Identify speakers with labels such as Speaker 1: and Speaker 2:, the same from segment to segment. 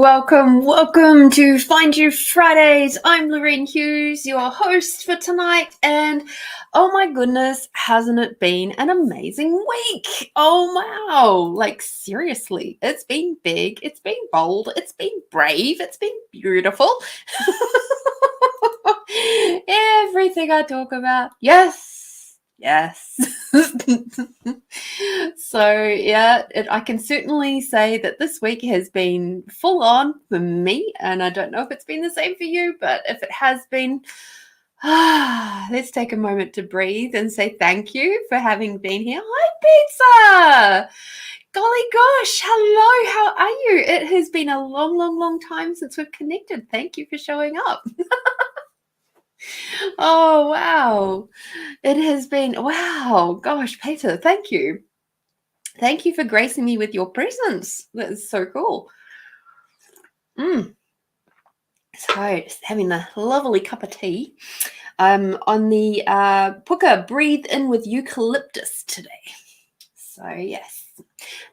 Speaker 1: welcome to Find You Fridays. I'm Lorene Hughes, your host for tonight, and oh my goodness, hasn't it been an amazing week? Oh wow, like seriously, it's been big, it's been bold, it's been brave, it's been beautiful. Everything I talk about, yes. So yeah, I can certainly say that this week has been full on for me, and I don't know if it's been the same for you, but if it has been, let's take a moment to breathe and say thank you for having been here. Hi, Pizza! Golly gosh, hello, how are you? It has been a long time since we've connected. Thank you for showing up. Oh, wow. It has been, wow, gosh, Peter, thank you. Thank you for gracing me with your presence. That is so cool. So, just having a lovely cup of tea. On the Puka Breathe In with Eucalyptus today. So, yes.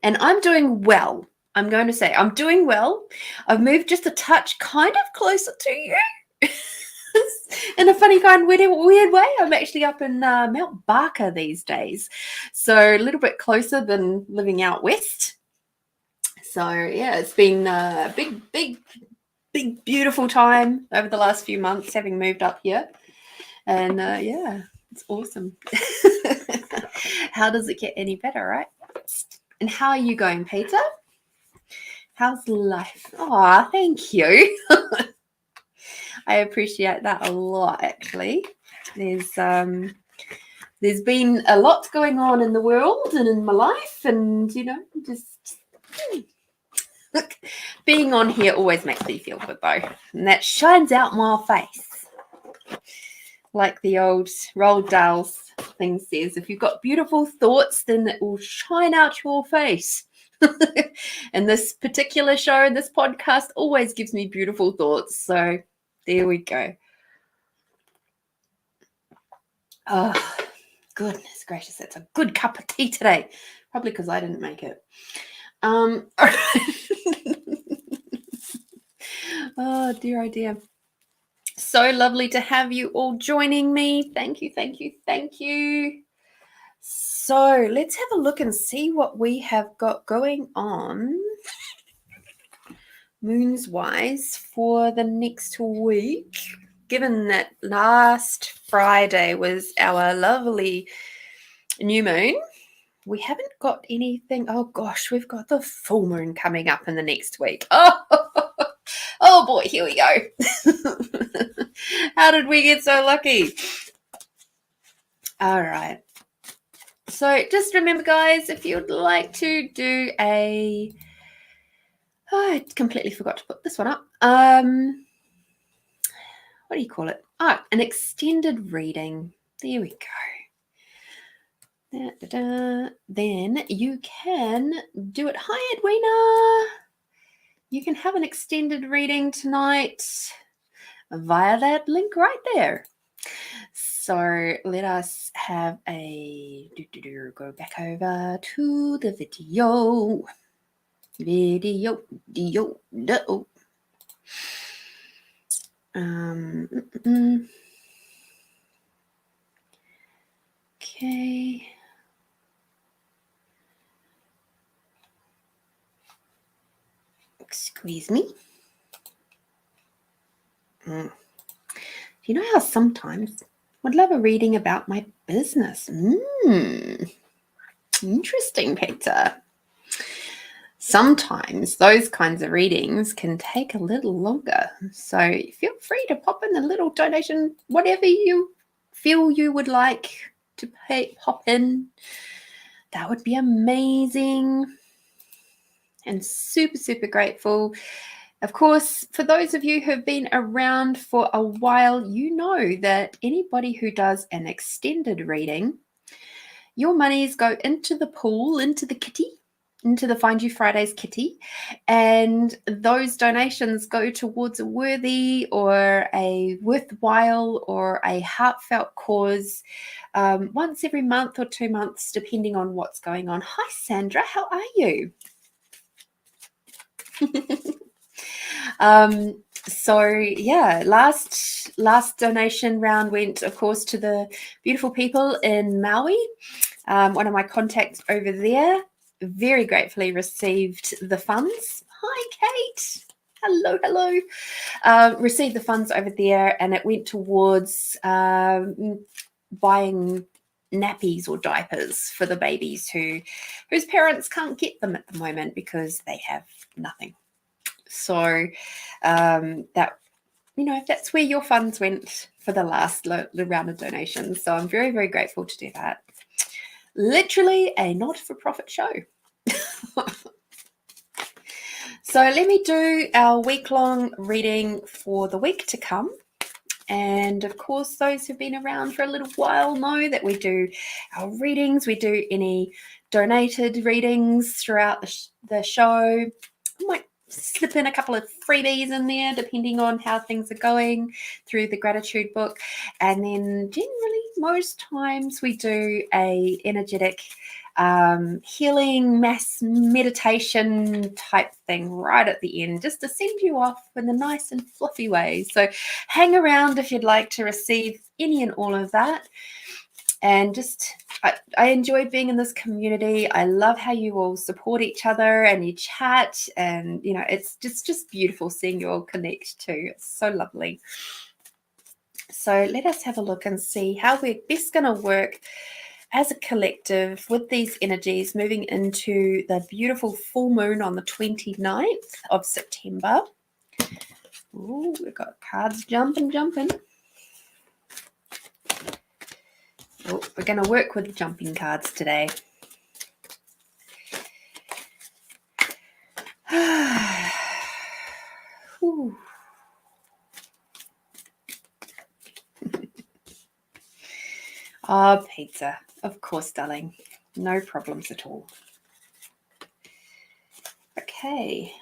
Speaker 1: And I'm doing well. I'm going to say I'm doing well. I've moved just a touch kind of closer to you. In a funny kind of weird way. I'm actually up in Mount Barker these days. So a little bit closer than living out west. So yeah, it's been a big, beautiful time over the last few months having moved up here. And yeah, it's awesome. How does it get any better, right? And how are you going, Peter? How's life? Oh, thank you. I appreciate that a lot, actually. There's been a lot going on in the world and in my life, and just being on here always makes me feel good though, and that shines out my face, like the old Roald Dahl's thing says. If you've got beautiful thoughts, then it will shine out your face. And this particular show, this podcast, always gives me beautiful thoughts. So there we go. Oh, goodness gracious, that's a good cup of tea today. Probably because I didn't make it. Oh, dear, oh, dear. So lovely to have you all joining me. Thank you. So let's have a look and see what we have got going on moons-wise for the next week. Given that last Friday was our lovely new moon, we haven't got anything. Oh gosh, we've got the full moon coming up in the next week. Oh boy, here we go. How did we get so lucky? All right. So just remember, guys, if you'd like to do I completely forgot to put this one up. What do you call it? Oh, an extended reading. There we go. Then you can do it. Hi, Edwina. You can have an extended reading tonight via that link right there. So let us have a go back over to the video. Okay. Excuse me. You know how sometimes I'd love a reading about my business. Interesting, Peter. Sometimes those kinds of readings can take a little longer. So feel free to pop in a little donation, whatever you feel you would like to pop in. That would be amazing. And super grateful. Of course, for those of you who have been around for a while, you know that anybody who does an extended reading, your monies go into the pool, into the kitty, into the Find You Fridays kitty, and those donations go towards a worthy or a worthwhile or a heartfelt cause once every month or 2 months, depending on what's going on. Hi, Sandra. How are you? So yeah, last donation round went, of course, to the beautiful people in Maui. One of my contacts over there very gratefully received the funds. Hi, Kate. Hello. Received the funds over there, and it went towards buying nappies or diapers for the babies whose parents can't get them at the moment because they have nothing. So that, that's where your funds went for the last round of donations. So I'm very, very grateful to do that. Literally a not-for-profit show. So let me do our week-long reading for the week to come. And of course, those who've been around for a little while know that we do our readings. We do any donated readings throughout the show. I might slip in a couple of freebies in there, depending on how things are going through the gratitude book. And then generally, most times we do a energetic healing mass meditation type thing right at the end, just to send you off in a nice and fluffy way. So hang around if you'd like to receive any and all of that. And just, I enjoy being in this community. I love how you all support each other and you chat, and it's just beautiful seeing you all connect too. It's so lovely. So let us have a look and see how we're best going to work as a collective with these energies moving into the beautiful full moon on the 29th of September. Ooh, we've got cards jumping. Oh, we're going to work with the jumping cards today. Oh, pizza. Of course, darling. No problems at all. Okay.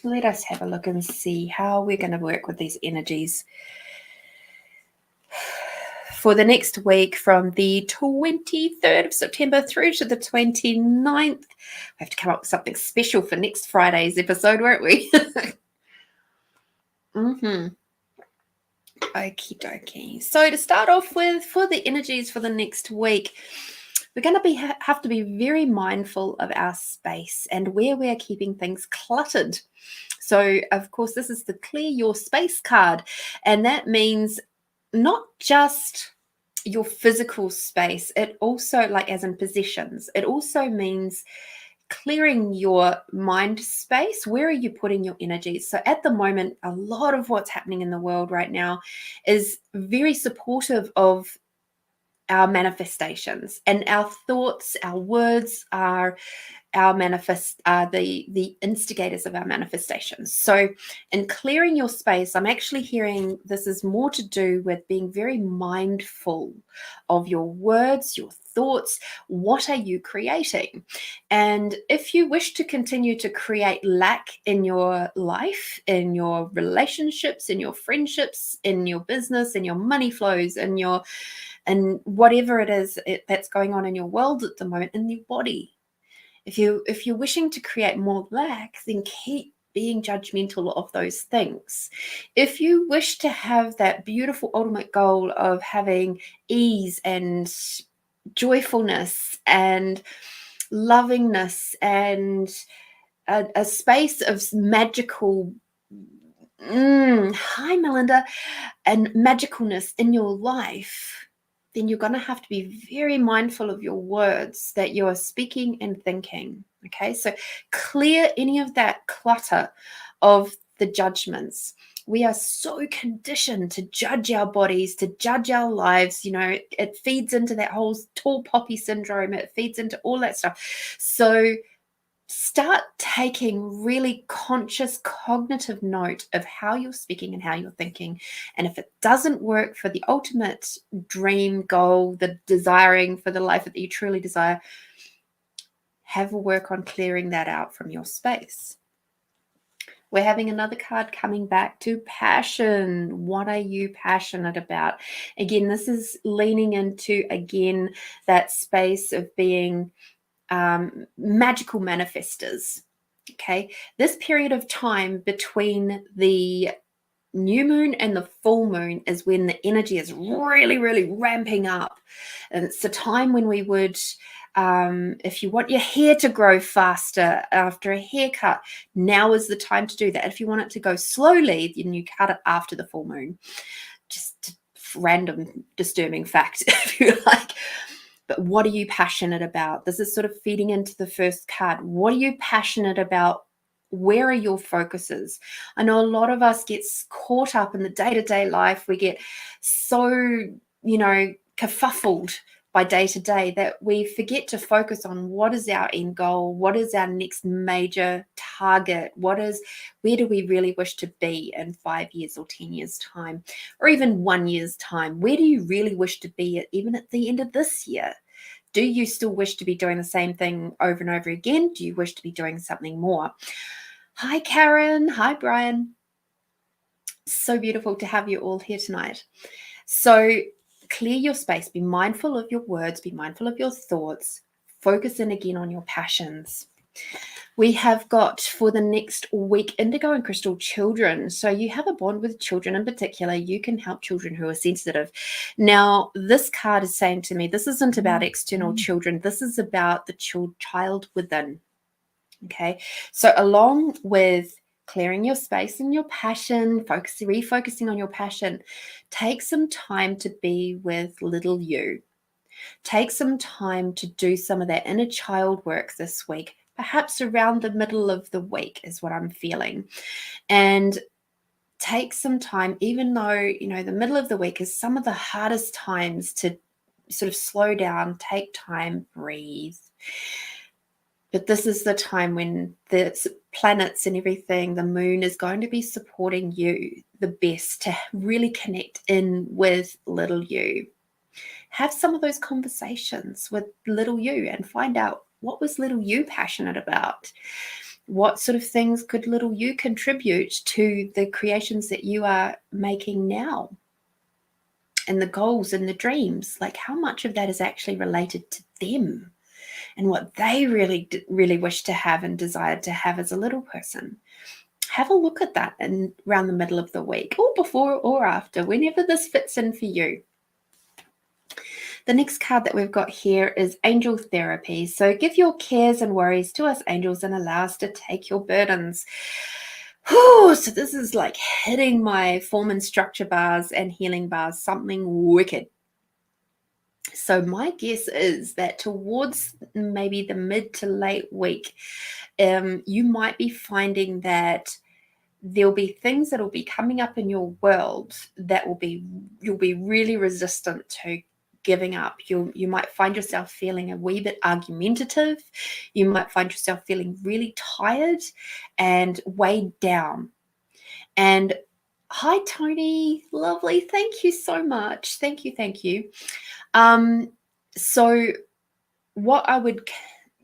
Speaker 1: Let us have a look and see how we're going to work with these energies for the next week from the 23rd of September through to the 29th. We have to come up with something special for next Friday's episode, won't we? Okie dokie. So to start off with, for the energies for the next week, we're going to have to be very mindful of our space and where we're keeping things cluttered. So, of course, this is the Clear Your Space card, and that means not just your physical space, it also, like as in possessions, it also means clearing your mind space. Where are you putting your energies? So at the moment, a lot of what's happening in the world right now is very supportive of our manifestations, and our thoughts, our words are the instigators of our manifestations. So in clearing your space, I'm actually hearing this is more to do with being very mindful of your words, your thoughts. What are you creating? And if you wish to continue to create lack in your life, in your relationships, in your friendships, in your business, in your money flows, and whatever it is that's going on in your world at the moment, in your body, if you're wishing to create more lack, then keep being judgmental of those things. If you wish to have that beautiful ultimate goal of having ease and joyfulness and lovingness and a space of magical hi Melinda, and magicalness in your life, then you're going to have to be very mindful of your words that you are speaking and thinking. Okay, so clear any of that clutter of the judgments. We are so conditioned to judge our bodies, to judge our lives. It feeds into that whole tall poppy syndrome. It feeds into all that stuff. So start taking really conscious cognitive note of how you're speaking and how you're thinking. And if it doesn't work for the ultimate dream goal, the desiring for the life that you truly desire, have a work on clearing that out from your space. We're having another card coming back to passion. What are you passionate about? Again, this is leaning into, again, that space of being magical manifestors. Okay, this period of time between the new moon and the full moon is when the energy is really, really ramping up. And it's the time when we would, if you want your hair to grow faster after a haircut, now is the time to do that. If you want it to go slowly, then you cut it after the full moon. Just random disturbing fact, if you like. But what are you passionate about? This is sort of feeding into the first card. What are you passionate about? Where are your focuses? I know a lot of us gets caught up in the day-to-day life. We get so, kerfuffled by day-to-day that we forget to focus on what is our end goal, what is our next major target, where do we really wish to be in 5 years or 10 years time, or even 1 year's time? Where do you really wish to be even at the end of this year? Do you still wish to be doing the same thing over and over again? Do you wish to be doing something more? Hi, Karen. Hi, Brian. So beautiful to have you all here tonight. So clear your space. Be mindful of your words. Be mindful of your thoughts. Focus in again on your passions. We have got for the next week indigo and crystal children. So you have a bond with children in particular. You can help children who are sensitive. Now, this card is saying to me, this isn't about external children. This is about the child within. Okay. So along with clearing your space and your passion, refocusing on your passion, take some time to be with little you. Take some time to do some of that inner child work this week. Perhaps around the middle of the week is what I'm feeling. And take some time, even though, the middle of the week is some of the hardest times to sort of slow down, take time, breathe. But this is the time when the planets and everything, the moon is going to be supporting you the best to really connect in with little you. Have some of those conversations with little you and find out, what was little you passionate about? What sort of things could little you contribute to the creations that you are making now? And the goals and the dreams, like how much of that is actually related to them and what they really, really wish to have and desired to have as a little person? Have a look at that around the middle of the week, or before or after, whenever this fits in for you. The next card that we've got here is Angel Therapy. So give your cares and worries to us angels and allow us to take your burdens. Whew, so this is like hitting my form and structure bars and healing bars, something wicked. So my guess is that towards maybe the mid to late week, you might be finding that there'll be things that will be coming up in your world that you'll be really resistant to giving up. You might find yourself feeling a wee bit argumentative. You might find yourself feeling really tired and weighed down. And hi, Tony. Lovely. Thank you so much. Thank you. So what I would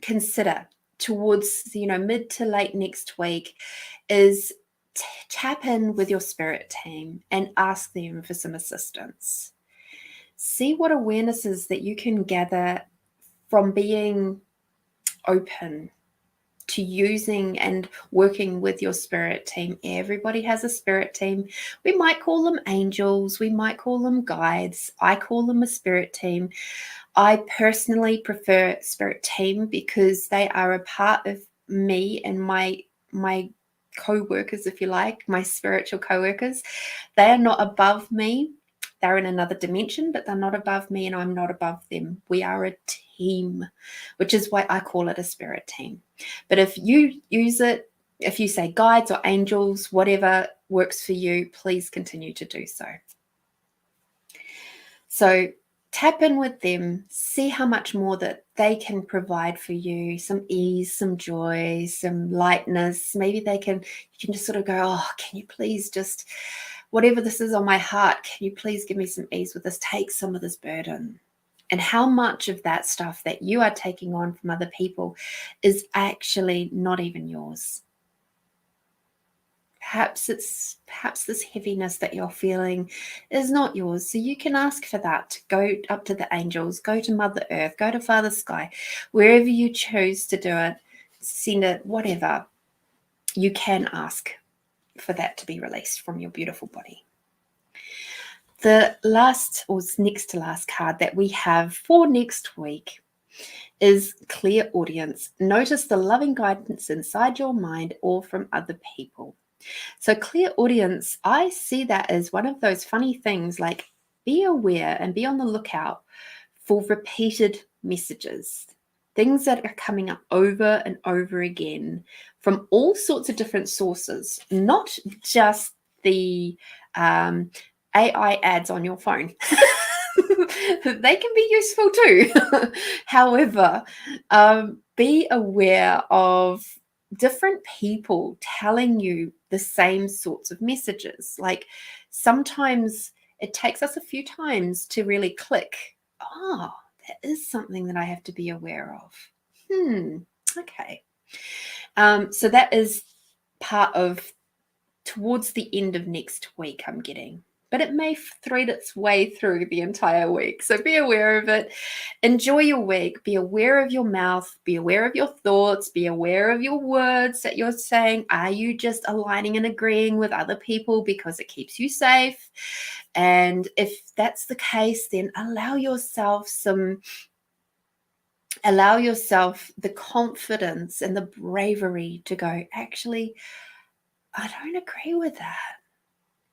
Speaker 1: consider towards, mid to late next week is tap in with your spirit team and ask them for some assistance. See what awarenesses that you can gather from being open to using and working with your spirit team. Everybody has a spirit team. We might call them angels. We might call them guides. I call them a spirit team. I personally prefer spirit team because they are a part of me and my co-workers, if you like, my spiritual co-workers. They are not above me. They're in another dimension, but they're not above me and I'm not above them. We are a team, which is why I call it a spirit team. But if you use it, if you say guides or angels, whatever works for you, please continue to do so. So tap in with them, see how much more that they can provide for you, some ease, some joy, some lightness. Maybe you can just sort of go, oh, can you please just, whatever this is on my heart, can you please give me some ease with this? Take some of this burden. And how much of that stuff that you are taking on from other people is actually not even yours. Perhaps this heaviness that you're feeling is not yours. So you can ask for that. Go up to the angels, go to Mother Earth, go to Father Sky, wherever you choose to do it, send it, whatever. You can ask for that to be released from your beautiful body. The last or next to last card that we have for next week is clear audience. Notice the loving guidance inside your mind or from other people. So clear audience, I see that as one of those funny things, like be aware and be on the lookout for repeated messages, things that are coming up over and over again from all sorts of different sources, not just the AI ads on your phone. They can be useful too. However, be aware of different people telling you the same sorts of messages. Like sometimes it takes us a few times to really click. Oh, that is something that I have to be aware of. Okay. So that is part of towards the end of next week I'm getting. But it may thread its way through the entire week. So be aware of it. Enjoy your week. Be aware of your mouth. Be aware of your thoughts. Be aware of your words that you're saying. Are you just aligning and agreeing with other people because it keeps you safe? And if that's the case, then allow yourself the confidence and the bravery to go, actually, I don't agree with that.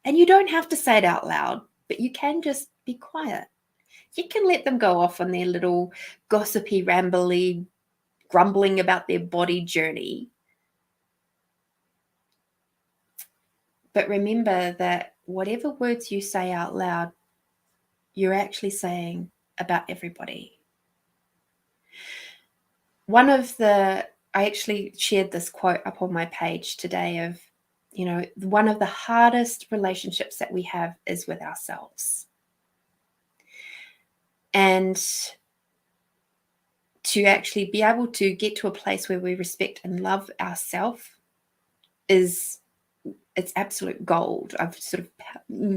Speaker 1: And you don't have to say it out loud, but you can just be quiet. You can let them go off on their little gossipy, rambly, grumbling about their body journey. But remember that whatever words you say out loud, you're actually saying about everybody. I actually shared this quote up on my page today of, one of the hardest relationships that we have is with ourselves. And to actually be able to get to a place where we respect and love ourselves it's absolute gold. I've sort of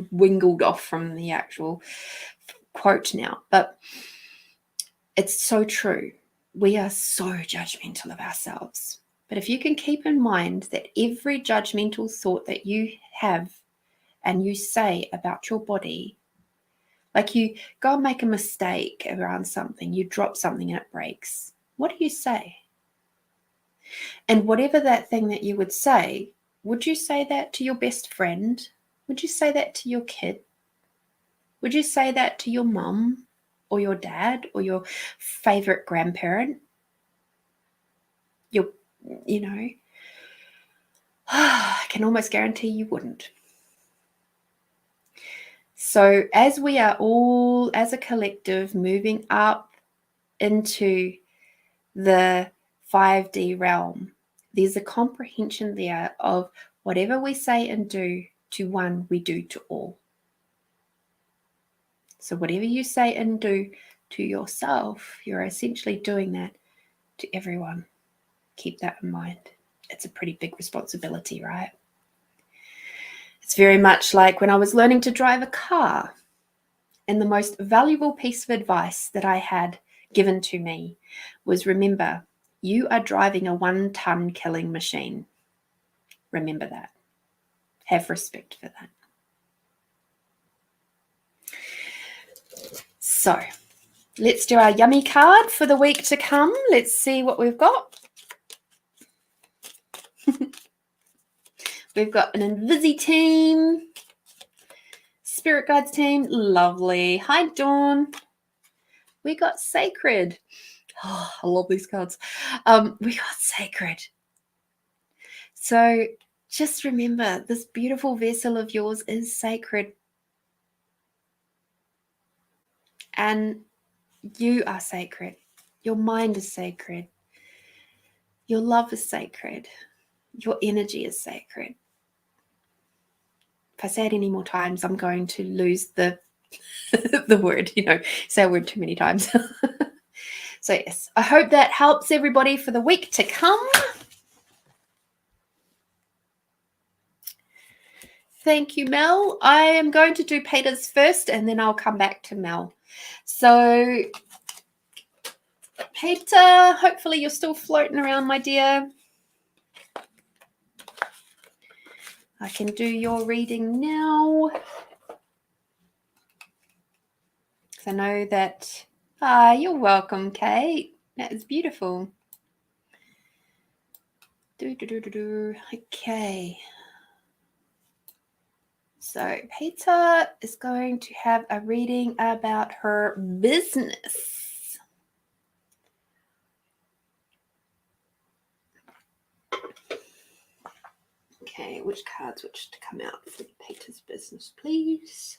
Speaker 1: wingled off from the actual quote now, but it's so true. We are so judgmental of ourselves. But if you can keep in mind that every judgmental thought that you have and you say about your body, like you go and make a mistake around something, you drop something and it breaks. What do you say? And whatever that thing that you would say, would you say that to your best friend? Would you say that to your kid? Would you say that to your mum or your dad or your favorite grandparent? I can almost guarantee you wouldn't. So as we are all, as a collective, moving up into the 5D realm, there's a comprehension there of whatever we say and do to one, we do to all. So whatever you say and do to yourself, you're essentially doing that to everyone. Keep that in mind. It's a pretty big responsibility, right? It's very much like when I was learning to drive a car, and the most valuable piece of advice that I had given to me was, remember, you are driving a 1-ton killing machine. Remember that. Have respect for that. So let's do our yummy card for the week to come. Let's see what we've got. We've got an Invisi team, Spirit Guides team, lovely. Hi, Dawn. We got Sacred. Oh, I love these cards. We got Sacred. So just remember, this beautiful vessel of yours is sacred. And you are sacred. Your mind is sacred. Your love is sacred. Your energy is sacred. If I say it any more times, I'm going to lose the word, say a word too many times. So yes, I hope that helps everybody for the week to come. Thank you, Mel. I am going to do Peter's first and then I'll come back to Mel. So, Peter, hopefully you're still floating around, my dear. I can do your reading now. I know that, you're welcome, Kate. That is beautiful. Okay. So Peter is going to have a reading about her business. Okay, which cards which to come out for Peter's business, please?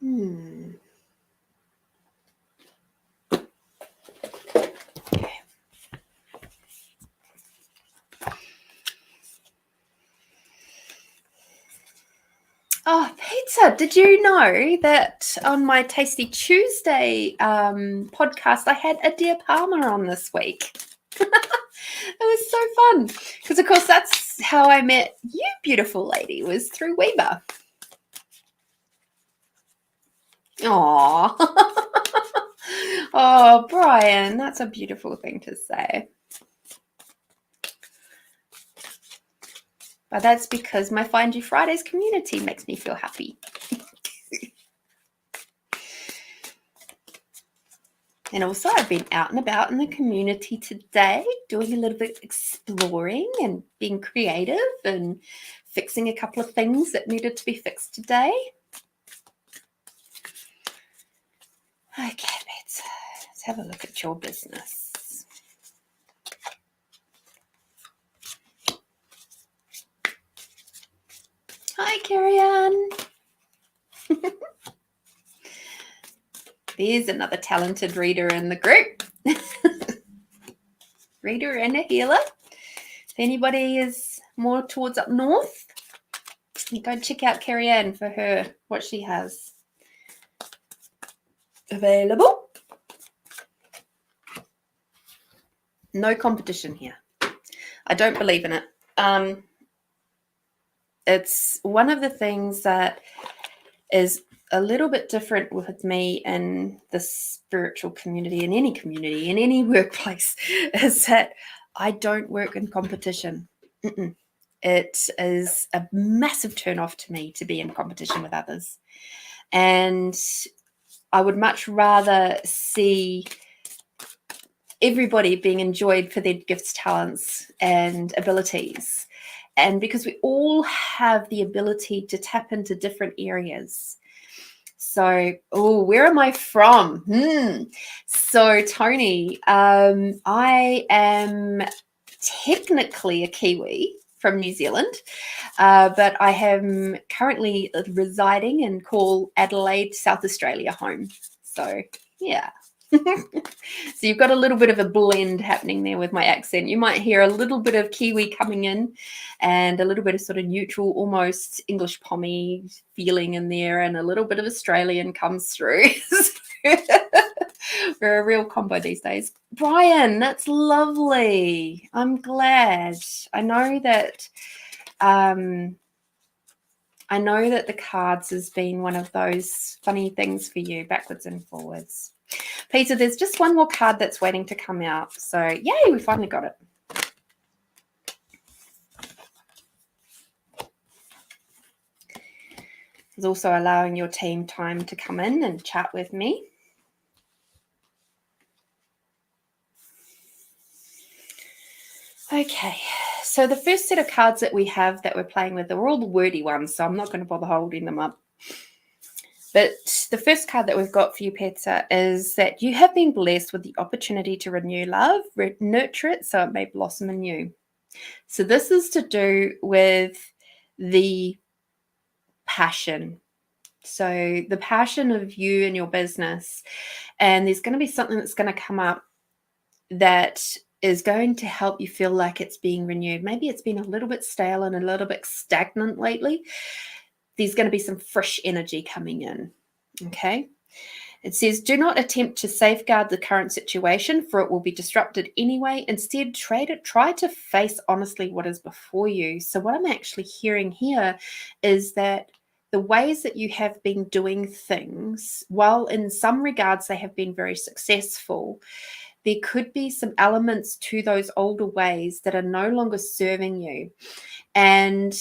Speaker 1: Okay. Oh, Peter, did you know that on my Tasty Tuesday podcast, I had a Dear Palmer on this week? It was so fun because, of course, that's how I met you, beautiful lady, was through Weber. Aww. Oh, Brian, that's a beautiful thing to say. But that's because my Find You Fridays community makes me feel happy. And also, I've been out and about in the community today, doing a little bit of exploring and being creative and fixing a couple of things that needed to be fixed today. Okay, let's have a look at your business. Hi, Carrie-Ann. There's another talented reader in the group. Reader and a healer. If anybody is more towards up north, you go check out Carrie-Ann for what she has available. No competition here. I don't believe in it. It's one of the things that is a little bit different with me in the spiritual community, in any workplace, is that I don't work in competition. It is a massive turn off to me to be in competition with others. And I would much rather see everybody being enjoyed for their gifts, talents, and abilities. And because we all have the ability to tap into different areas. So, where am I from? So, Tony, I am technically a Kiwi from New Zealand, but I am currently residing and call Adelaide, South Australia home. So, yeah. So you've got a little bit of a blend happening there with my accent. You might hear a little bit of Kiwi coming in and a little bit of sort of neutral, almost English pommy feeling in there, and a little bit of Australian comes through. We're a real combo these days. Brian, that's lovely. I'm glad. I know that the cards has been one of those funny things for you, backwards and forwards. Peter, there's just one more card that's waiting to come out. So, yay, we finally got it. It's also allowing your team time to come in and chat with me. Okay, so the first set of cards that we have that we're playing with are all the wordy ones, so I'm not going to bother holding them up. But the first card that we've got for you, Peter, is that you have been blessed with the opportunity to renew love, nurture it so it may blossom anew. So this is to do with the passion. So the passion of you and your business. And there's going to be something that's going to come up that is going to help you feel like it's being renewed. Maybe it's been a little bit stale and a little bit stagnant lately. There's going to be some fresh energy coming in, okay? It says, do not attempt to safeguard the current situation, for it will be disrupted anyway. Instead, try to face honestly what is before you. So what I'm actually hearing here is that the ways that you have been doing things, while in some regards they have been very successful, there could be some elements to those older ways that are no longer serving you. And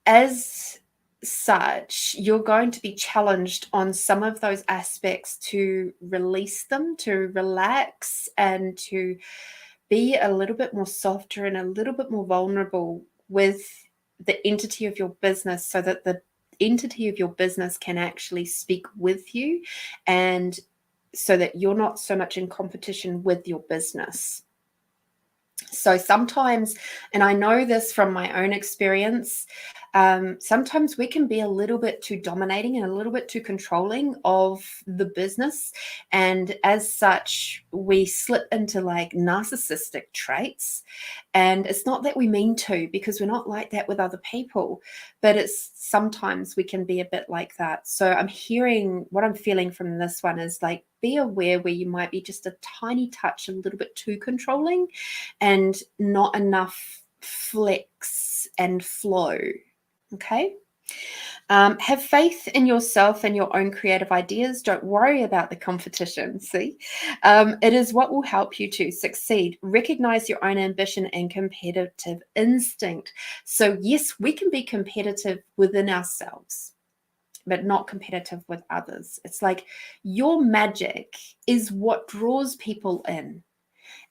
Speaker 1: as such, you're going to be challenged on some of those aspects to release them, to relax, and to be a little bit more softer and a little bit more vulnerable with the entity of your business, so that the entity of your business can actually speak with you, and so that you're not so much in competition with your business. So sometimes, and I know this from my own experience, sometimes we can be a little bit too dominating and a little bit too controlling of the business. And as such, we slip into like narcissistic traits. And it's not that we mean to, because we're not like that with other people, but it's sometimes we can be a bit like that. So I'm hearing, what I'm feeling from this one is like, be aware where you might be just a tiny touch, a little bit too controlling and not enough flex and flow. Okay. Have faith in yourself and your own creative ideas. Don't worry about the competition. See, it is what will help you to succeed. Recognize your own ambition and competitive instinct. So yes, we can be competitive within ourselves, but not competitive with others. It's like your magic is what draws people in.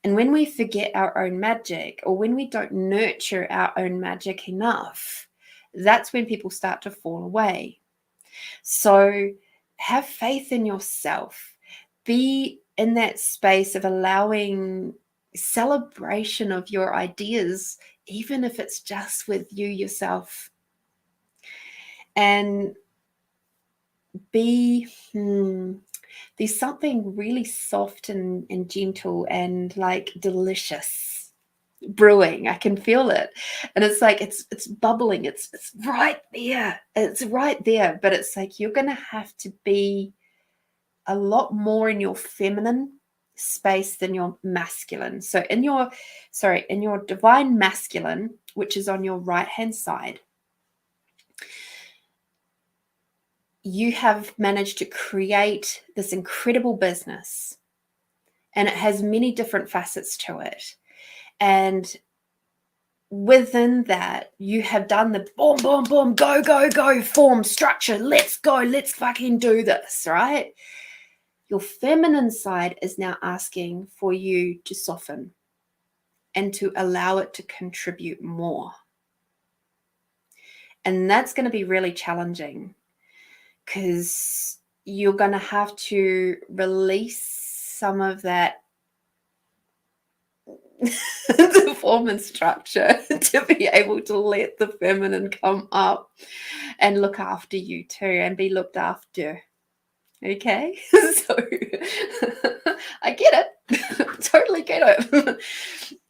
Speaker 1: And when we forget our own magic, or when we don't nurture our own magic enough, that's when people start to fall away. So have faith in yourself. Be in that space of allowing celebration of your ideas, even if it's just with you yourself. And there's something really soft and gentle and like delicious brewing. I can feel it, and it's like it's bubbling. It's right there. It's right there. But it's like you're gonna have to be a lot more in your feminine space than your masculine. So in your divine masculine, which is on your right hand side, you have managed to create this incredible business, and it has many different facets to it. And within that, you have done the boom, boom, boom, go, go, go, form, structure, let's go, let's fucking do this, right? Your feminine side is now asking for you to soften and to allow it to contribute more. And that's going to be really challenging, because you're going to have to release some of that the form and structure to be able to let the feminine come up and look after you too, and be looked after. Okay, so I get it, totally get it.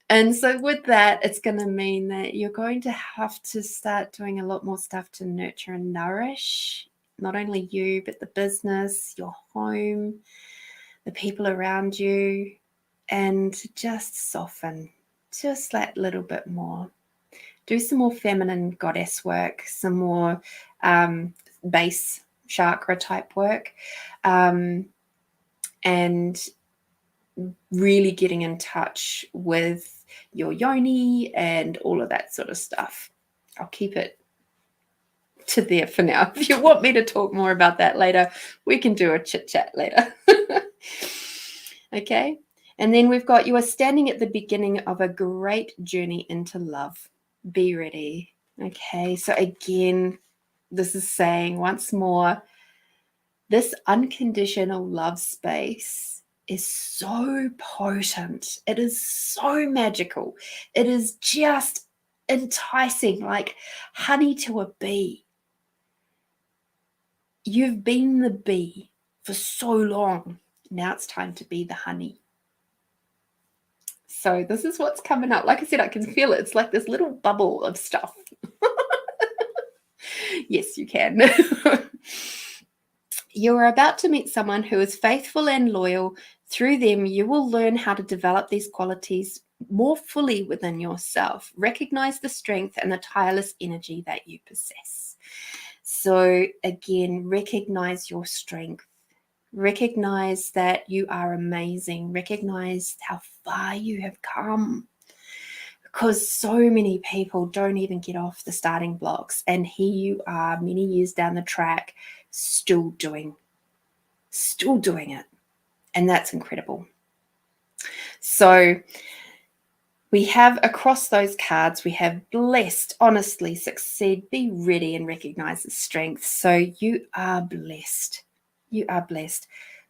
Speaker 1: And so with that, it's going to mean that you're going to have to start doing a lot more stuff to nurture and nourish not only you, but the business, your home, the people around you, and just soften just that little bit more. Do some more feminine goddess work, some more base chakra type work, and really getting in touch with your yoni and all of that sort of stuff. I'll keep it to there for now. If you want me to talk more about that later, we can do a chit chat later. Okay. And then we've got, you are standing at the beginning of a great journey into love. Be ready. Okay. So again, this is saying once more, this unconditional love space is so potent. It is so magical. It is just enticing, like honey to a bee. You've been the bee for so long. Now it's time to be the honey. So this is what's coming up. Like I said, I can feel it. It's like this little bubble of stuff. Yes, you can. You are about to meet someone who is faithful and loyal. Through them, you will learn how to develop these qualities more fully within yourself. Recognize the strength and the tireless energy that you possess. So again, recognize your strength. Recognize that you are amazing. Recognize how far you have come. Because so many people don't even get off the starting blocks. And here you are many years down the track, still doing it. And that's incredible. So we have across those cards, we have blessed, honestly, succeed, be ready, and recognize the strength. So you are blessed. You are blessed.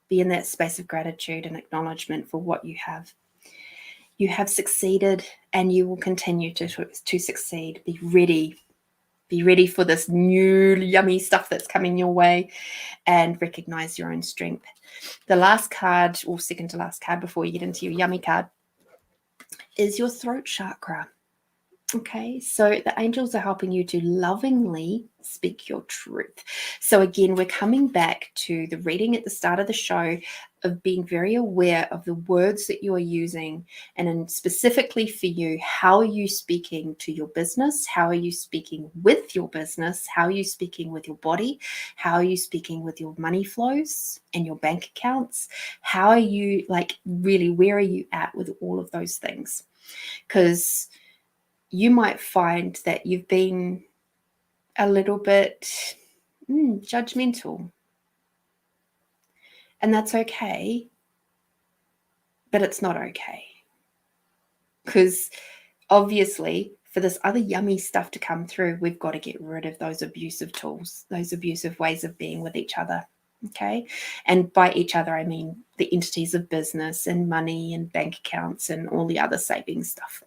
Speaker 1: Be in that space of gratitude and acknowledgement for what you have. You have succeeded and you will continue to succeed. Be ready. Be ready for this new yummy stuff that's coming your way, and recognize your own strength. The last card, or second to last card before you get into your yummy card, is your throat chakra. Okay, so the angels are helping you to lovingly speak your truth. So again, we're coming back to the reading at the start of the show of being very aware of the words that you are using, and then specifically for you, how are you speaking to your business? How are you speaking with your business? How are you speaking with your body? How are you speaking with your money flows and your bank accounts? How are you, like, really, where are you at with all of those things? Because you might find that you've been a little bit judgmental. And that's okay, but it's not okay. Because obviously, for this other yummy stuff to come through, we've got to get rid of those abusive tools, those abusive ways of being with each other. Okay. And by each other, I mean the entities of business and money and bank accounts and all the other savings stuff.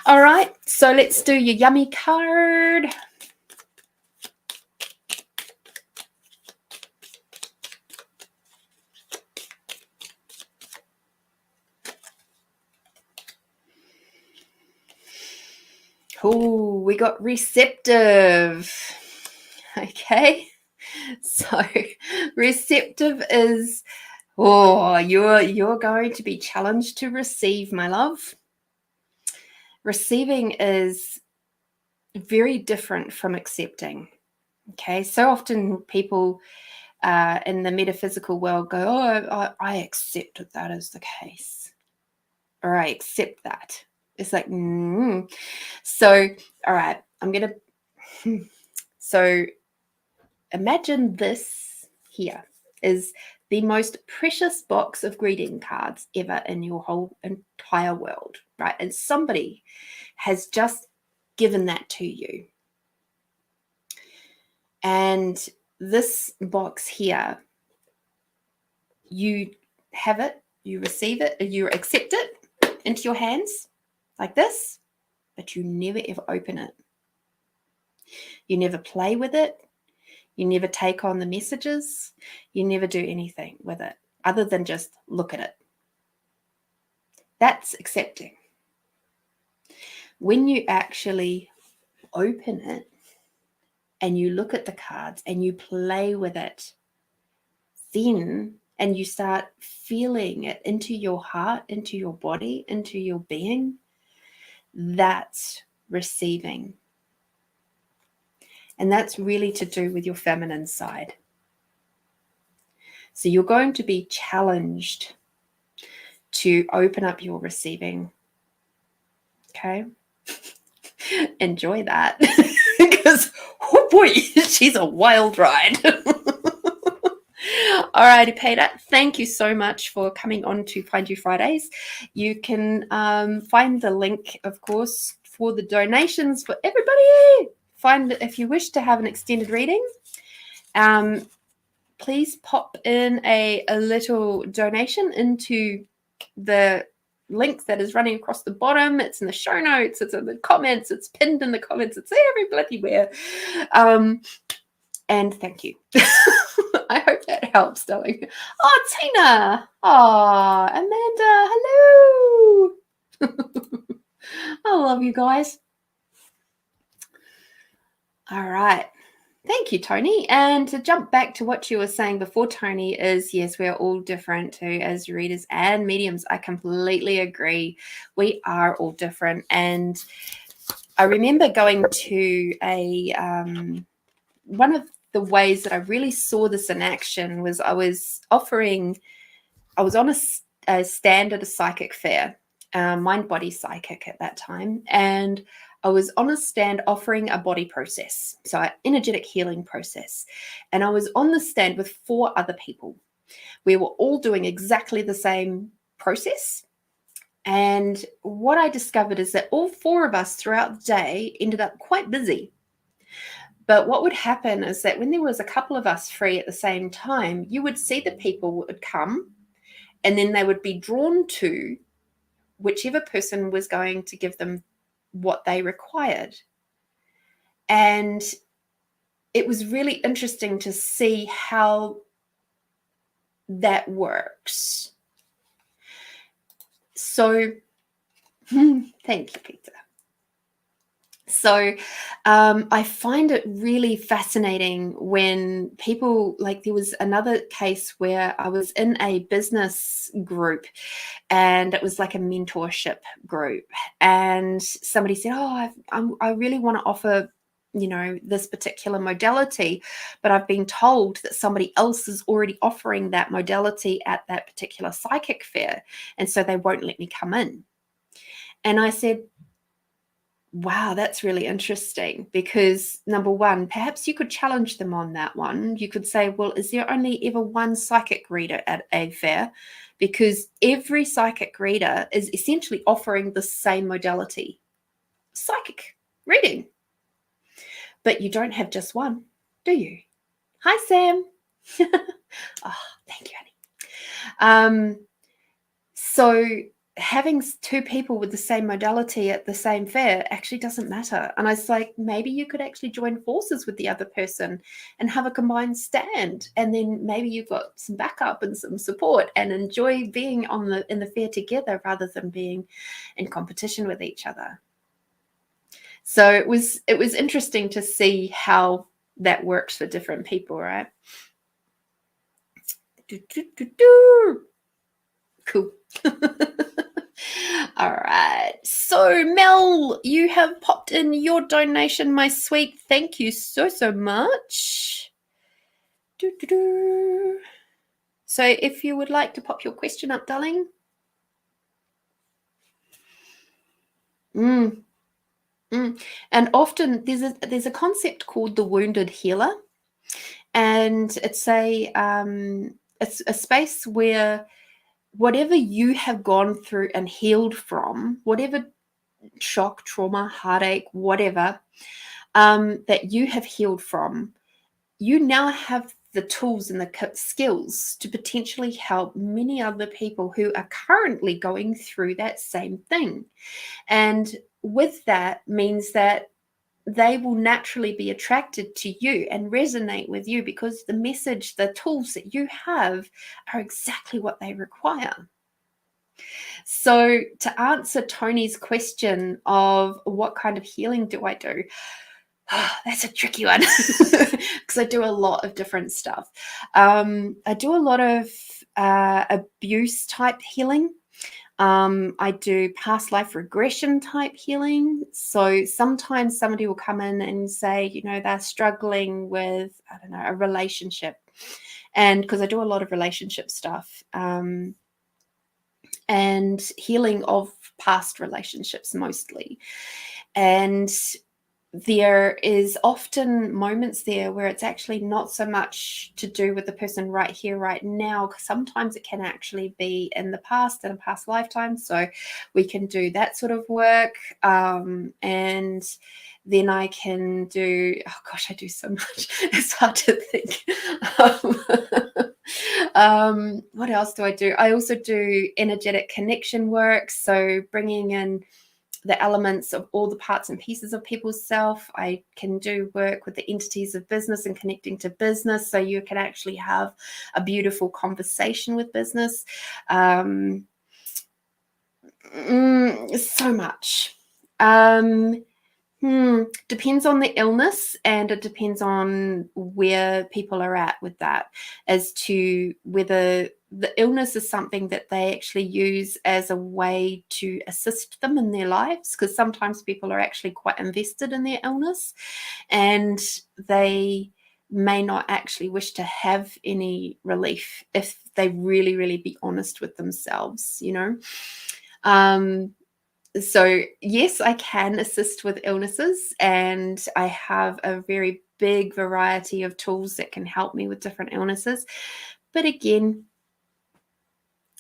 Speaker 1: All right, so let's do your yummy card. Oh, we got receptive. Okay, so receptive is, you're going to be challenged to receive, my love. Receiving is very different from accepting. Okay, so often people in the metaphysical world go, I accept that that is the case, or I accept that. It's like, So, all right, I'm going to, so imagine this here is the most precious box of greeting cards ever in your whole entire world, right? And somebody has just given that to you. And this box here, you have it, you receive it, you accept it into your hands like this, but you never ever open it. You never play with it. You never take on the messages. You never do anything with it other than just look at it. That's accepting. When you actually open it and you look at the cards and you play with it, then, and you start feeling it into your heart, into your body, into your being, that's receiving. And that's really to do with your feminine side. So you're going to be challenged to open up your receiving. Okay. Enjoy that. Because, oh boy, she's a wild ride. All righty, Peter. Thank you so much for coming on to Find You Fridays. You can find the link, of course, for the donations for everybody. Find it if you wish to have an extended reading. Please pop in a little donation into the link that is running across the bottom. It's in the show notes. It's in the comments. It's pinned in the comments. It's every bloody where. And thank you. I hope that helps, darling. Oh, Tina. Oh, Amanda. Hello. I love you guys. All right. Thank you, Tony. And to jump back to what you were saying before, Tony, is yes, we're all different too as readers and mediums. I completely agree. We are all different. And I remember going to one of the ways that I really saw this in action was I was on a stand at a psychic fair, Mind Body Psychic at that time. And I was on a stand offering a body process, so an energetic healing process. And I was on the stand with 4 other people. We were all doing exactly the same process. And what I discovered is that all 4 of us throughout the day ended up quite busy. But what would happen is that when there was a couple of us free at the same time, you would see the people would come and then they would be drawn to whichever person was going to give them what they required. And it was really interesting to see how that works. So, thank you, Peter. So I find it really fascinating when people, like there was another case where I was in a business group and it was like a mentorship group, and somebody said, I really want to offer this particular modality, but I've been told that somebody else is already offering that modality at that particular psychic fair, and so they won't let me come in. And I said, wow, that's really interesting, because number one, perhaps you could challenge them on that one. You could say, well, is there only ever one psychic reader at a fair? Because every psychic reader is essentially offering the same modality, psychic reading. But you don't have just one, do you? Hi, Sam. Oh, thank you, honey. So having 2 people with the same modality at the same fair actually doesn't matter. And I was like, maybe you could actually join forces with the other person and have a combined stand. And then maybe you've got some backup and some support and enjoy being in the fair together rather than being in competition with each other. So it was interesting to see how that works for different people, right? Cool. All right. So, Mel, you have popped in your donation, my sweet. Thank you so much. So, if you would like to pop your question up, darling. And often there's a concept called the wounded healer, and it's a space where whatever you have gone through and healed from, whatever shock, trauma, heartache, whatever that you have healed from, you now have the tools and the skills to potentially help many other people who are currently going through that same thing. And with that means that they will naturally be attracted to you and resonate with you, because the message, the tools that you have are exactly what they require. So to answer Tony's question of what kind of healing do I do, that's a tricky one, because I do a lot of different stuff. I do a lot of abuse type healing. I do past life regression type healing. So sometimes somebody will come in and say, they're struggling with, I don't know, a relationship. And because I do a lot of relationship stuff, and healing of past relationships mostly. And there is often moments there where it's actually not so much to do with the person right here, right now, because sometimes it can actually be in the past, in a past lifetime. So we can do that sort of work. And then I can do, oh gosh, I do so much. It's hard to think. What else do I do? I also do energetic connection work. So bringing in the elements of all the parts and pieces of people's self. I can do work with the entities of business and connecting to business, so you can actually have a beautiful conversation with business. So much. Depends on the illness, and it depends on where people are at with that, as to whether the illness is something that they actually use as a way to assist them in their lives, because sometimes people are actually quite invested in their illness and they may not actually wish to have any relief if they really, really be honest with themselves, So yes, I can assist with illnesses, and I have a very big variety of tools that can help me with different illnesses. But again,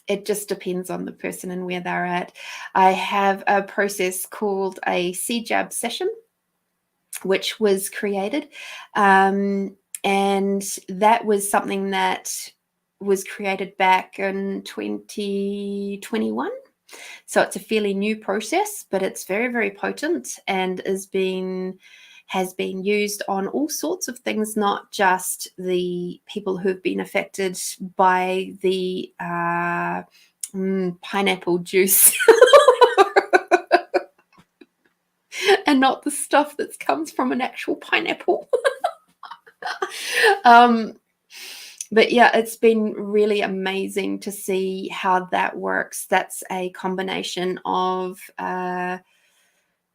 Speaker 1: it just depends on the person and where they're at. I have a process called a CJAB session, which was created. And that was something that was created back in 2021. So it's a fairly new process, but it's very, very potent and has been used on all sorts of things, not just the people who've been affected by the pineapple juice and not the stuff that comes from an actual pineapple. But yeah, it's been really amazing to see how that works. That's a combination of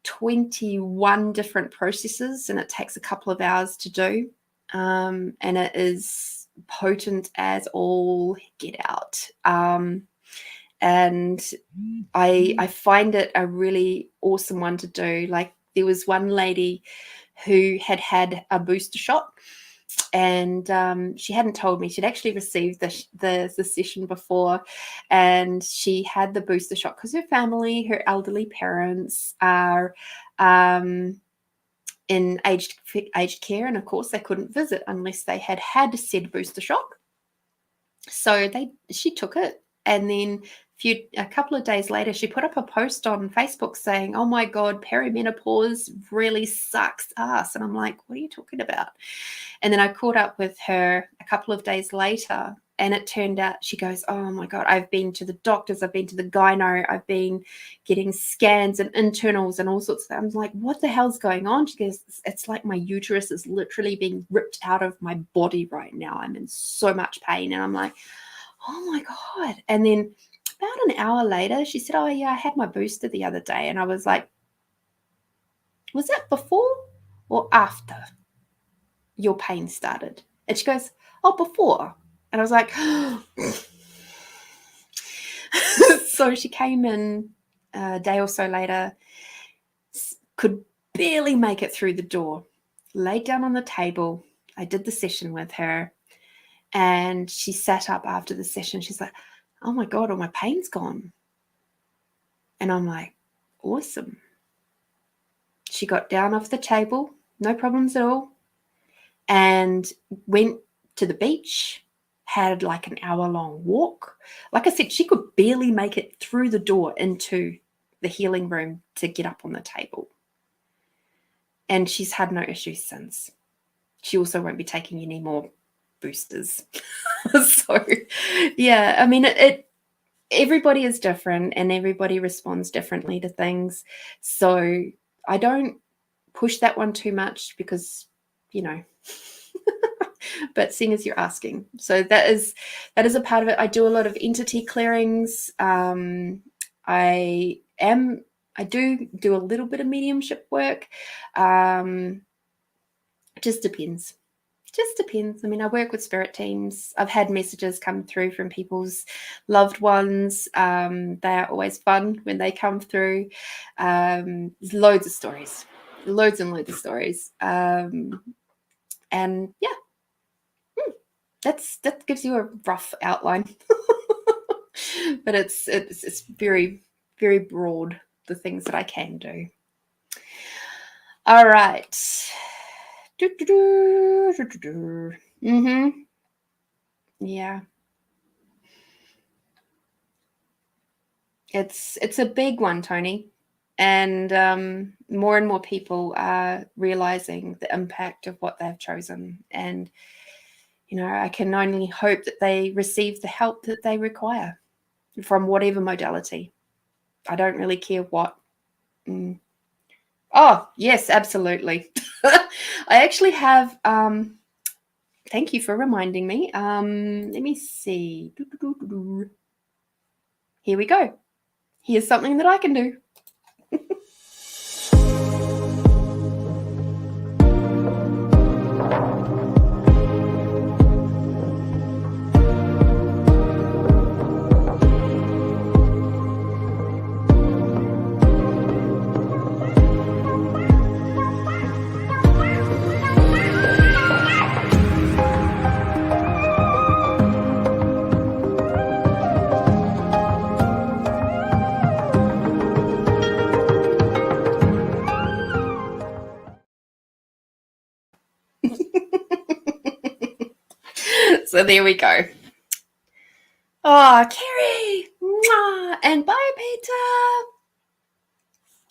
Speaker 1: 21 different processes, and it takes a couple of hours to do. And it is potent as all get out. And I find it a really awesome one to do. Like, there was one lady who had a booster shot, and she hadn't told me. She'd actually received the session before, and she had the booster shot because her family, her elderly parents, are in aged care, and of course they couldn't visit unless they had said booster shot. So she took it, and then a couple of days later, she put up a post on Facebook saying, "Oh my God, perimenopause really sucks ass." And I'm like, "What are you talking about?" And then I caught up with her a couple of days later, and it turned out, she goes, "Oh my God, I've been to the doctors, I've been to the gyno, I've been getting scans and internals and all sorts of things." I'm like, "What the hell's going on?" She goes, "It's like my uterus is literally being ripped out of my body right now. I'm in so much pain." And I'm like, "Oh my God." And then about an hour later, she said, "Oh yeah, I had my booster the other day." And I was like, "Was that before or after your pain started?" And she goes, "Oh, before." And I was like, so she came in a day or so later, could barely make it through the door, laid down on the table. I did the session with her, and she sat up after the session. She's like, "Oh my God, all my pain's gone." And I'm like, "Awesome." She got down off the table, no problems at all, and went to the beach, had like an hour-long walk. Like I said, she could barely make it through the door into the healing room to get up on the table. And she's had no issues since. She also won't be taking any more boosters. So, yeah, I mean, everybody is different and everybody responds differently to things. So I don't push that one too much because, but seeing as you're asking, so that is a part of it. I do a lot of entity clearings. I do a little bit of mediumship work. Just depends. I mean, I work with spirit teams. I've had messages come through from people's loved ones. They are always fun when they come through. There's loads of stories, loads and loads of stories. And yeah, that gives you a rough outline. But it's very, very broad, the things that I can do. All right. Yeah. It's a big one, Tony. And more and more people are realizing the impact of what they've chosen. And, I can only hope that they receive the help that they require from whatever modality. I don't really care what. Oh, yes, absolutely. I actually have, thank you for reminding me. Let me see. Here we go. Here's something that I can do. So there we go. Oh, Kerry! Mwah! And bye, Peter!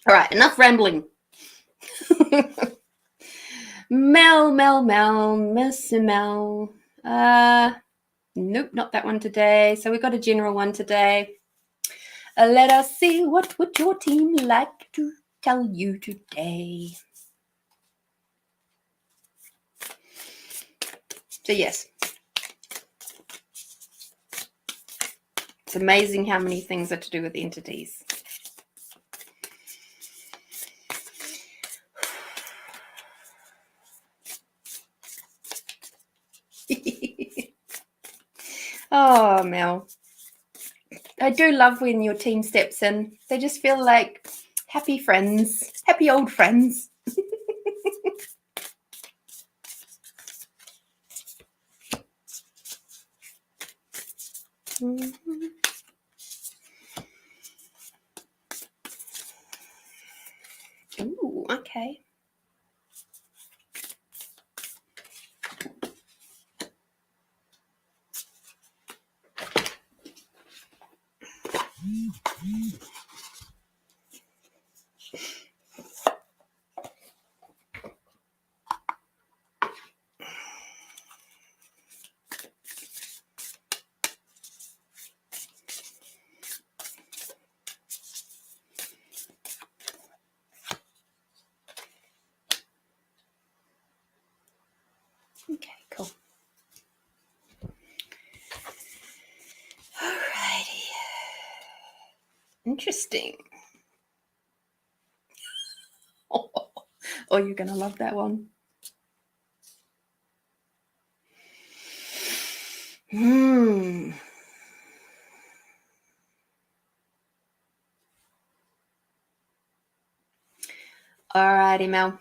Speaker 1: All right, enough rambling. Mel, Miss Mel. Nope, not that one today. So we got a general one today. Let us see, what would your team like to tell you today? So yes, it's amazing how many things are to do with entities. Oh, Mel. I do love when your team steps in. They just feel like happy friends, happy old friends. Ooh, okay. Okay, cool. Alrighty. Interesting. Oh, you're going to love that one. Alrighty, Mel.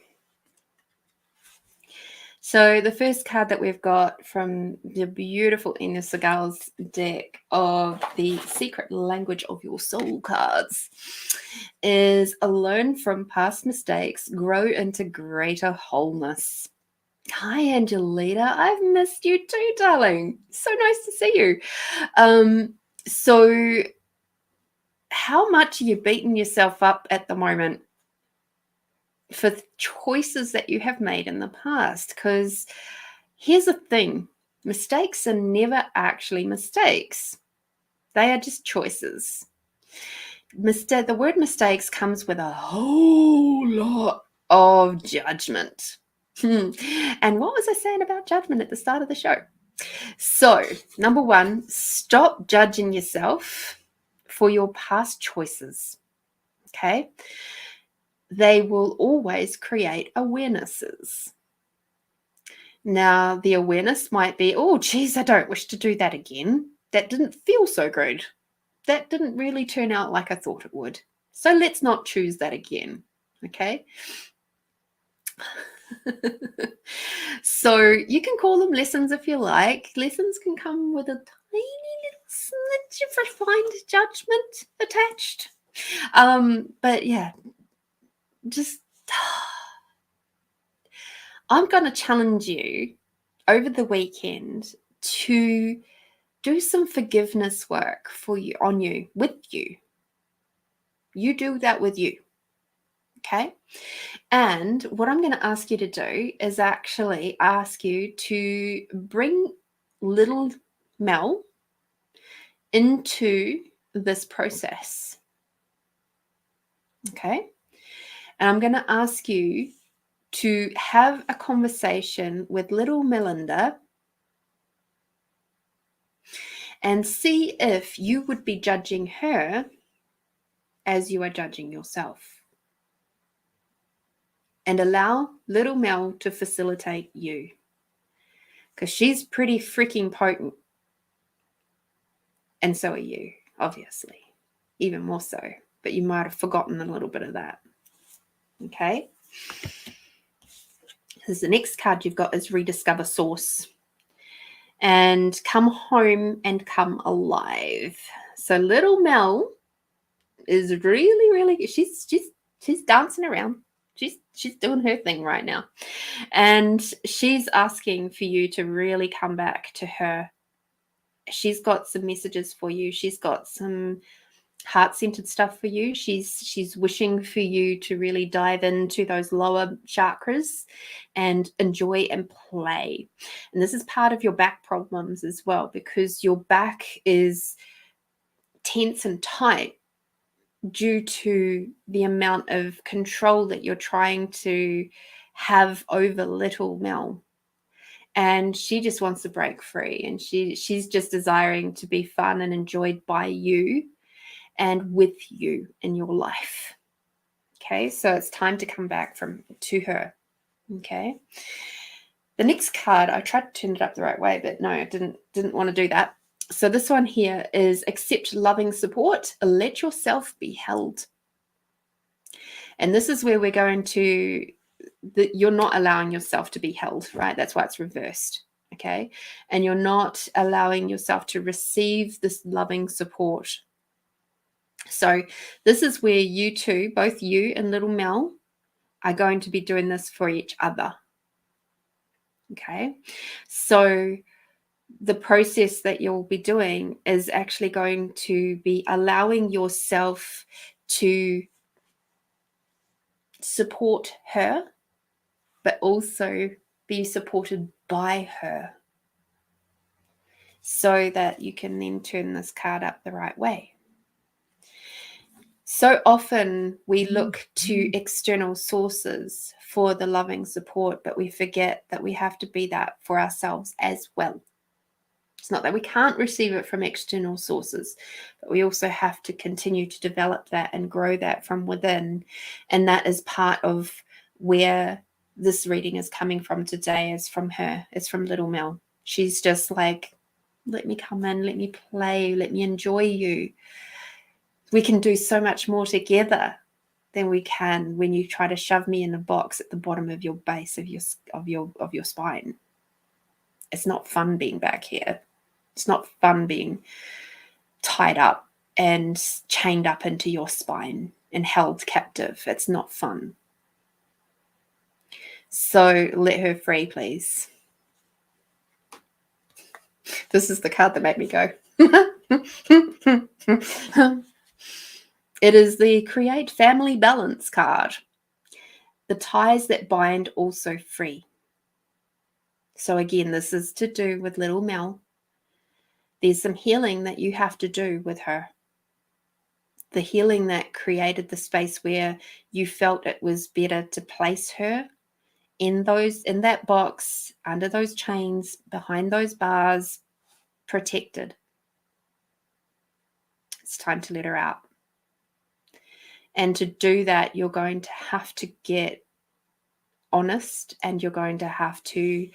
Speaker 1: So the first card that we've got from the beautiful Inner Segal's deck of the Secret Language of Your Soul cards is learn from past mistakes, grow into greater wholeness. Hi, Angelita. I've missed you too, darling. So nice to see you. So how much are you beating yourself up at the moment for choices that you have made in the past? Because here's the thing, mistakes are never actually mistakes. They are just choices. The word mistakes comes with a whole lot of judgment. And what was I saying about judgment at the start of the show? So, number one, stop judging yourself for your past choices. Okay? They will always create awarenesses. Now, the awareness might be, oh, geez, I don't wish to do that again. That didn't feel so good. That didn't really turn out like I thought it would. So let's not choose that again. Okay? So you can call them lessons if you like. Lessons can come with a tiny little smidge of refined judgment attached. But yeah, just I'm going to challenge you over the weekend to do some forgiveness work for you, with you. You do that with you. Okay? And what I'm going to ask you to do is actually ask you to bring little Mel into this process. Okay? And I'm going to ask you to have a conversation with little Melinda and see if you would be judging her as you are judging yourself. And allow little Mel to facilitate you, because she's pretty freaking potent. And so are you, obviously, even more so. But you might have forgotten a little bit of that. Okay. Because the next card you've got is Rediscover Source. And Come Home and Come Alive. So little Mel is really, she's dancing around. She's doing her thing right now. And she's asking for you to really come back to her. She's got some messages for you. She's got some heart-centered stuff for you. She's wishing for you to really dive into those lower chakras and enjoy and play. And this is part of your back problems as well, because your back is tense and tight due to the amount of control that you're trying to have over little Mel. And she just wants to break free, and she's just desiring to be fun and enjoyed by you and with you in your life. Okay, so it's time to come back to her. Okay. The next card, I tried to turn it up the right way, but no, I didn't want to do that. So this one here is Accept Loving Support, Let Yourself Be Held. And this is where we're going to, you're not allowing yourself to be held, right? That's why it's reversed. Okay. And you're not allowing yourself to receive this loving support. So this is where you two, both you and little Mel, are going to be doing this for each other. Okay. So the process that you'll be doing is actually going to be allowing yourself to support her, but also be supported by her, so that you can then turn this card up the right way. So often we look to external sources for the loving support, but we forget that we have to be that for ourselves as well. It's not that we can't receive it from external sources, but we also have to continue to develop that and grow that from within. And that is part of where this reading is coming from today, is from her. It's from little Mel. She's just like, let me come in, let me play, let me enjoy you. We can do so much more together than we can when you try to shove me in a box at the bottom of your base of your spine. It's not fun being back here. It's not fun being tied up and chained up into your spine and held captive. It's not fun. So let her free, please. This is the card that made me go. It is the Create Family Balance card. The ties that bind also free. So again, this is to do with little Mel. There's some healing that you have to do with her. The healing that created the space where you felt it was better to place her in that box, under those chains, behind those bars, protected. It's time to let her out. And to do that, you're going to have to get honest, and you're going to have to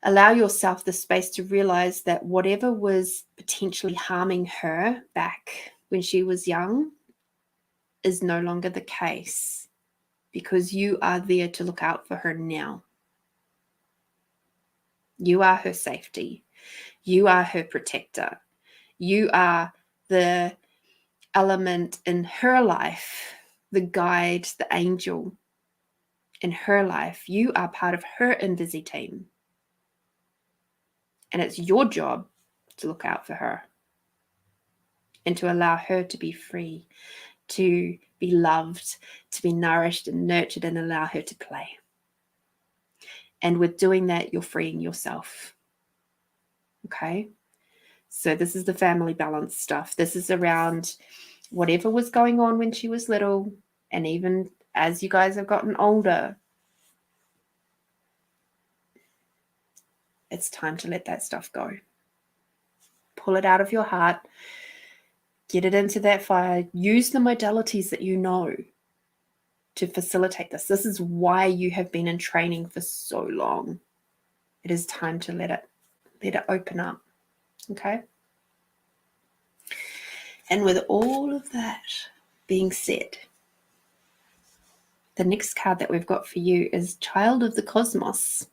Speaker 1: allow yourself the space to realize that whatever was potentially harming her back when she was young is no longer the case, because you are there to look out for her now. You are her safety. You are her protector. You are the element in her life, the guide, the angel in her life. You are part of her Invisi team. And it's your job to look out for her and to allow her to be free, to be loved, to be nourished and nurtured, and allow her to play. And with doing that, you're freeing yourself. Okay? So this is the family balance stuff. This is around whatever was going on when she was little. And even as you guys have gotten older, it's time to let that stuff go. Pull it out of your heart. Get it into that fire. Use the modalities that you know to facilitate this. This is why you have been in training for so long. It is time to let it open up. Okay? And with all of that being said, the next card that we've got for you is Child of the Cosmos.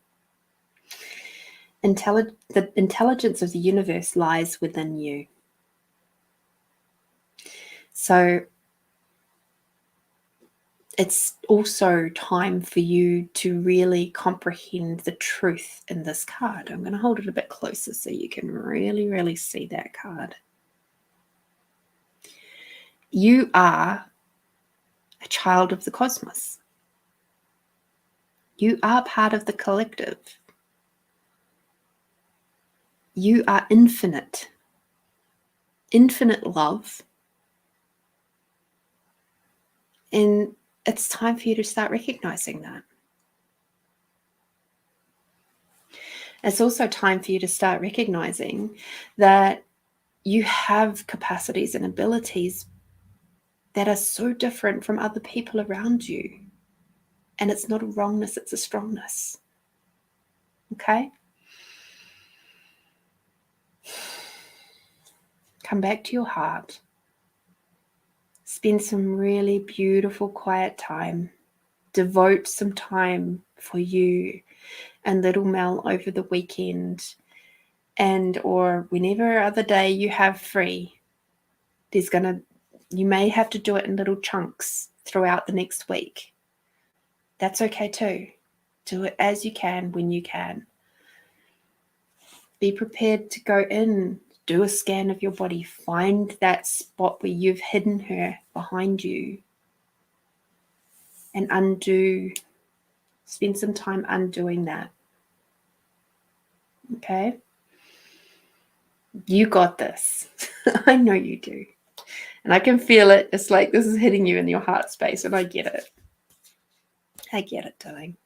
Speaker 1: The intelligence of the universe lies within you. So it's also time for you to really comprehend the truth in this card. I'm going to hold it a bit closer so you can really, really see that card. You are a child of the cosmos. You are part of the collective. You are infinite love. And it's time for you to start recognizing that. It's also time for you to start recognizing that you have capacities and abilities that are so different from other people around you. And it's not a wrongness, it's a strongness. Okay? Come back to your heart. Spend some really beautiful, quiet time. Devote some time for you and little Mel over the weekend, and or whenever other day you have free. You may have to do it in little chunks throughout the next week. That's okay too. Do it as you can, when you can. Be prepared to go in, do a scan of your body, find that spot where you've hidden her behind you, and spend some time undoing that. Okay? You got this. I know you do. And I can feel it. It's like this is hitting you in your heart space, and I get it. I get it, darling.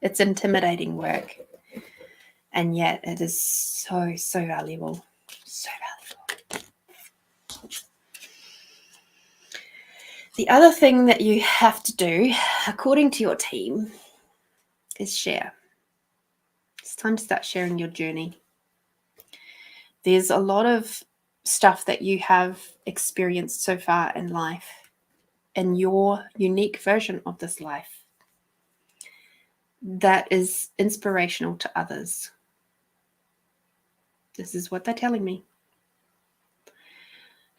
Speaker 1: It's intimidating work. And yet it is so, so valuable. So valuable. The other thing that you have to do, according to your team, is share. It's time to start sharing your journey. There's a lot of stuff that you have experienced so far in life, in your unique version of this life, that is inspirational to others. This is what they're telling me.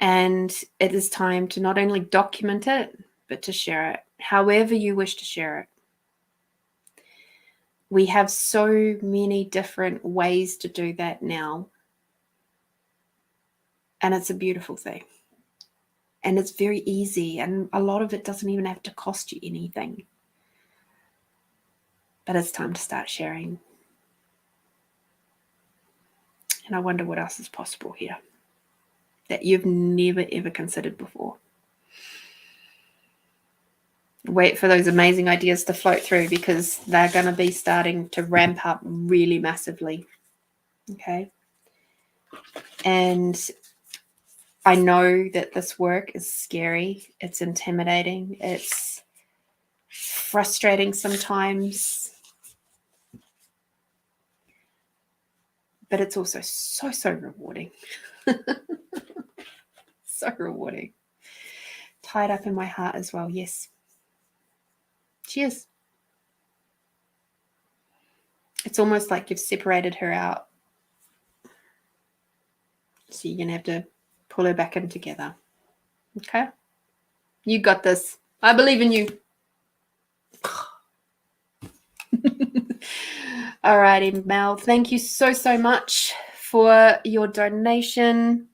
Speaker 1: And it is time to not only document it, but to share it, however you wish to share it. We have so many different ways to do that now. And it's a beautiful thing. And it's very easy. And a lot of it doesn't even have to cost you anything. But it's time to start sharing. And I wonder what else is possible here that you've never, ever considered before. Wait for those amazing ideas to float through, because they're going to be starting to ramp up really massively. Okay? And I know that this work is scary. It's intimidating. It's frustrating sometimes. But it's also so, so rewarding. So rewarding. Tied up in my heart as well. Yes. Cheers. It's almost like you've separated her out. So you're going to have to pull her back in together. Okay? You got this. I believe in you. Alrighty, Mel. Thank you so, so much for your donation.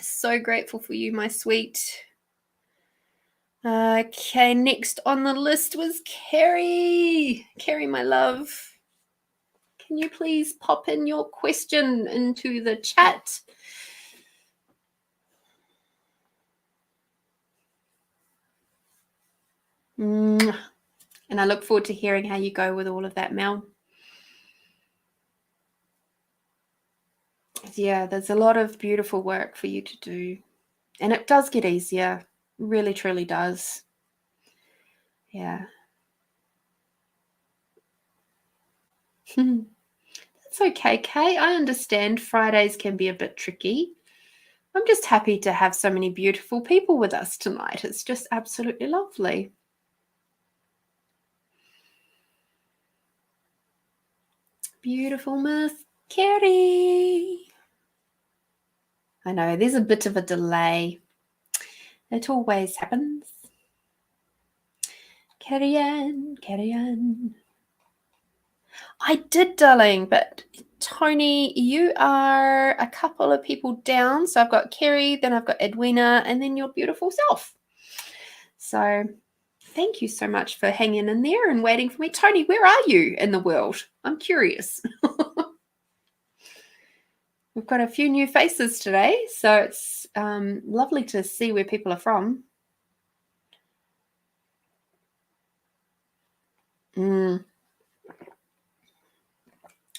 Speaker 1: So grateful for you, my sweet. Okay, next on the list was Carrie. Carrie, my love. Can you please pop in your question into the chat? And I look forward to hearing how you go with all of that, Mel. Yeah, there's a lot of beautiful work for you to do. And it does get easier. Really, truly does. Yeah. That's okay, Kay. I understand Fridays can be a bit tricky. I'm just happy to have so many beautiful people with us tonight. It's just absolutely lovely. Beautiful Miss Carrie. I know, there's a bit of a delay. It always happens. Carrie Ann, Carrie Ann. I did, darling, but Tony, you are a couple of people down. So I've got Kerry, then I've got Edwina, and then your beautiful self. So thank you so much for hanging in there and waiting for me. Tony, where are you in the world? I'm curious. We've got a few new faces today, so it's lovely to see where people are from.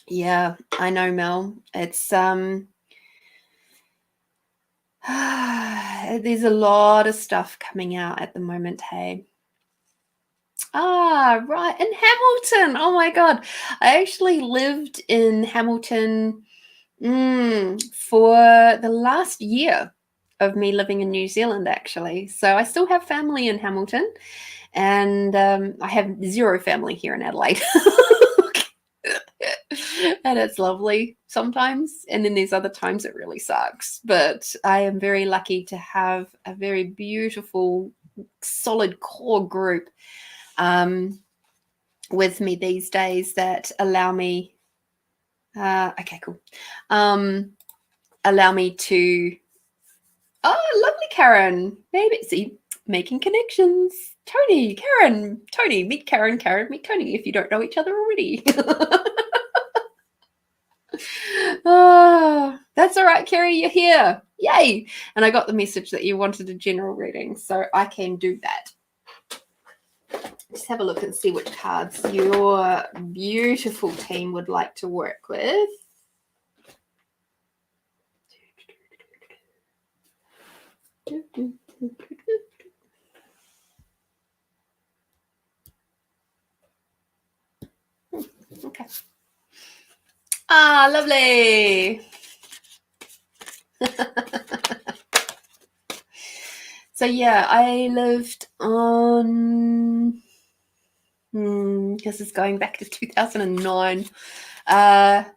Speaker 1: Yeah, I know, Mel. It's there's a lot of stuff coming out at the moment, hey. Ah, right, in Hamilton. Oh my God. I actually lived in Hamilton for the last year of me living in New Zealand, actually. So I still have family in Hamilton, and I have zero family here in Adelaide. And it's lovely sometimes, and then there's other times it really sucks. But I am very lucky to have a very beautiful, solid core group with me these days that allow me okay, cool. Allow me to lovely Karen. Maybe see making connections. Tony, Karen, Tony, meet Karen, Karen, meet Tony if you don't know each other already. Oh, that's all right, Kerry, you're here. Yay. And I got the message that you wanted a general reading, so I can do that. Just have a look and see which cards your beautiful team would like to work with. Okay. Ah, lovely. So yeah, I lived on this is going back to 2009. Yeah,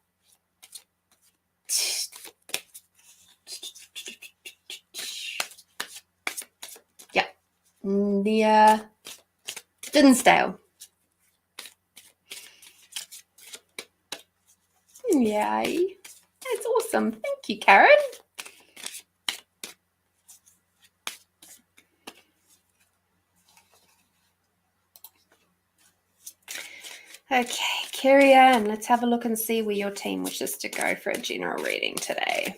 Speaker 1: the Dinsdale. Yay. That's awesome. Thank you, Karen. Okay, Carrie Ann, let's have a look and see where your team wishes to go for a general reading today.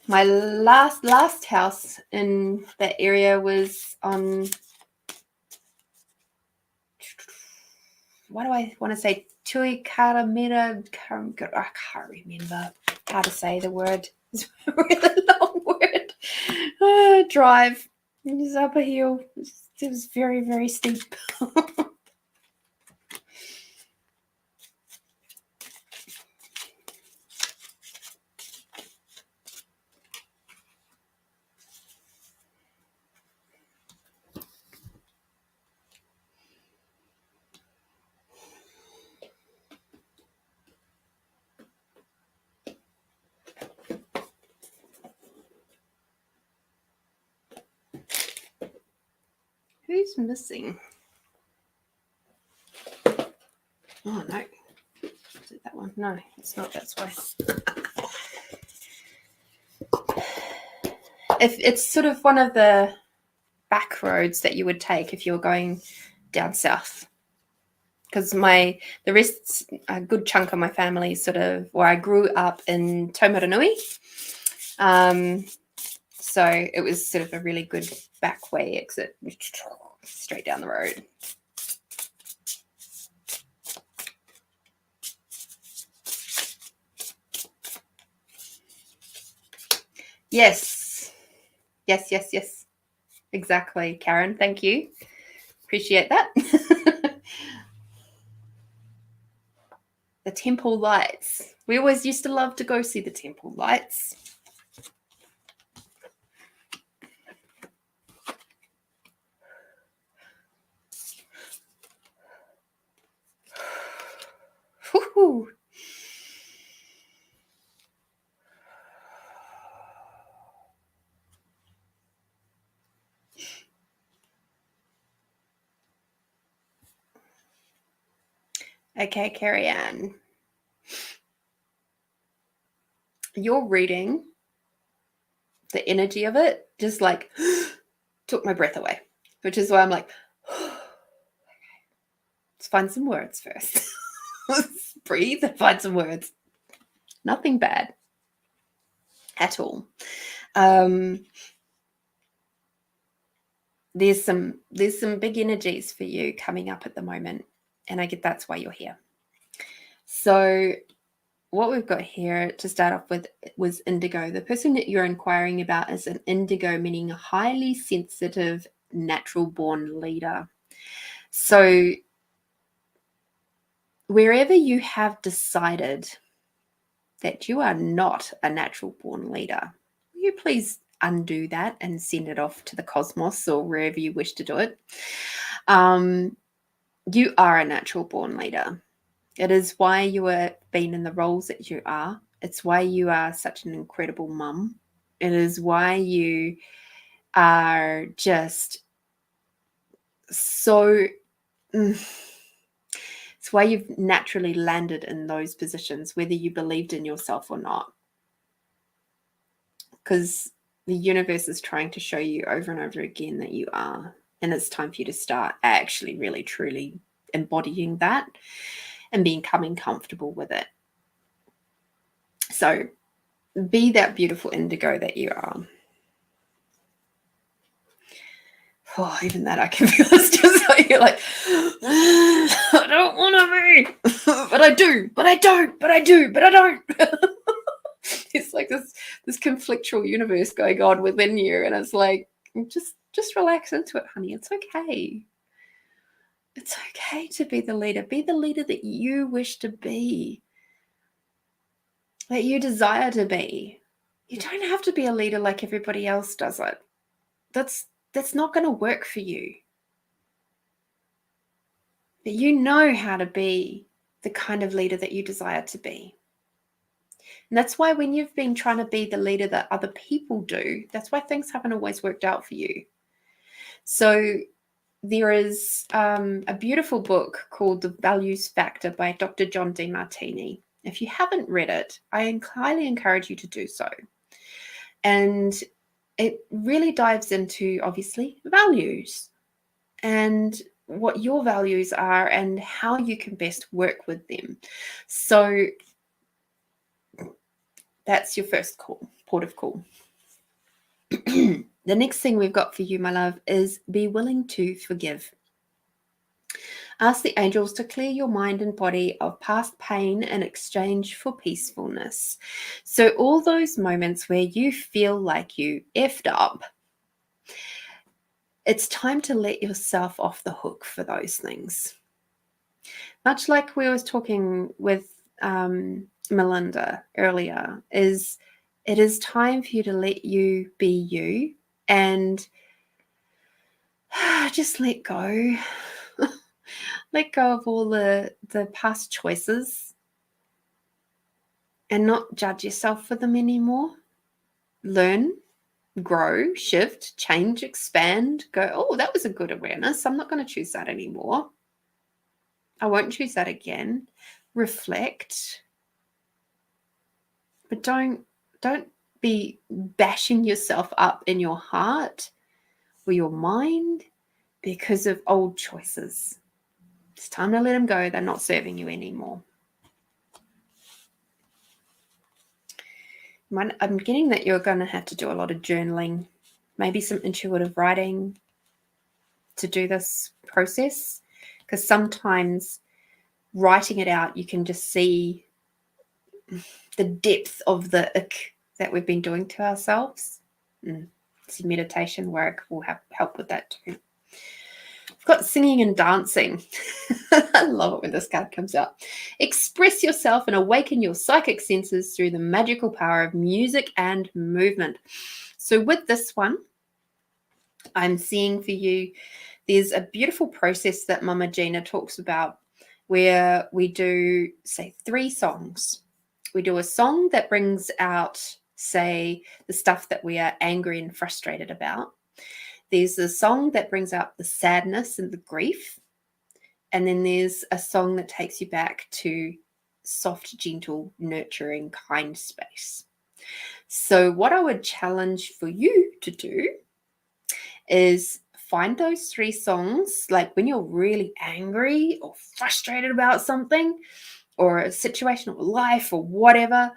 Speaker 1: My last house in that area was on, what do I want to say? Tuikaramira. I can't remember how to say the word. It's a really long word. Drive. It was up a hill. It was very, very steep. Who's missing? Oh, no. Is it that one? No, it's not. That's why. If it's sort of one of the back roads that you would take if you were going down south, because the rest, a good chunk of my family sort of, or I grew up in Taumaranui. So it was sort of a really good back way exit, straight down the road. Yes. Yes. Exactly, Karen. Thank you. Appreciate that. The temple lights. We always used to love to go see the temple lights. Woo-hoo. Okay, Carrie Ann. Your reading, the energy of it, just like took my breath away, which is why I'm like, let's find some words first. Let's breathe and find some words. Nothing bad at all. There's some big energies for you coming up at the moment, and I get that's why you're here. So what we've got here to start off with was indigo. The person that you're inquiring about is an indigo, meaning a highly sensitive, natural born leader. So wherever you have decided that you are not a natural born leader, will you please undo that and send it off to the cosmos or wherever you wish to do it? You are a natural born leader. It is why you are being in the roles that you are. It's why you are such an incredible mum. It is why you are just so... It's why you've naturally landed in those positions, whether you believed in yourself or not. Because the universe is trying to show you over and over again that you are. And it's time for you to start actually really, truly embodying that and becoming comfortable with it. So be that beautiful indigo that you are. Oh, even that I can feel. It's just like you're like, I don't want to be, but I do, but I don't, but I do, but I don't. It's like this conflictual universe going on within you, and it's like, just relax into it, honey. It's okay. It's okay to be the leader. Be the leader that you wish to be, that you desire to be. You don't have to be a leader like everybody else does it. That's not going to work for you. But you know how to be the kind of leader that you desire to be. And that's why when you've been trying to be the leader that other people do, that's why things haven't always worked out for you. So there is a beautiful book called The Values Factor by Dr. John Demartini. If you haven't read it, I highly encourage you to do so. And it really dives into, obviously, values and what your values are and how you can best work with them. So that's your first port of call. The next thing we've got for you, my love, is be willing to forgive. Ask the angels to clear your mind and body of past pain in exchange for peacefulness. So all those moments where you feel like you effed up, it's time to let yourself off the hook for those things. Much like we was talking with Melinda earlier, it is time for you to let you be you and just let go. Let go of all the past choices and not judge yourself for them anymore. Learn, grow, shift, change, expand, go, oh, that was a good awareness. I'm not going to choose that anymore. I won't choose that again. Reflect. But don't be bashing yourself up in your heart or your mind because of old choices. It's time to let them go. They're not serving you anymore. I'm getting that you're going to have to do a lot of journaling, maybe some intuitive writing to do this process, because sometimes writing it out, you can just see the depth of the ick that we've been doing to ourselves. Some meditation work will help with that too. I've got singing and dancing. I love it when this card comes out. Express yourself and awaken your psychic senses through the magical power of music and movement. So with this one, I'm seeing for you, there's a beautiful process that Mama Gina talks about where we do, say, 3 songs. We do a song that brings out, say, the stuff that we are angry and frustrated about. There's a song that brings out the sadness and the grief. And then there's a song that takes you back to soft, gentle, nurturing, kind space. So what I would challenge for you to do is find those 3 songs, like when you're really angry or frustrated about something or a situation or life or whatever,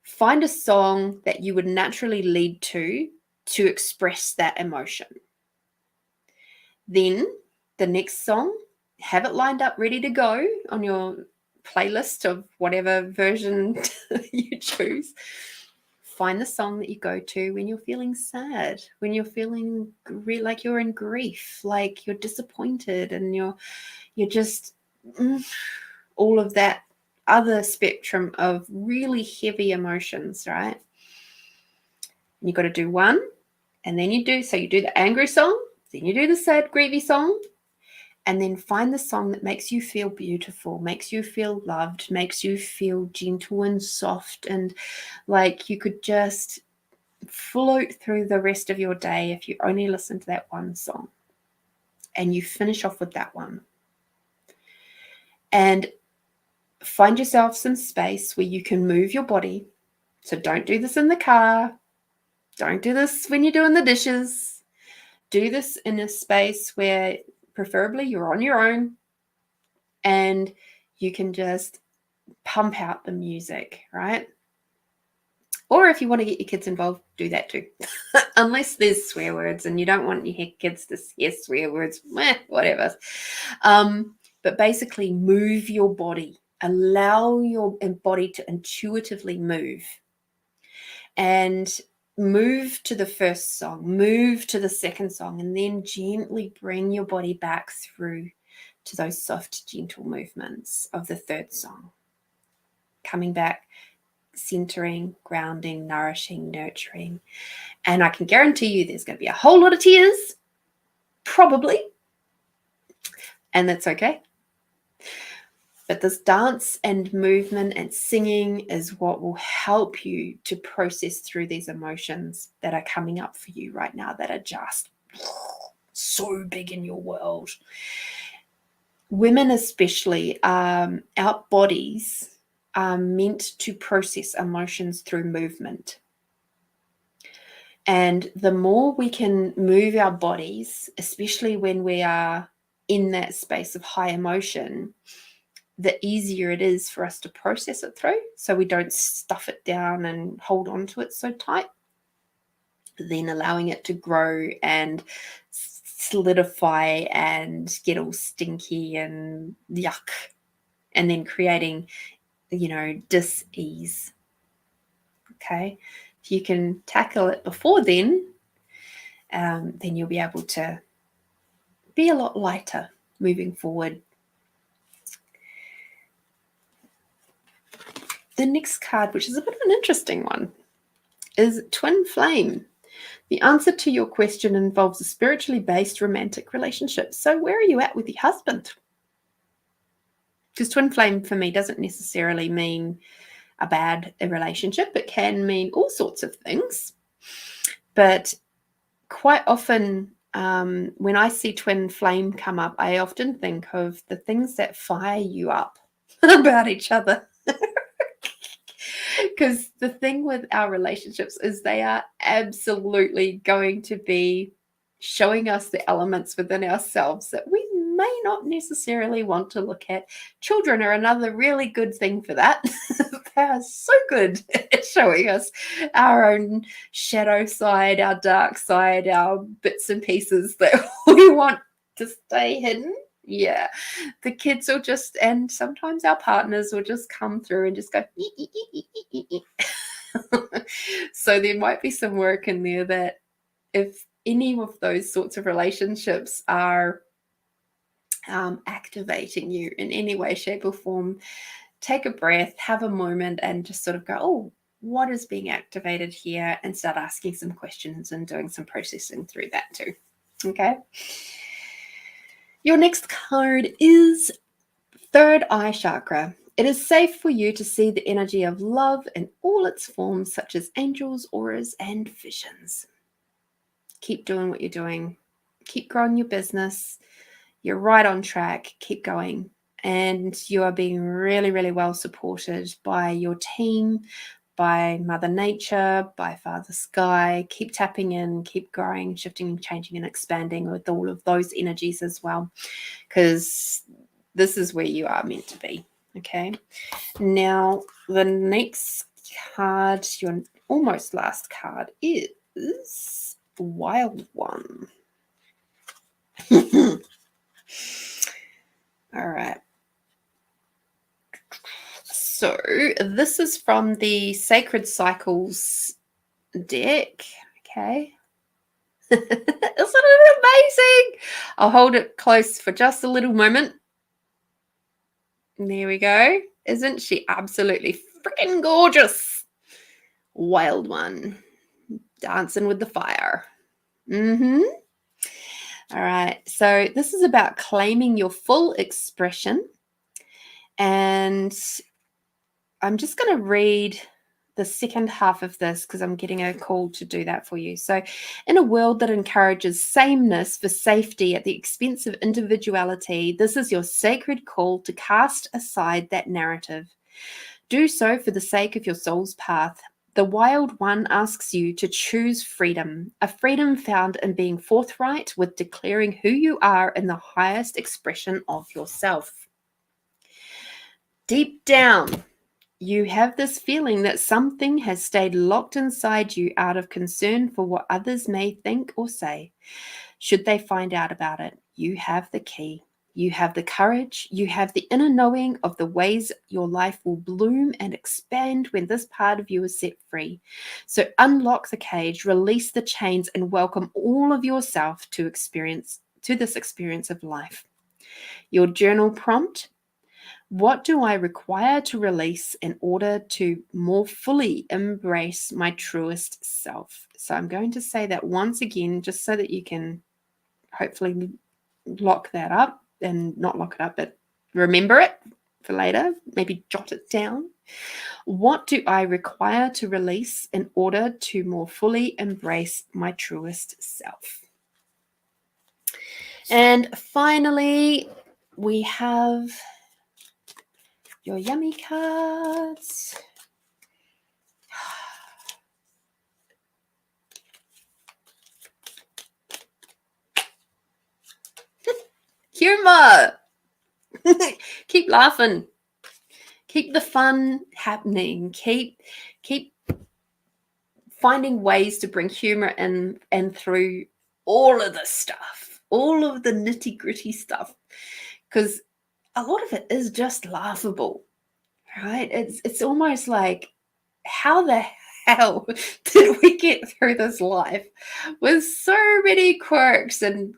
Speaker 1: find a song that you would naturally lead to express that emotion. Then the next song, have it lined up ready to go on your playlist of whatever version you choose. Find the song that you go to when you're feeling sad, when you're feeling like you're in grief, like you're disappointed, and you're just all of that other spectrum of really heavy emotions, right? You got to do one, and then you do the angry song, then you do the sad, grievy song, and then find the song that makes you feel beautiful, makes you feel loved, makes you feel gentle and soft, and like you could just float through the rest of your day if you only listen to that one song. And you finish off with that one. And find yourself some space where you can move your body. So don't do this in the car. Don't do this when you're doing the dishes. Do this in a space where preferably you're on your own and you can just pump out the music, right? Or if you want to get your kids involved, do that too. Unless there's swear words and you don't want your kids to hear swear words, whatever. But basically move your body. Allow your body to intuitively move. And move to the first song, move to the second song, and then gently bring your body back through to those soft, gentle movements of the third song. Coming back, centering, grounding, nourishing, nurturing. And I can guarantee you there's going to be a whole lot of tears, probably. And that's okay. But this dance and movement and singing is what will help you to process through these emotions that are coming up for you right now that are just so big in your world. Women especially, our bodies are meant to process emotions through movement. And the more we can move our bodies, especially when we are in that space of high emotion, the easier it is for us to process it through, so we don't stuff it down and hold on to it so tight. Then allowing it to grow and solidify and get all stinky and yuck, and then creating, dis-ease. Okay, if you can tackle it before then you'll be able to be a lot lighter moving forward. The next card, which is a bit of an interesting one, is Twin Flame. The answer to your question involves a spiritually based romantic relationship. So where are you at with your husband? Because Twin Flame for me doesn't necessarily mean a bad relationship. It can mean all sorts of things. But quite often when I see Twin Flame come up, I often think of the things that fire you up about each other. Because the thing with our relationships is they are absolutely going to be showing us the elements within ourselves that we may not necessarily want to look at. Children are another really good thing for that. They are so good at showing us our own shadow side, our dark side, our bits and pieces that we want to stay hidden. Yeah, the kids will just, and sometimes our partners will just come through and just go, so there might be some work in there that if any of those sorts of relationships are activating you in any way, shape, or form, take a breath, have a moment, and just sort of go, oh, what is being activated here? And start asking some questions and doing some processing through that too. Okay. Your next card is third eye chakra. It is safe for you to see the energy of love in all its forms, such as angels, auras, and visions. Keep doing what you're doing. Keep growing your business. You're right on track. Keep going. And you are being really, really well supported by your team, by Mother Nature, by Father Sky. Keep tapping in, keep growing, shifting, changing, and expanding with all of those energies as well, because this is where you are meant to be. Okay. Now, the next card, your almost last card, is Wild One. All right. So this is from the Sacred Cycles deck. Okay. Isn't it amazing? I'll hold it close for just a little moment. There we go. Isn't she absolutely freaking gorgeous? Wild One. Dancing with the fire. All right. So this is about claiming your full expression. And I'm just going to read the second half of this because I'm getting a call to do that for you. So, in a world that encourages sameness for safety at the expense of individuality, this is your sacred call to cast aside that narrative. Do so for the sake of your soul's path. The Wild One asks you to choose freedom, a freedom found in being forthright with declaring who you are in the highest expression of yourself. Deep down, you have this feeling that something has stayed locked inside you out of concern for what others may think or say. Should they find out about it, you have the key. You have the courage. You have the inner knowing of the ways your life will bloom and expand when this part of you is set free. So unlock the cage, release the chains, and welcome all of yourself to this experience of life. Your journal prompt: what do I require to release in order to more fully embrace my truest self? So I'm going to say that once again, just so that you can hopefully lock that up, and not lock it up, but remember it for later. Maybe jot it down. What do I require to release in order to more fully embrace my truest self? And finally, we have your yummy cards. Humor. Keep laughing. Keep the fun happening. Keep finding ways to bring humor in and through all of the stuff, all of the nitty-gritty stuff, because a lot of it is just laughable, right? It's almost like, how the hell did we get through this life with so many quirks and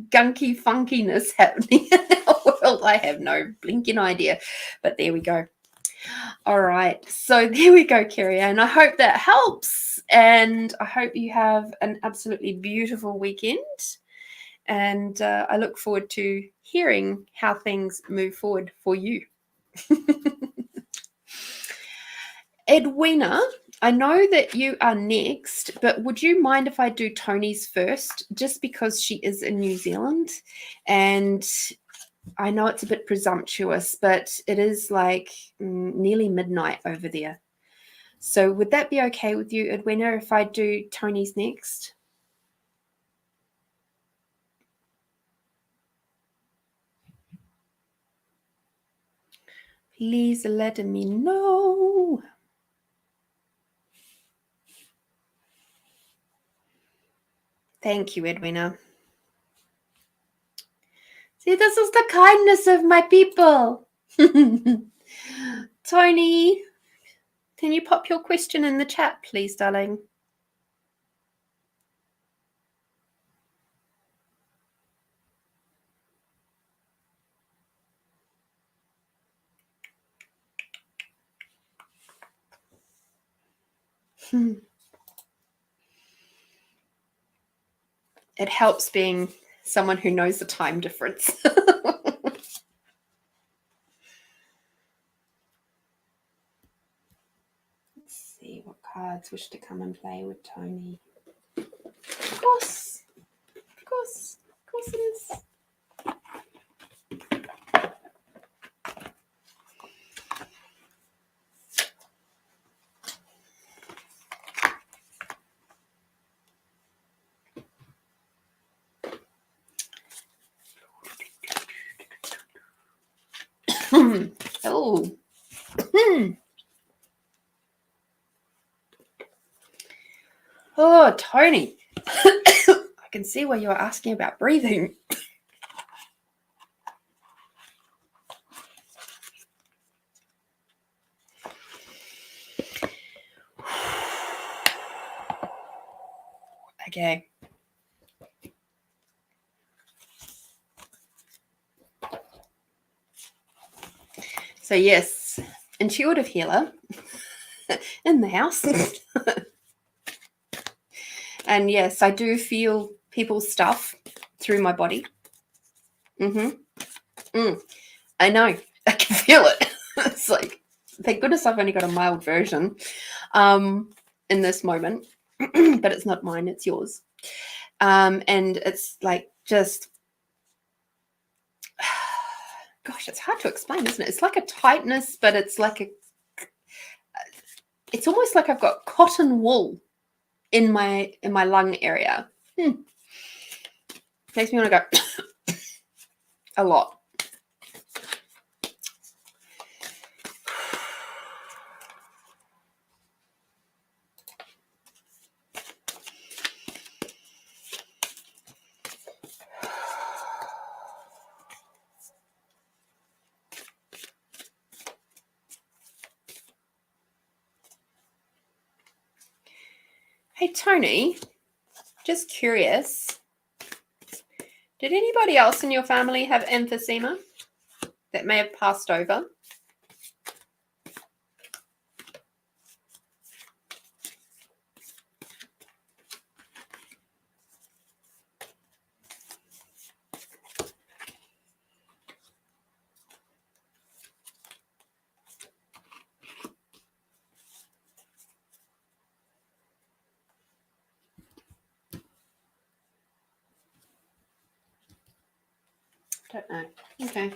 Speaker 1: gunky funkiness happening in our world? I have no blinking idea, but there we go. All right, so there we go, Kerry, and I hope that helps, and I hope you have an absolutely beautiful weekend, and I look forward to hearing how things move forward for you. Edwina, I know that you are next, but would you mind if I do Tony's first, just because she is in New Zealand, and I know it's a bit presumptuous, but it is like nearly midnight over there. So would that be okay with you, Edwina, if I do Tony's next? Please let me know. Thank you, Edwina. See, this is the kindness of my people. Tony, can you pop your question in the chat, please, darling? It helps being someone who knows the time difference. Let's see what cards wish to come and play with Tony. Of course it is. Oh. Oh, Tony. I can see why you're asking about breathing. Okay. So yes, intuitive healer in the house. And yes, I do feel people's stuff through my body. I know. I can feel it. It's like, thank goodness I've only got a mild version in this moment. But it's not mine, it's yours. And it's like just, gosh, it's hard to explain, isn't it? It's like a tightness, but it's like it's almost like I've got cotton wool in my lung area. Makes me want to go a lot. Hey, Tony, just curious, did anybody else in your family have emphysema that may have passed over? Don't know. Okay.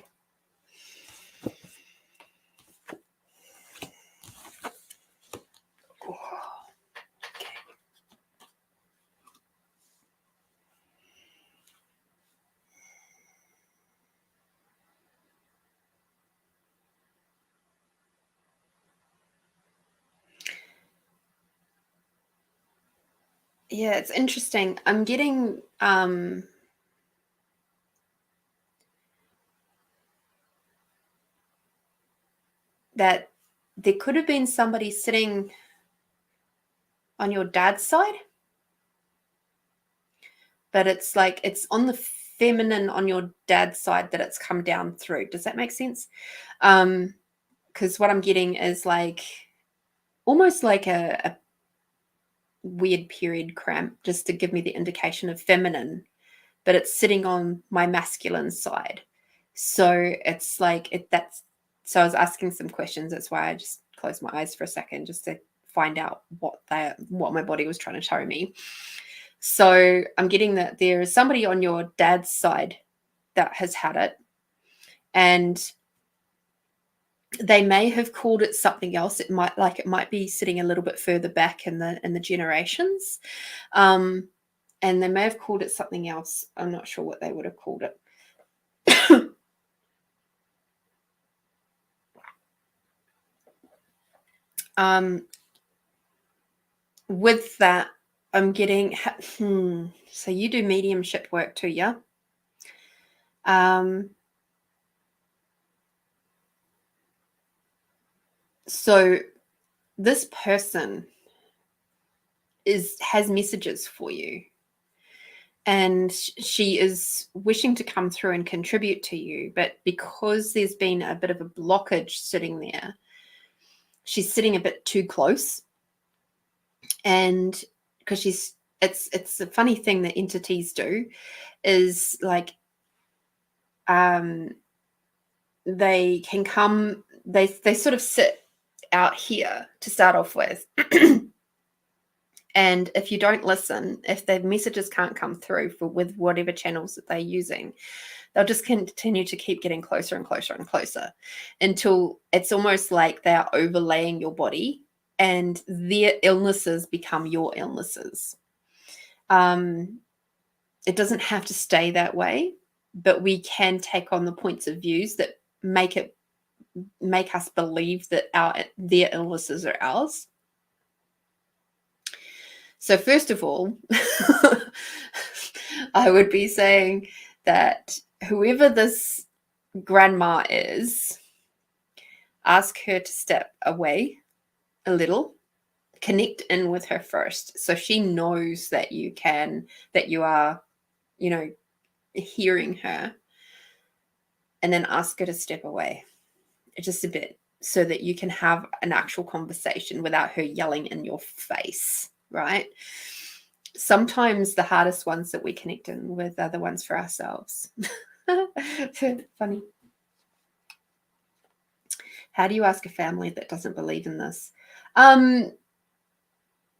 Speaker 1: Yeah, it's interesting. I'm getting that there could have been somebody sitting on your dad's side, but it's like it's on the feminine on your dad's side that it's come down through. Does that make sense? Because what I'm getting is like almost like a weird period cramp, just to give me the indication of feminine, but it's sitting on my masculine side. So it's like that's so I was asking some questions. That's why I just closed my eyes for a second just to find out what my body was trying to show me. So I'm getting that there is somebody on your dad's side that has had it, and they may have called it something else. It might be sitting a little bit further back in the generations, and they may have called it something else. I'm not sure what they would have called it. With that, I'm getting, so you do mediumship work too, yeah? So this person has messages for you, and she is wishing to come through and contribute to you, but because there's been a bit of a blockage sitting there, she's sitting a bit too close. And because it's a funny thing that entities do is like, they can come, they sort of sit out here to start off with. And if you don't listen, if the messages can't come through with whatever channels that they're using, they'll just continue to keep getting closer and closer and closer until it's almost like they're overlaying your body and their illnesses become your illnesses. It doesn't have to stay that way, but we can take on the points of views that make us believe that their illnesses are ours. So first of all, I would be saying that whoever this grandma is, ask her to step away a little, connect in with her first, so she knows that you are, hearing her, and then ask her to step away just a bit so that you can have an actual conversation without her yelling in your face, right? Sometimes the hardest ones that we connect in with are the ones for ourselves. Funny. How do you ask a family that doesn't believe in this?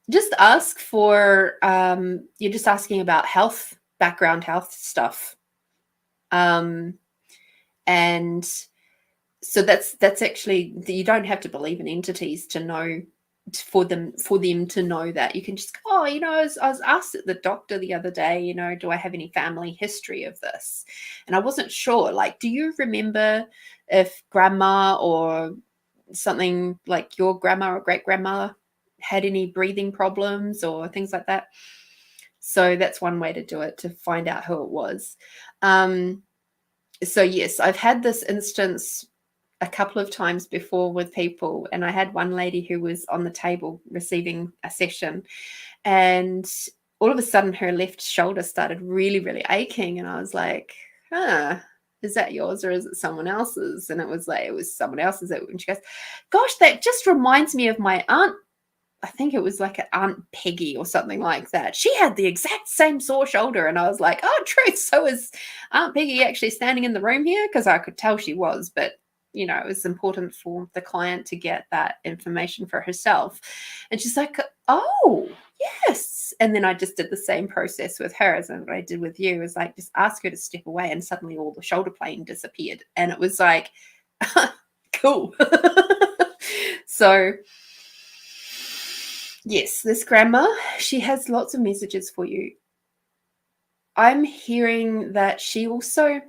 Speaker 1: Just ask for, you're just asking about health, background health stuff. And so that's actually, you don't have to believe in entities to know, for them to know that. You can just go, I was asked at the doctor the other day, do I have any family history of this? And I wasn't sure, like, do you remember if grandma or something like your grandma or great grandma had any breathing problems or things like that? So that's one way to do it, to find out who it was. So yes, I've had this instance a couple of times before with people, and I had one lady who was on the table receiving a session, and all of a sudden her left shoulder started really, really aching, and I was like, is that yours or is it someone else's? And it was someone else's. And she goes, gosh, that just reminds me of my aunt. I think it was like an Aunt Peggy or something like that. She had the exact same sore shoulder. And I was like, oh, true. So is Aunt Peggy actually standing in the room here? Because I could tell she was, but it was important for the client to get that information for herself. And she's like, oh, yes. And then I just did the same process with her as what I did with you. It was like, just ask her to step away, and suddenly all the shoulder pain disappeared. And it was like, cool. So yes, this grandma, she has lots of messages for you. I'm hearing that she also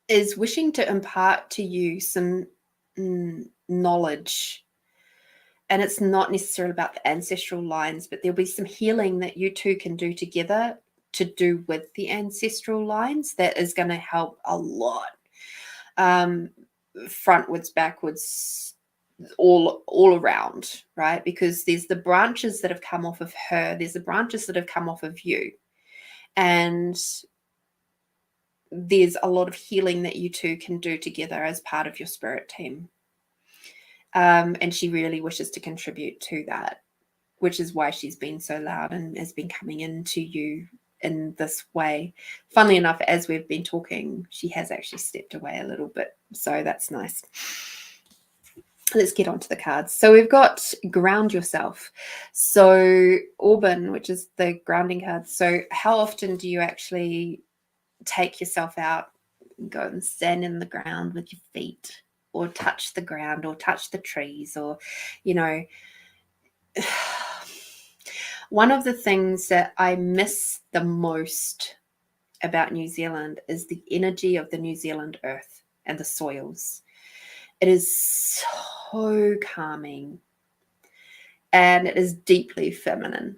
Speaker 1: is wishing to impart to you some knowledge. And it's not necessarily about the ancestral lines, but there'll be some healing that you two can do together to do with the ancestral lines that is going to help a lot. Frontwards, backwards, all around, right? Because there's the branches that have come off of her, there's the branches that have come off of you, and there's a lot of healing that you two can do together as part of your spirit team. And she really wishes to contribute to that, which is why she's been so loud and has been coming into you in this way. Funnily enough, as we've been talking, she has actually stepped away a little bit, so that's nice. Let's get on to the cards. So we've got ground yourself. So Auburn, which is the grounding card. So how often do you actually take yourself out and go and stand in the ground with your feet, or touch the ground, or touch the trees, or, one of the things that I miss the most about New Zealand is the energy of the New Zealand earth and the soils. It is so calming, and it is deeply feminine.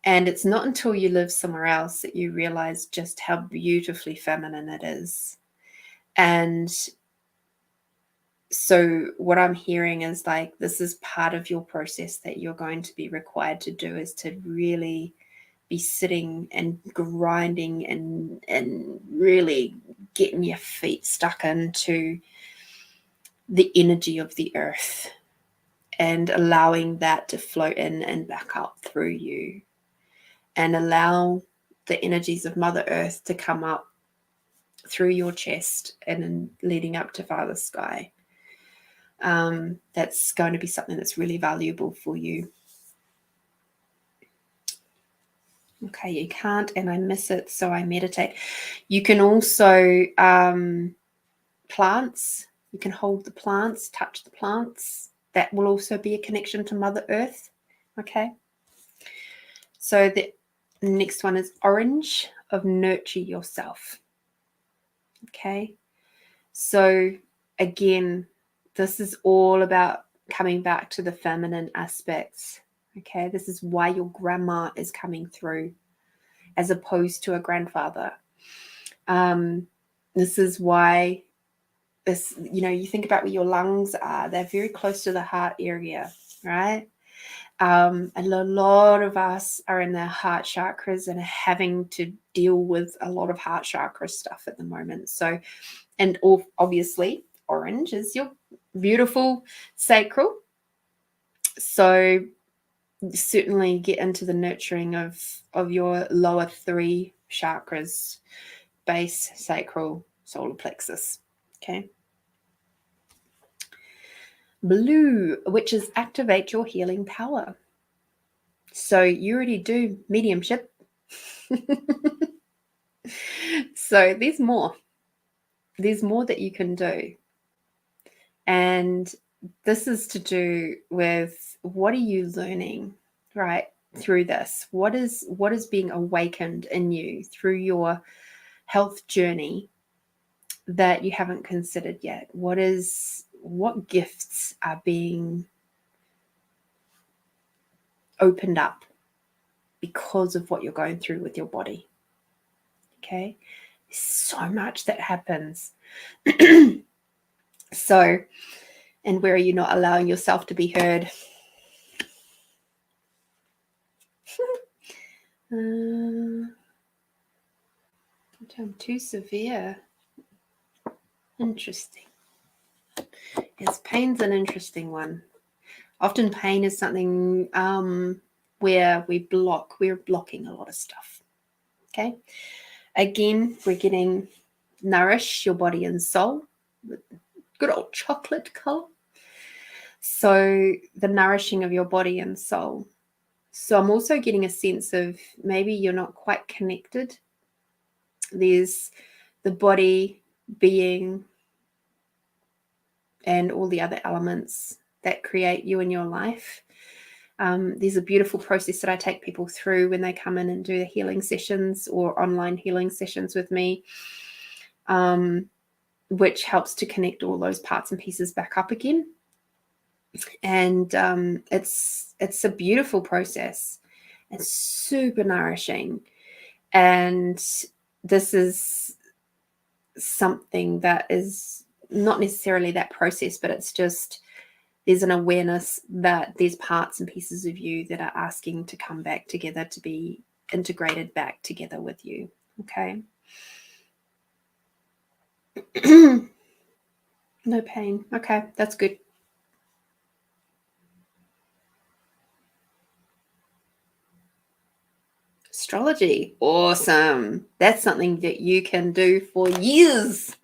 Speaker 1: And it's not until you live somewhere else that you realize just how beautifully feminine it is. And so what I'm hearing is like, this is part of your process that you're going to be required to do, is to really be sitting and grinding and really getting your feet stuck into the energy of the earth and allowing that to flow in and back up through you, and allow the energies of Mother Earth to come up through your chest and leading up to Father Sky. That's going to be something that's really valuable for you. Okay, you can't, and I miss it, so I meditate. You can also plants. You can hold the plants, touch the plants. That will also be a connection to Mother Earth. Okay. So the next one is orange, of nurture yourself. Okay. So again, this is all about coming back to the feminine aspects. Okay. This is why your grandma is coming through as opposed to a grandfather. This is why this, you think about where your lungs are. They're very close to the heart area, right? And a lot of us are in the heart chakras and are having to deal with a lot of heart chakra stuff at the moment. So, and obviously orange is your beautiful sacral. So certainly get into the nurturing of your lower three chakras: base, sacral, solar plexus. Okay. Blue, which is activate your healing power. So you already do mediumship. So there's more. There's more that you can do. And this is to do with, what are you learning, right, through this? What is being awakened in you through your health journey that you haven't considered yet? What gifts are being opened up because of what you're going through with your body? Okay. There's so much that happens. So, and where are you not allowing yourself to be heard? I'm too severe. Interesting. Yes, pain's an interesting one. Often pain is something where we're blocking a lot of stuff. Okay. Again, we're getting nourish your body and soul with good old chocolate color. So the nourishing of your body and soul. So I'm also getting a sense of maybe you're not quite connected. There's the body, being, and all the other elements that create you in your life. There's a beautiful process that I take people through when they come in and do the healing sessions or online healing sessions with me, which helps to connect all those parts and pieces back up again. And it's a beautiful process. It's super nourishing. And this is something that is not necessarily that process, but it's just, there's an awareness that there's parts and pieces of you that are asking to come back together, to be integrated back together with you. Okay. No pain. Okay, that's good. Astrology. Awesome. That's something that you can do for years.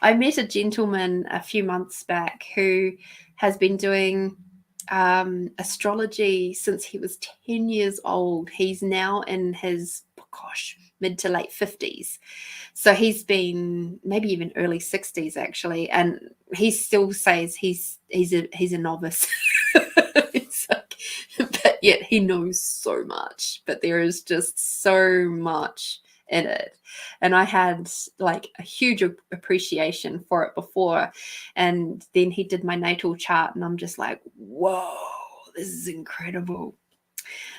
Speaker 1: I met a gentleman a few months back who has been doing astrology since he was 10 years old. He's now in his, mid to late 50s. So he's been maybe even early 60s actually. And he still says he's a novice. It's like, but yet he knows so much. But there is just so much in it. And I had like a huge appreciation for it before. And then he did my natal chart, and I'm just like, whoa, this is incredible.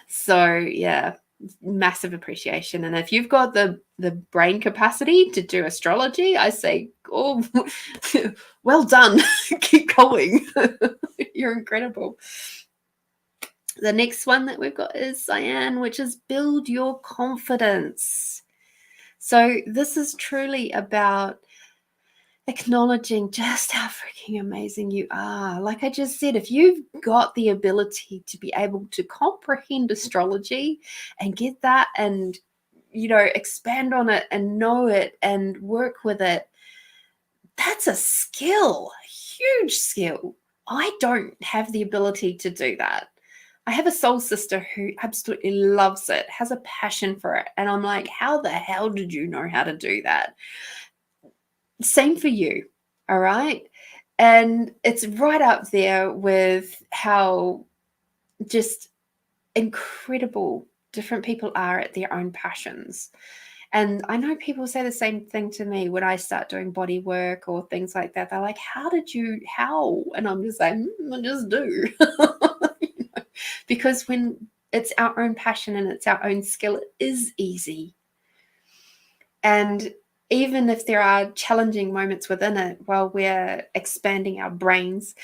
Speaker 1: So yeah, massive appreciation. And if you've got the brain capacity to do astrology, I say, oh, well done. Keep going. You're incredible. The next one that we've got is Cyan, which is build your confidence. So this is truly about acknowledging just how freaking amazing you are. Like I just said, if you've got the ability to be able to comprehend astrology and get that and, expand on it and know it and work with it, that's a skill, a huge skill. I don't have the ability to do that. I have a soul sister who absolutely loves it, has a passion for it. And I'm like, how the hell did you know how to do that? Same for you. All right. And it's right up there with how just incredible different people are at their own passions. And I know people say the same thing to me when I start doing body work or things like that. They're like, how? And I'm just like, I just do. Because when it's our own passion and it's our own skill, it is easy. And even if there are challenging moments within it while we're expanding our brains,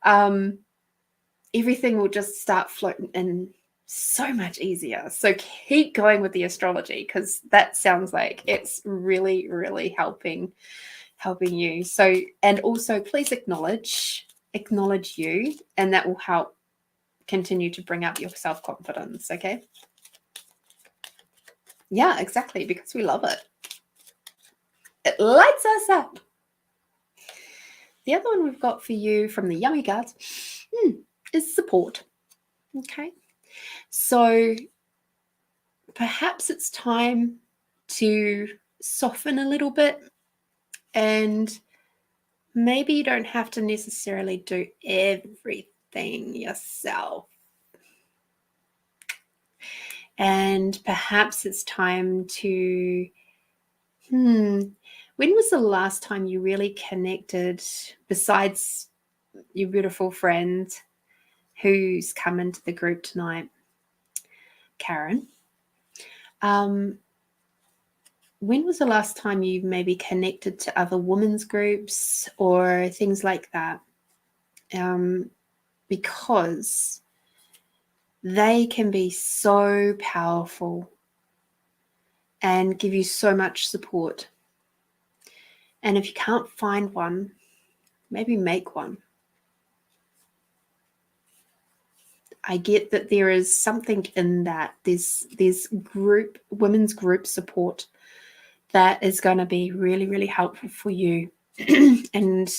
Speaker 1: everything will just start floating in so much easier. So keep going with the astrology, because that sounds like it's really, really helping you. So, and also please acknowledge you, and that will help continue to bring up your self-confidence. Okay. Yeah, exactly. Because we love it. It lights us up. The other one we've got for you from the Yummy Guards is support. Okay. So perhaps it's time to soften a little bit, and maybe you don't have to necessarily do everything yourself. And perhaps it's time to, when was the last time you really connected, besides your beautiful friend who's come into the group tonight, Karen? When was the last time you maybe connected to other women's groups or things like that? Because they can be so powerful and give you so much support. And if you can't find one, maybe make one. I get that there is something in that. There's women's group support that is going to be really, really helpful for you and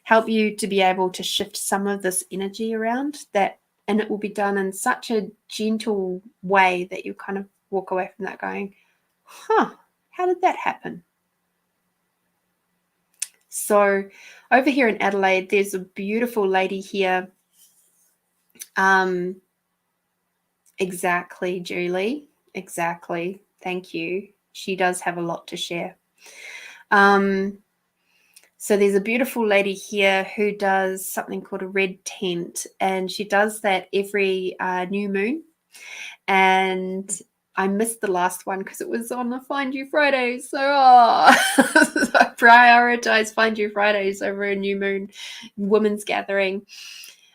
Speaker 1: help you to be able to shift some of this energy around that. And it will be done in such a gentle way that you kind of walk away from that going, how did that happen? So over here in Adelaide, there's a beautiful lady here. Exactly, Julie. Exactly. Thank you. She does have a lot to share. So there's a beautiful lady here who does something called a red tent, and she does that every new moon. And I missed the last one because it was on a Find You Friday. So, I prioritize Find You Fridays over a new moon women's gathering.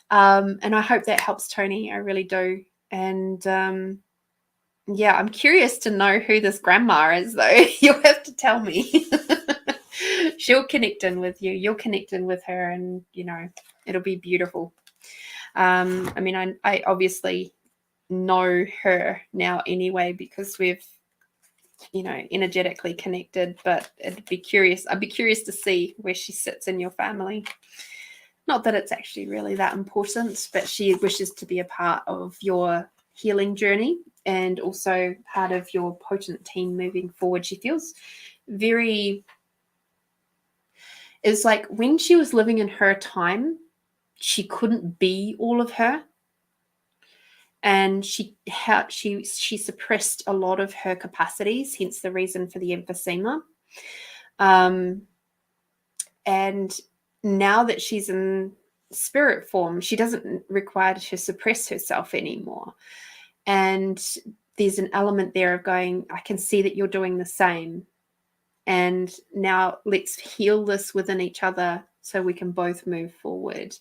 Speaker 1: And I hope that helps Tony. I really do. And yeah, I'm curious to know who this grandma is, though. You'll have to tell me. She'll connect in with you. You'll connect in with her, and it'll be beautiful. I mean, I obviously know her now anyway because we've energetically connected, but I'd be curious to see where she sits in your family. Not that it's actually really that important, but she wishes to be a part of your healing journey and also part of your potent team moving forward. She feels it's like when she was living in her time, she couldn't be all of her. and she suppressed a lot of her capacities, hence the reason for the emphysema. And now that she's in spirit form, she doesn't require to suppress herself anymore. And there's an element there of going, I can see that you're doing the same. And now let's heal this within each other so we can both move forward.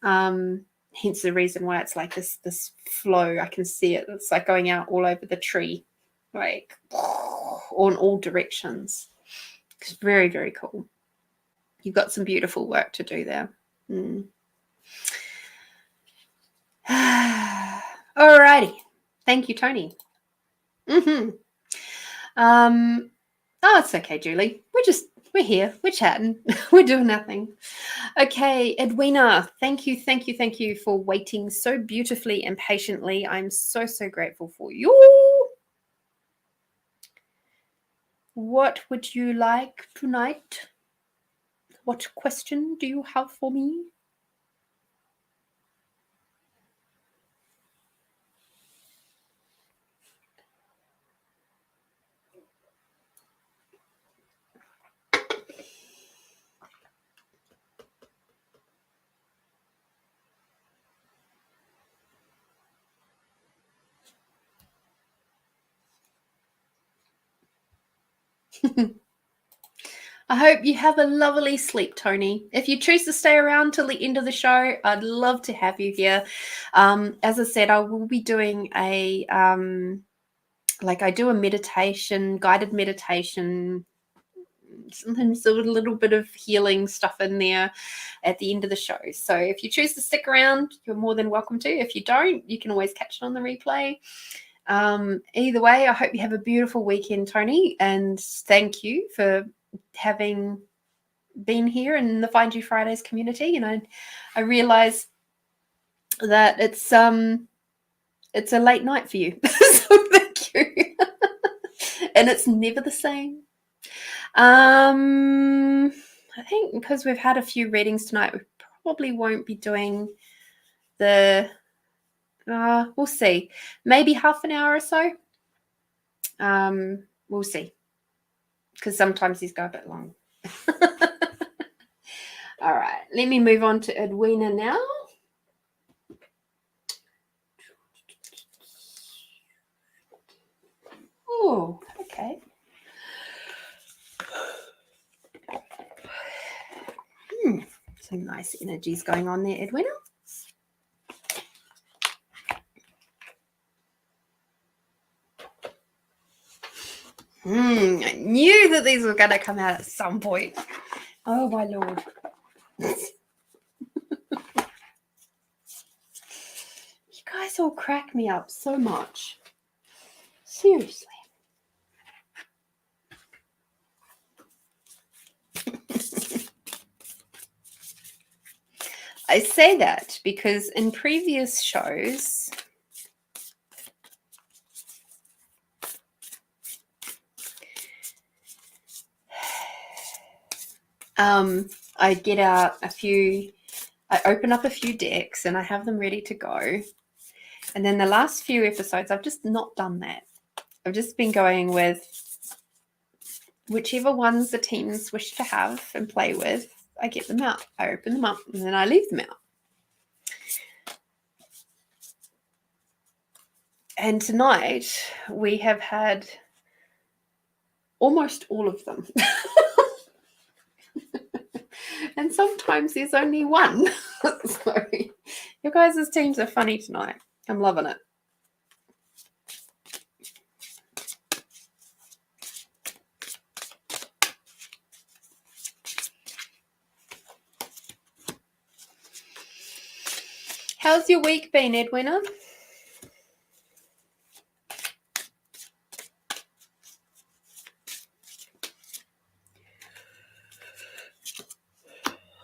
Speaker 1: Hence the reason why it's like this flow. I can see it. It's like going out all over the tree, like in all directions. It's very, very cool. You've got some beautiful work to do there. Alrighty. Thank you, Tony. Oh, it's okay, Julie. We're here. We're chatting. We're doing nothing. Okay, Edwina, thank you for waiting so beautifully and patiently. I'm so grateful for you. What would you like tonight? What question do you have for me? I hope you have a lovely sleep, Tony. If you choose to stay around till the end of the show, I'd love to have you here. As I said, I will be doing a I do a meditation, guided meditation, sometimes a little bit of healing stuff in there at the end of the show. So if you choose to stick around, you're more than welcome to. If you don't, you can always catch it on the replay. Either way, I hope you have a beautiful weekend, Tony, and thank you for having been here in the Find You Fridays community. And I realize that it's a late night for you. So thank you. And it's never the same. I think because we've had a few readings tonight, we probably won't be doing the we'll see, maybe half an hour or so. We'll see, because sometimes these go a bit long. All right, let me move on to Edwina now. Oh, okay. Some nice energies going on there, Edwina. I knew that these were going to come out at some point. Oh, my Lord. You guys all crack me up so much. Seriously. I say that because in previous shows, I get out I open up a few decks and I have them ready to go. And then the last few episodes, I've just not done that. I've just been going with whichever ones the teams wish to have and play with. I get them out, I open them up, and then I leave them out. And tonight we have had almost all of them. And sometimes there's only one. So your guys' teams are funny tonight. I'm loving it. How's your week been, Edwina?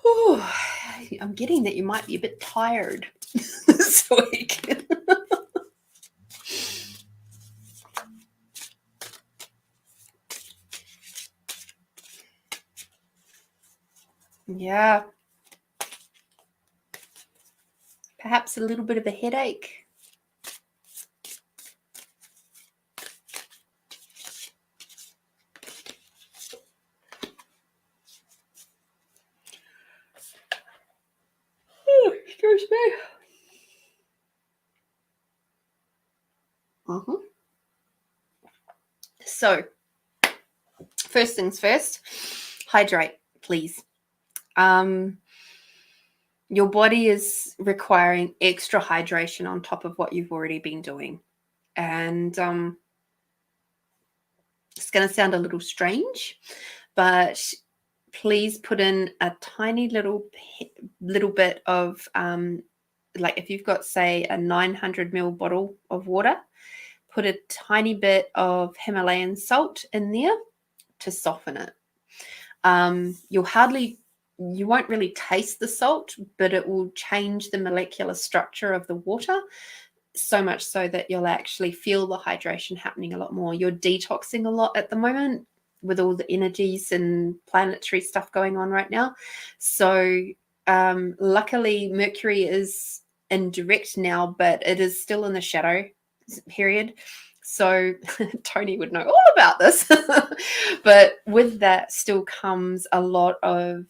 Speaker 1: Ooh, I'm getting that you might be a bit tired this week. Yeah. Perhaps a little bit of a headache. Mm-hmm. So, first things first, hydrate, please. Your body is requiring extra hydration on top of what you've already been doing. And it's going to sound a little strange, but please put in a tiny little bit of, like if you've got, say, a 900 ml bottle of water, put a tiny bit of Himalayan salt in there to soften it. You won't really taste the salt, but it will change the molecular structure of the water, so much so that you'll actually feel the hydration happening a lot more. You're detoxing a lot at the moment with all the energies and planetary stuff going on right now. So luckily Mercury is in direct now, but it is still in the shadow period. So Tony would know all about this. But with that still comes a lot of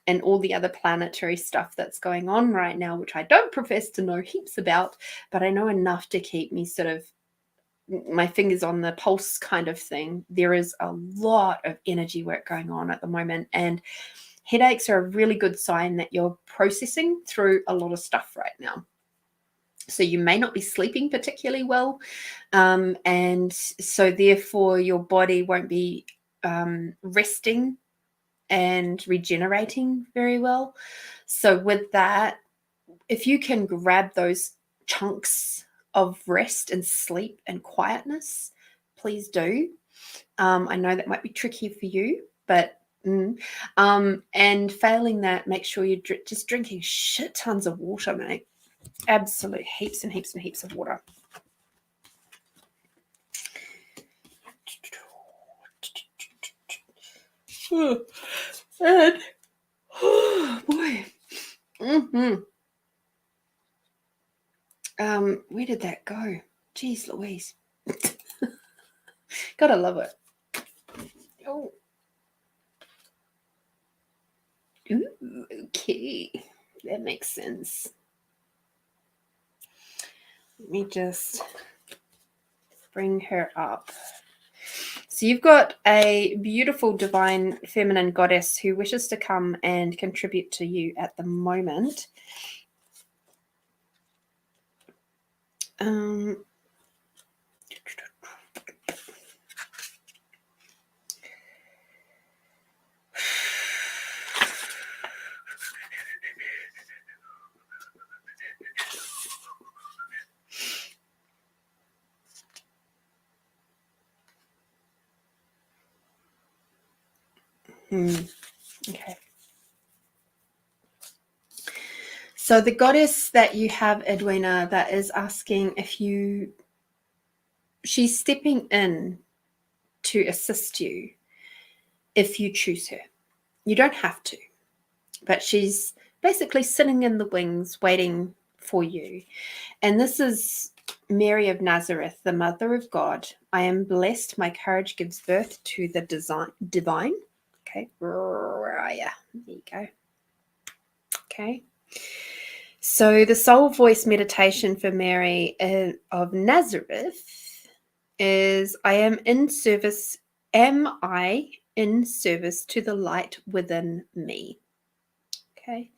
Speaker 1: and all the other planetary stuff that's going on right now, which I don't profess to know heaps about, but I know enough to keep me sort of my fingers on the pulse kind of thing. There is a lot of energy work going on at the moment, and headaches are a really good sign that you're processing through a lot of stuff right now. So you may not be sleeping particularly well, and so therefore your body won't be resting and regenerating very well. So with that, if you can grab those chunks of rest and sleep and quietness, please do. I know that might be tricky for you, but and failing that, make sure you're just drinking shit tons of water, mate. Absolute heaps and heaps and heaps of water. And oh boy. Where did that go? Jeez Louise. Gotta love it. Oh. Ooh, okay. That makes sense. Let me just bring her up. So you've got a beautiful divine feminine goddess who wishes to come and contribute to you at the moment. Okay. So the goddess that you have, Edwina, that is asking if she's stepping in to assist you if you choose her. You don't have to, but she's basically sitting in the wings waiting for you. And this is Mary of Nazareth, the Mother of God. I am blessed. My courage gives birth to the divine. Okay, where are you? There you go. Okay. So the soul voice meditation for Mary of Nazareth is, am I in service to the light within me? Okay.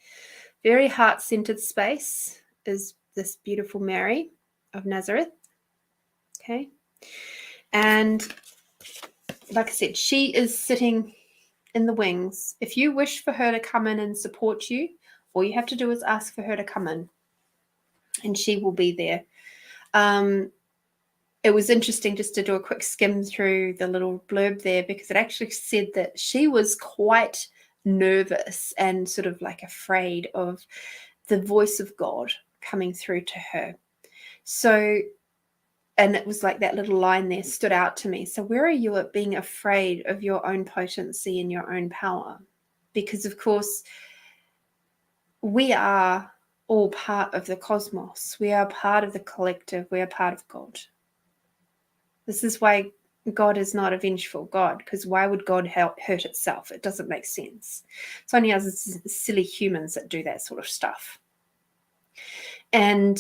Speaker 1: Very heart-centered space is this beautiful Mary of Nazareth. Okay. And like I said, she is sitting in the wings. If you wish for her to come in and support you, all you have to do is ask for her to come in and she will be there. It was interesting just to do a quick skim through the little blurb there, because it actually said that she was quite nervous and sort of like afraid of the voice of God coming through to her. So, and it was like that little line there stood out to me. So where are you at being afraid of your own potency and your own power? Because of course, we are all part of the cosmos. We are part of the collective. We are part of God. This is why God is not a vengeful God, because why would God hurt itself? It doesn't make sense. It's only us silly humans that do that sort of stuff. And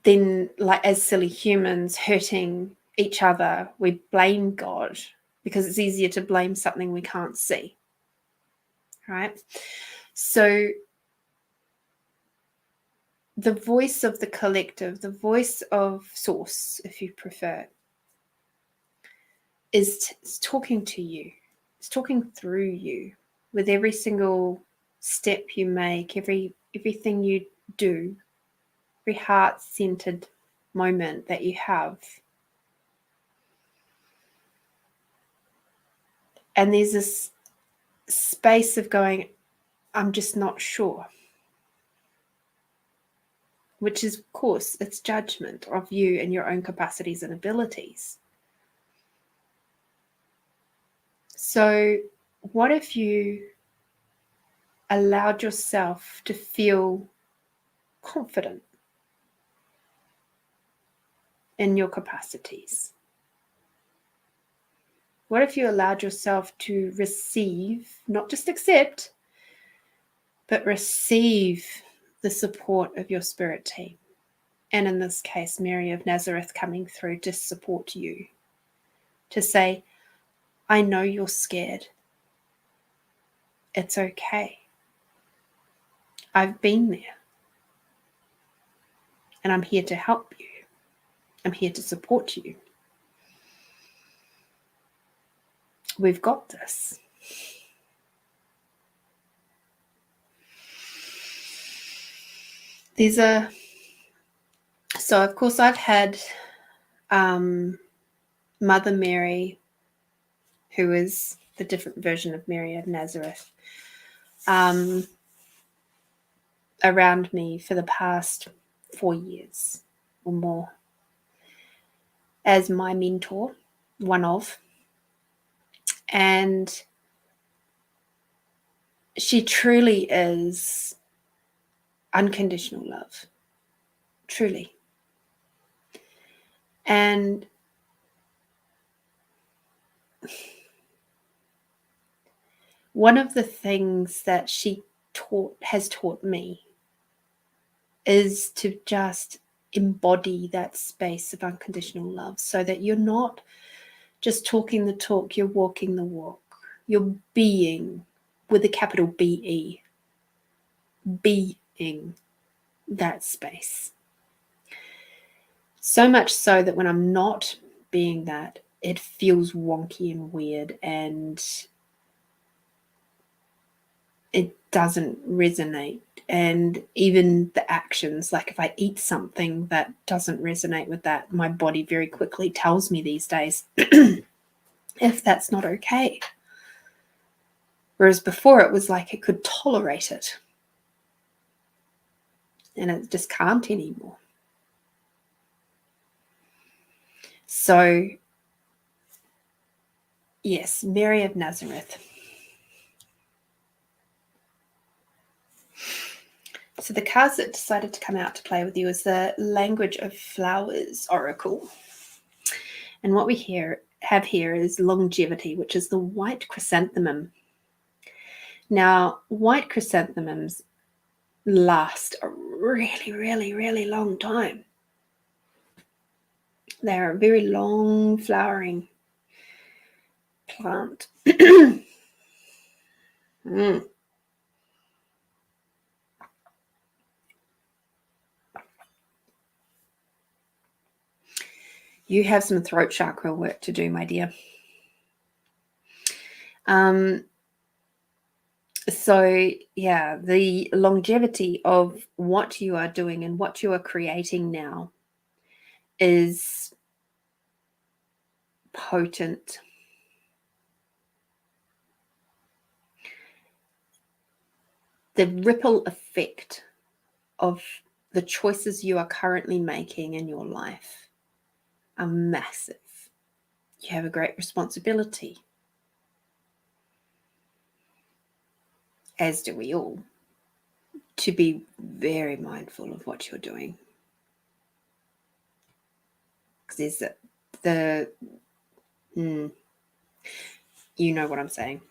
Speaker 1: then, like, as silly humans hurting each other, we blame God because it's easier to blame something we can't see, right? So the voice of the collective, the voice of source, if you prefer, is talking to you. It's talking through you with every single step you make, everything you do, every heart-centered moment that you have. And there's this space of going, I'm just not sure. Which is, of course, it's judgment of you and your own capacities and abilities. So what if you allowed yourself to feel confident in your capacities? What if you allowed yourself to receive, not just accept, but receive the support of your spirit team? And in this case, Mary of Nazareth coming through to support you, to say, I know you're scared. It's okay. I've been there. And I'm here to help you. I'm here to support you. We've got this. So of course I've had Mother Mary, who is the different version of Mary of Nazareth, around me for the past 4 years or more as my mentor, one of. And she truly is unconditional love. Truly. And one of the things that she has taught me is to just embody that space of unconditional love, so that you're not just talking the talk, you're walking the walk. You're being, with a capital B-E, being that space. So much so that when I'm not being that, it feels wonky and weird, and it doesn't resonate. And even the actions, like if I eat something that doesn't resonate with that, my body very quickly tells me these days if that's not okay. Whereas before it was like it could tolerate it, and it just can't anymore. So yes, Mary of Nazareth. So the cards that decided to come out to play with you is the Language of Flowers Oracle. And what we have here is longevity, which is the white chrysanthemum. Now, white chrysanthemums last a really, really, really long time. They're a very long flowering plant. You have some throat chakra work to do, my dear. So yeah, the longevity of what you are doing and what you are creating now is potent. The ripple effect of the choices you are currently making in your life are massive. You have a great responsibility, as do we all, to be very mindful of what you're doing. Because there's the you know what I'm saying.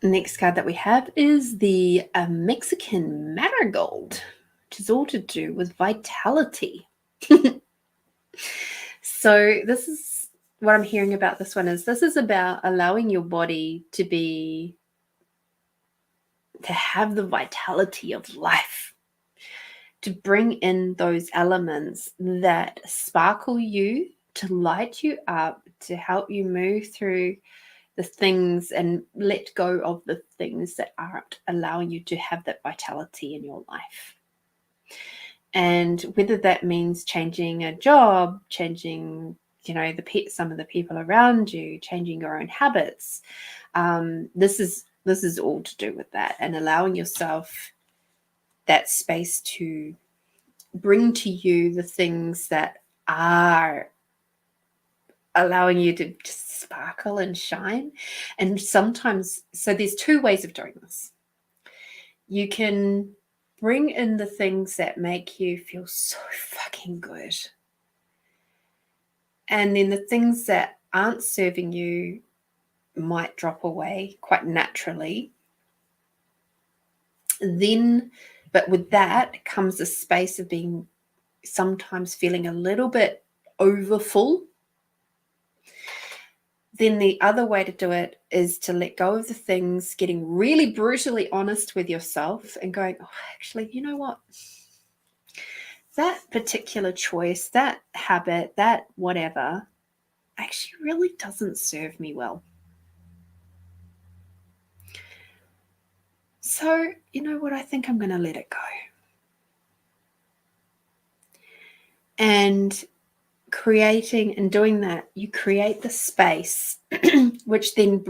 Speaker 1: Next card that we have is the Mexican Marigold, which is all to do with vitality. So this is what I'm hearing about this one is this is about allowing your body to have the vitality of life, to bring in those elements that sparkle you, to light you up, to help you move through the things and let go of the things that aren't allowing you to have that vitality in your life. And whether that means changing a job, changing, some of the people around you, changing your own habits, this is all to do with that, and allowing yourself that space to bring to you the things that are allowing you to just sparkle and shine. And sometimes, so there's two ways of doing this. You can bring in the things that make you feel so fucking good. And then the things that aren't serving you might drop away quite naturally. Then, but with that comes a space of being sometimes feeling a little bit overfull. Then the other way to do it is to let go of the things, getting really brutally honest with yourself and going, oh, actually, you know what? That particular choice, that habit, that whatever, actually really doesn't serve me well. So, you know what? I think I'm going to let it go. And creating and doing that, you create the space which then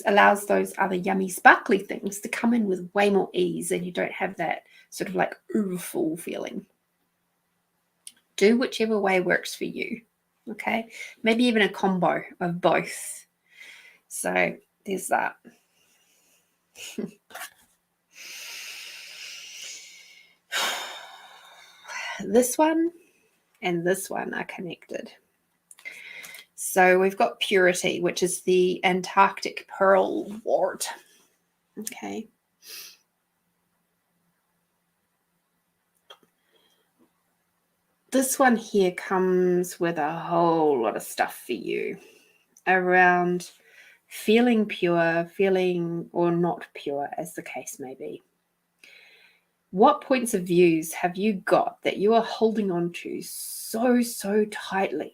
Speaker 1: allows those other yummy sparkly things to come in with way more ease, and you don't have that sort of like full feeling. Do whichever way works for you. Okay, maybe even a combo of both. So there's that. This one and this one are connected. So we've got purity, which is the Antarctic pearl wort. Okay. This one here comes with a whole lot of stuff for you around feeling pure, feeling or not pure, as the case may be. What points of views have you got that you are holding on to so tightly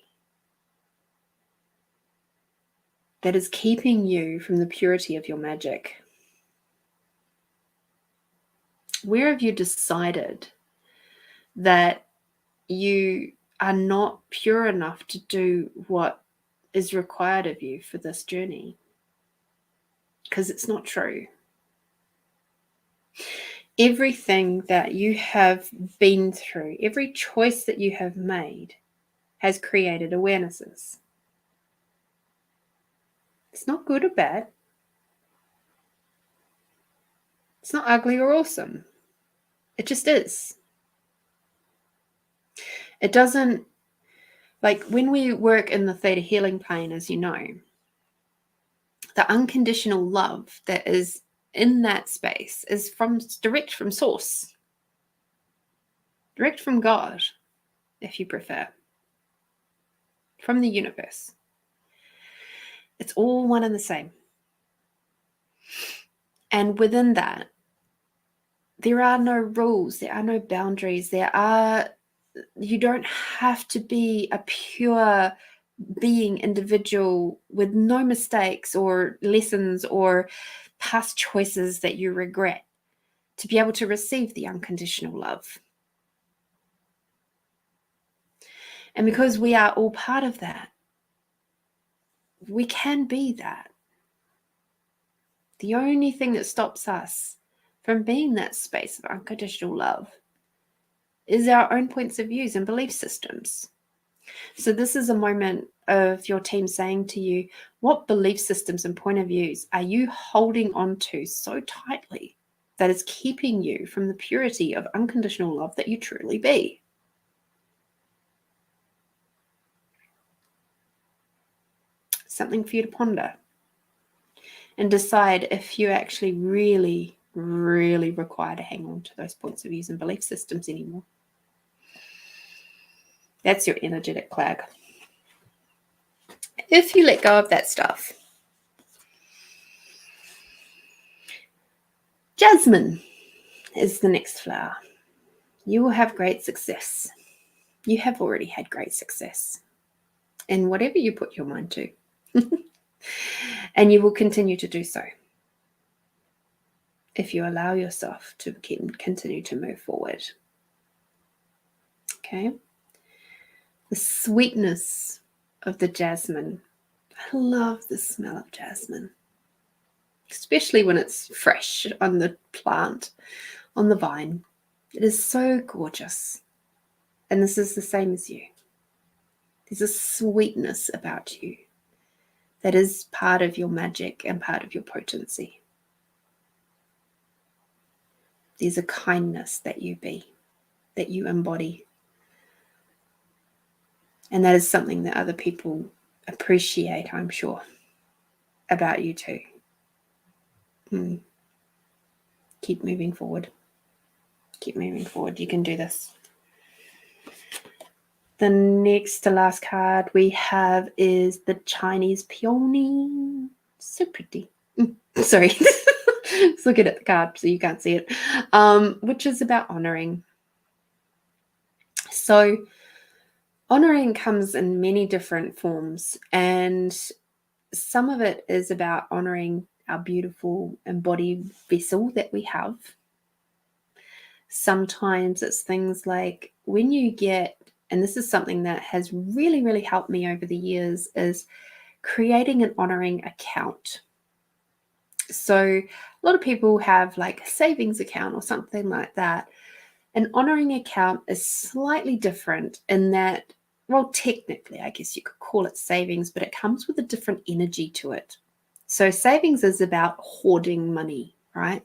Speaker 1: that is keeping you from the purity of your magic? Where have you decided that you are not pure enough to do what is required of you for this journey? Because it's not true. Everything that you have been through, every choice that you have made has created awarenesses. It's not good or bad. It's not ugly or awesome. It just is. It doesn't, like when we work in the theta healing plane, as you know, the unconditional love that is in that space is direct from source, direct from God, if you prefer, from the universe. It's all one and the same. And within that, there are no rules, there are no boundaries, you don't have to be a pure being individual with no mistakes or lessons or past choices that you regret to be able to receive the unconditional love. And because we are all part of that, we can be that. The only thing that stops us from being that space of unconditional love is our own points of views and belief systems. So this is a moment of your team saying to you, what belief systems and point of views are you holding on to so tightly that is keeping you from the purity of unconditional love that you truly be. Something for you to ponder and decide if you actually really, really require to hang on to those points of views and belief systems anymore. That's your energetic flag. If you let go of that stuff, jasmine is the next flower. You will have great success. You have already had great success in whatever you put your mind to. And you will continue to do so if you allow yourself to continue to move forward. Okay? The sweetness of the jasmine. I love the smell of jasmine, especially when it's fresh on the plant, on the vine. It is so gorgeous. And this is the same as you. There's a sweetness about you that is part of your magic and part of your potency. There's a kindness that you be, that you embody. And that is something that other people appreciate, I'm sure, about you too. Keep moving forward. Keep moving forward. You can do this. The next to last card we have is the Chinese peony. So pretty. Sorry. Let's look at the card so you can't see it. Which is about honoring. So honoring comes in many different forms, and some of it is about honoring our beautiful embodied vessel that we have. Sometimes it's things like when you get, and this is something that has really, really helped me over the years, is creating an honoring account. So a lot of people have like a savings account or something like that. An honoring account is slightly different in that, well, technically, I guess you could call it savings, but it comes with a different energy to it. So savings is about hoarding money, right?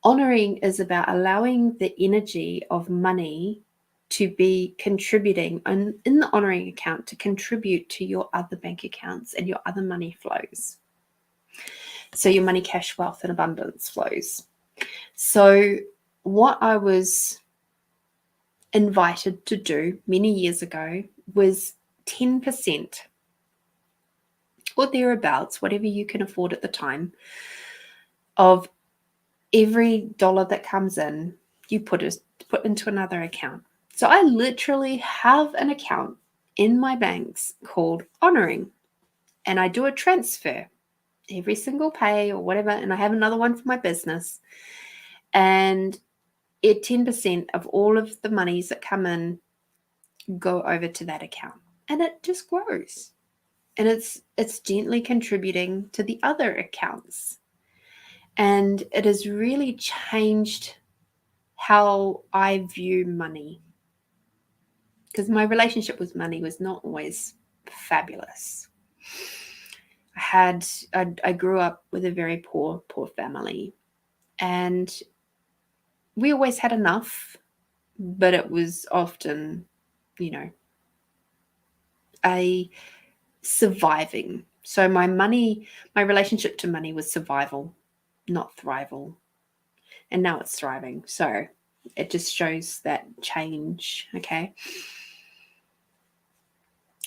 Speaker 1: Honoring is about allowing the energy of money to be contributing in the honoring account to contribute to your other bank accounts and your other money flows. So your money, cash, wealth, and abundance flows. So what I was invited to do many years ago was 10% or thereabouts, whatever you can afford at the time, of every dollar that comes in, you put into another account. So I literally have an account in my banks called Honoring, and I do a transfer every single pay or whatever, and I have another one for my business, and 10% of all of the monies that come in go over to that account, and it just grows, and it's gently contributing to the other accounts, and it has really changed how I view money, because my relationship with money was not always fabulous. I grew up with a very poor family, and we always had enough, but it was often, a surviving. So my relationship to money was survival, not thrival. And now it's thriving. So it just shows that change. Okay.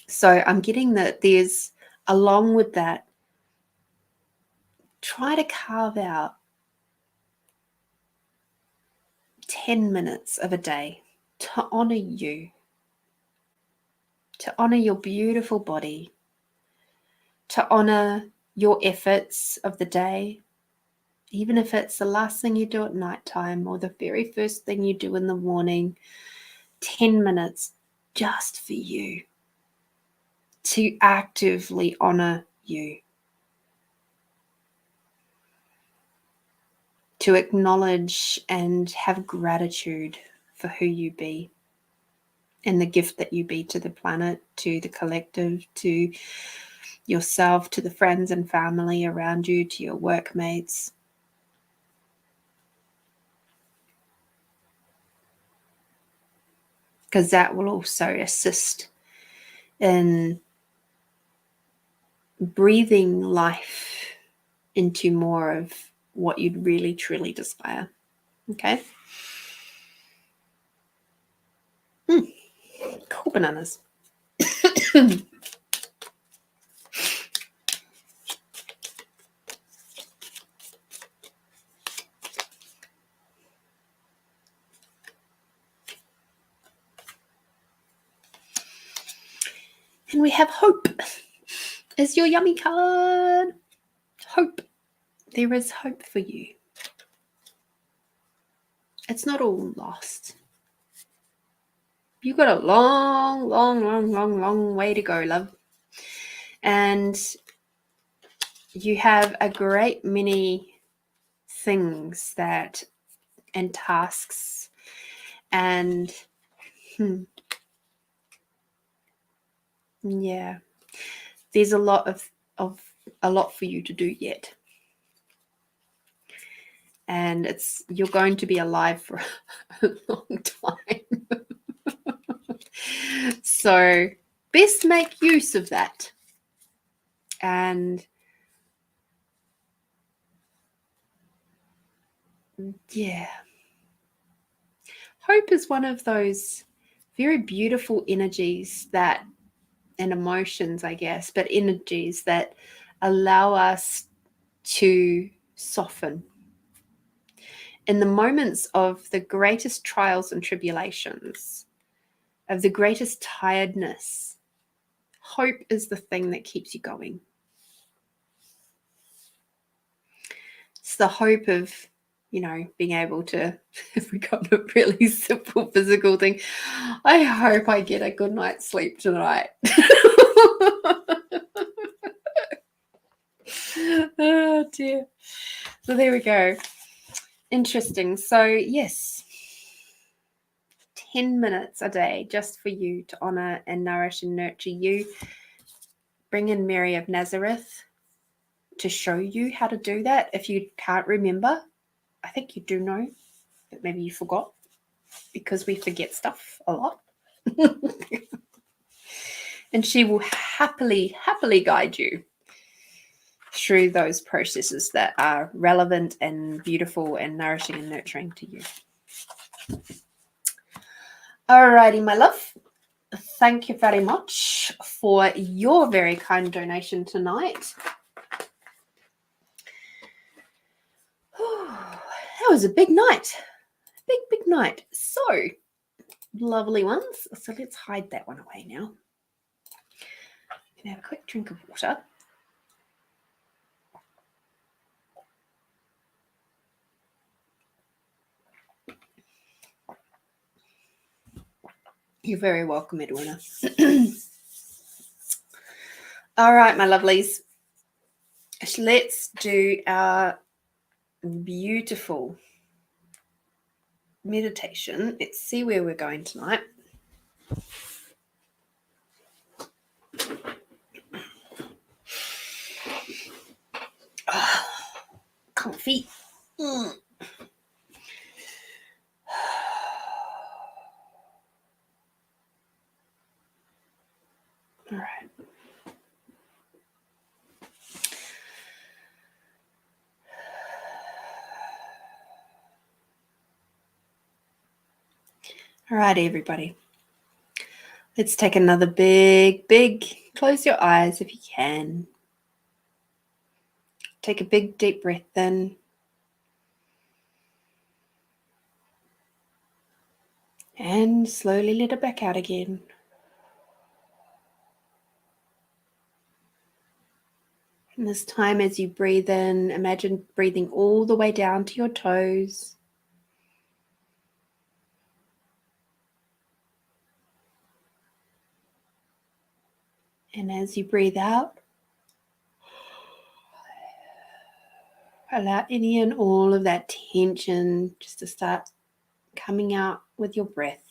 Speaker 1: So I'm getting that there's, along with that, try to carve out 10 minutes of a day to honor you, to honor your beautiful body, to honor your efforts of the day, even if it's the last thing you do at nighttime or the very first thing you do in the morning. 10 minutes just for you, to actively honor you, to acknowledge and have gratitude for who you be and the gift that you be to the planet, to the collective, to yourself, to the friends and family around you, to your workmates. because that will also assist in breathing life into more of what you'd really truly desire. Okay. Cool bananas. And we have hope is your yummy card. Hope. There is hope for you. It's not all lost. You've got a long, long, long, long, long way to go, love. And you have a great many things that and tasks and yeah, there's a lot for you to do yet. And you're going to be alive for a long time. So best make use of that. And yeah, hope is one of those very beautiful energies that, and emotions, I guess, but energies that allow us to soften. In the moments of the greatest trials and tribulations, of the greatest tiredness, hope is the thing that keeps you going. It's the hope of, being able to, if we got a really simple physical thing, I hope I get a good night's sleep tonight. Oh dear. So there we go. Interesting. So yes, 10 minutes a day just for you to honor and nourish and nurture you. Bring in Mary of Nazareth to show you how to do that. If you can't remember, I think you do know, but maybe you forgot, because we forget stuff a lot. And she will happily guide you through those processes that are relevant and beautiful and nourishing and nurturing to you. Alrighty, my love. Thank you very much for your very kind donation tonight. That was a big night. Big night. So, lovely ones. So let's hide that one away now. I'm going to have a quick drink of water. You're very welcome, Edwina. All right, my lovelies. Let's do our beautiful meditation. Let's see where we're going tonight. Oh, comfy. All right. All right, everybody. Let's take another big, close your eyes if you can. Take a big, deep breath in. And slowly let it back out again. And this time as you breathe in, imagine breathing all the way down to your toes. And as you breathe out, allow any and all of that tension just to start coming out with your breath.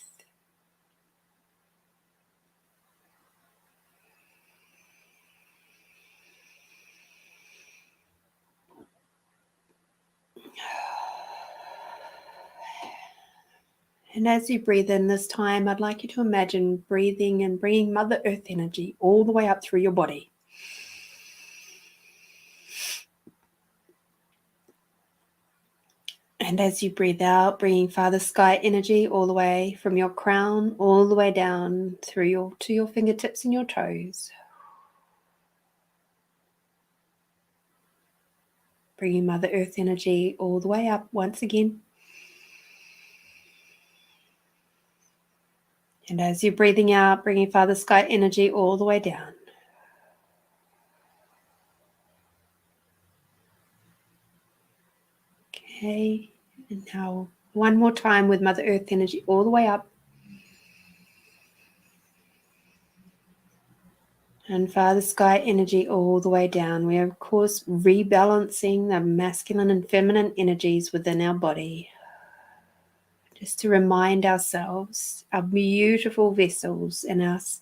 Speaker 1: And as you breathe in this time, I'd like you to imagine breathing and bringing Mother Earth energy all the way up through your body. And as you breathe out, bringing Father Sky energy all the way from your crown, all the way down through to your fingertips and your toes. Bringing Mother Earth energy all the way up once again. And as you're breathing out, bringing Father Sky energy all the way down. Okay, and now one more time with Mother Earth energy all the way up. And Father Sky energy all the way down. We are, of course, rebalancing the masculine and feminine energies within our body. Just to remind ourselves, our beautiful vessels and us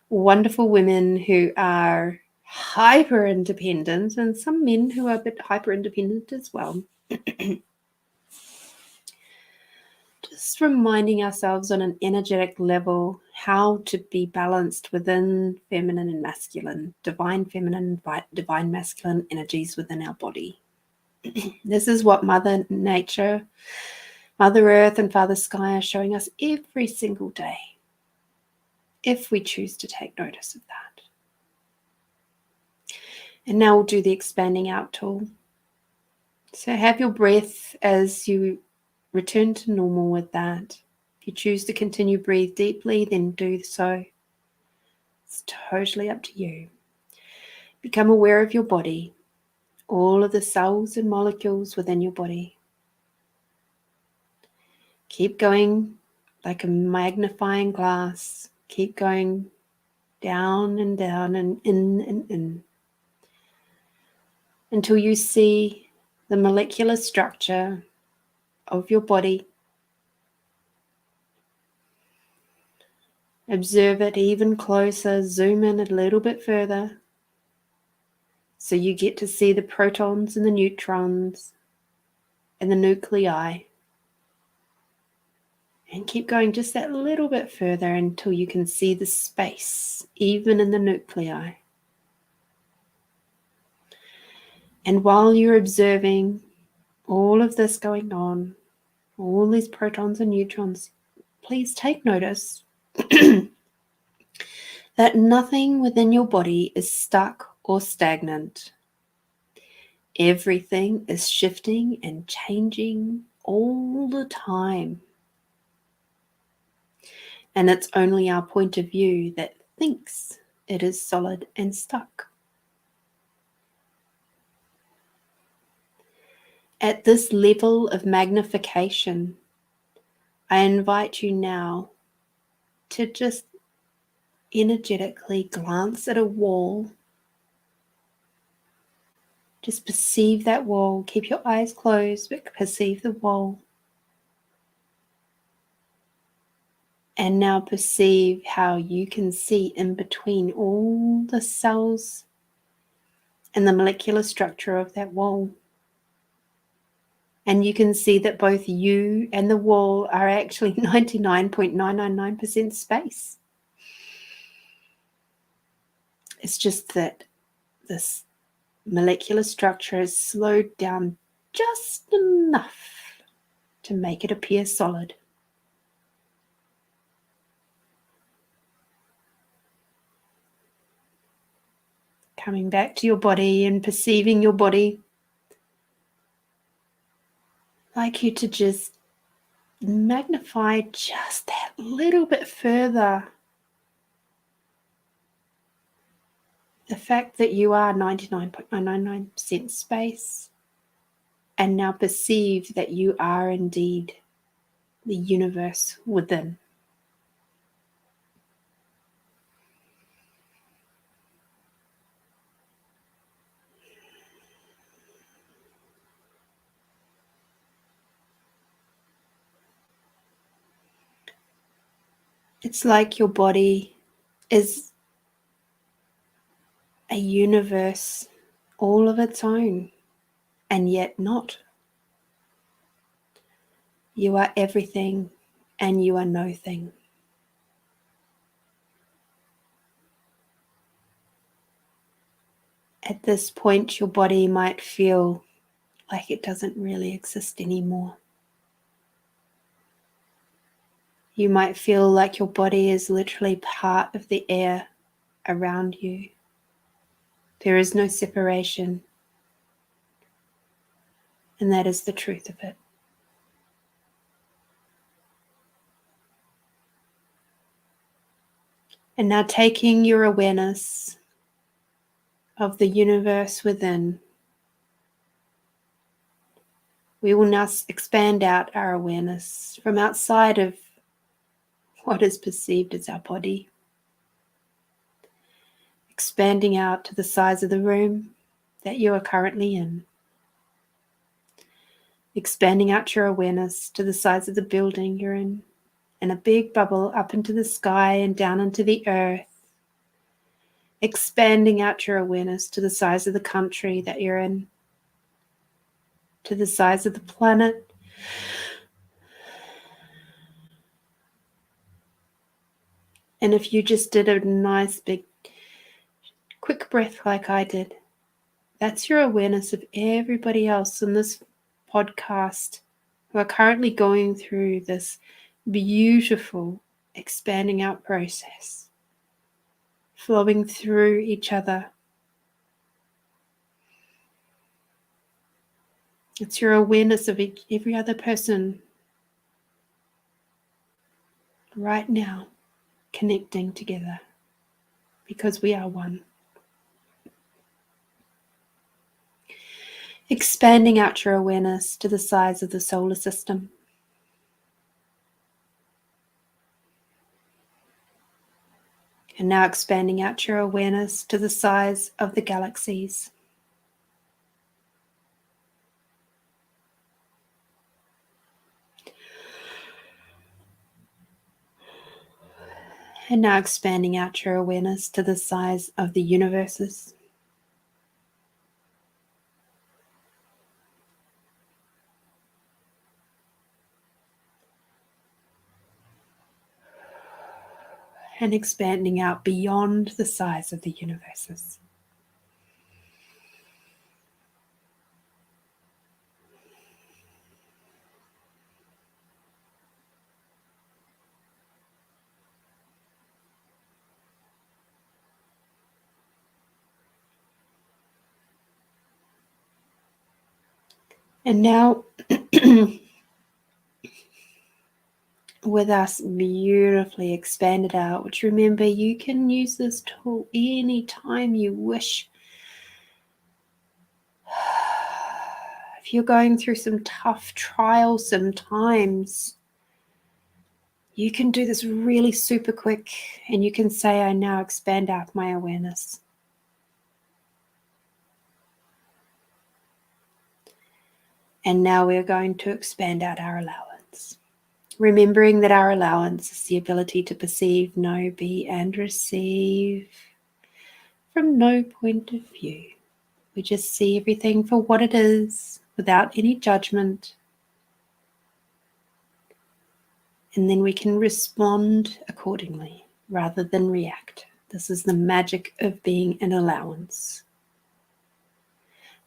Speaker 1: wonderful women who are hyper independent, and some men who are a bit hyper independent as well. Just reminding ourselves on an energetic level how to be balanced within feminine and masculine, divine feminine and divine masculine energies within our body. This is what Mother Nature, Mother Earth, and Father Sky are showing us every single day, if we choose to take notice of that. And now we'll do the expanding out tool. So have your breath as you return to normal with that. If you choose to continue breathe deeply, then do so. It's totally up to you. Become aware of your body, all of the cells and molecules within your body. Keep going like a magnifying glass. Keep going down and down and in until you see the molecular structure of your body. Observe it even closer, zoom in a little bit further so you get to see the protons and the neutrons and the nuclei. And keep going just that little bit further until you can see the space, even in the nuclei. And while you're observing all of this going on, all these protons and neutrons, please take notice that nothing within your body is stuck or stagnant. Everything is shifting and changing all the time. And it's only our point of view that thinks it is solid and stuck. At this level of magnification, I invite you now to just energetically glance at a wall. Just perceive that wall. Keep your eyes closed, but perceive the wall. And now perceive how you can see in between all the cells and the molecular structure of that wall. And you can see that both you and the wall are actually 99.999% space. It's just that this molecular structure is slowed down just enough to make it appear solid. Coming back to your body and perceiving your body. I'd like you to just magnify just that little bit further the fact that you are 99.999% space, and now perceive that you are indeed the universe within. It's like your body is a universe all of its own, and yet not. You are everything and you are no thing. At this point, your body might feel like it doesn't really exist anymore. You might feel like your body is literally part of the air around you. There is no separation, and that is the truth of it. And now taking your awareness of the universe within, we will now expand out our awareness from outside of what is perceived as our body, expanding out to the size of the room that you are currently in, expanding out your awareness to the size of the building you're in, and a big bubble up into the sky and down into the earth, expanding out your awareness to the size of the country that you're in, to the size of the planet, and if you just did a nice big quick breath like I did, that's your awareness of everybody else in this podcast who are currently going through this beautiful expanding out process, flowing through each other. It's your awareness of every other person right now connecting together because we are one. Expanding out your awareness to the size of the solar system. And now expanding out your awareness to the size of the galaxies. And now expanding out your awareness to the size of the universes. And expanding out beyond the size of the universes. And now, with us beautifully expanded out, which remember you can use this tool anytime you wish. If you're going through some tough trials sometimes, you can do this really super quick and you can say, I now expand out my awareness. And now we're going to expand out our allowance. Remembering that our allowance is the ability to perceive, know, be, and receive from no point of view. We just see everything for what it is without any judgment. And then we can respond accordingly rather than react. This is the magic of being an allowance.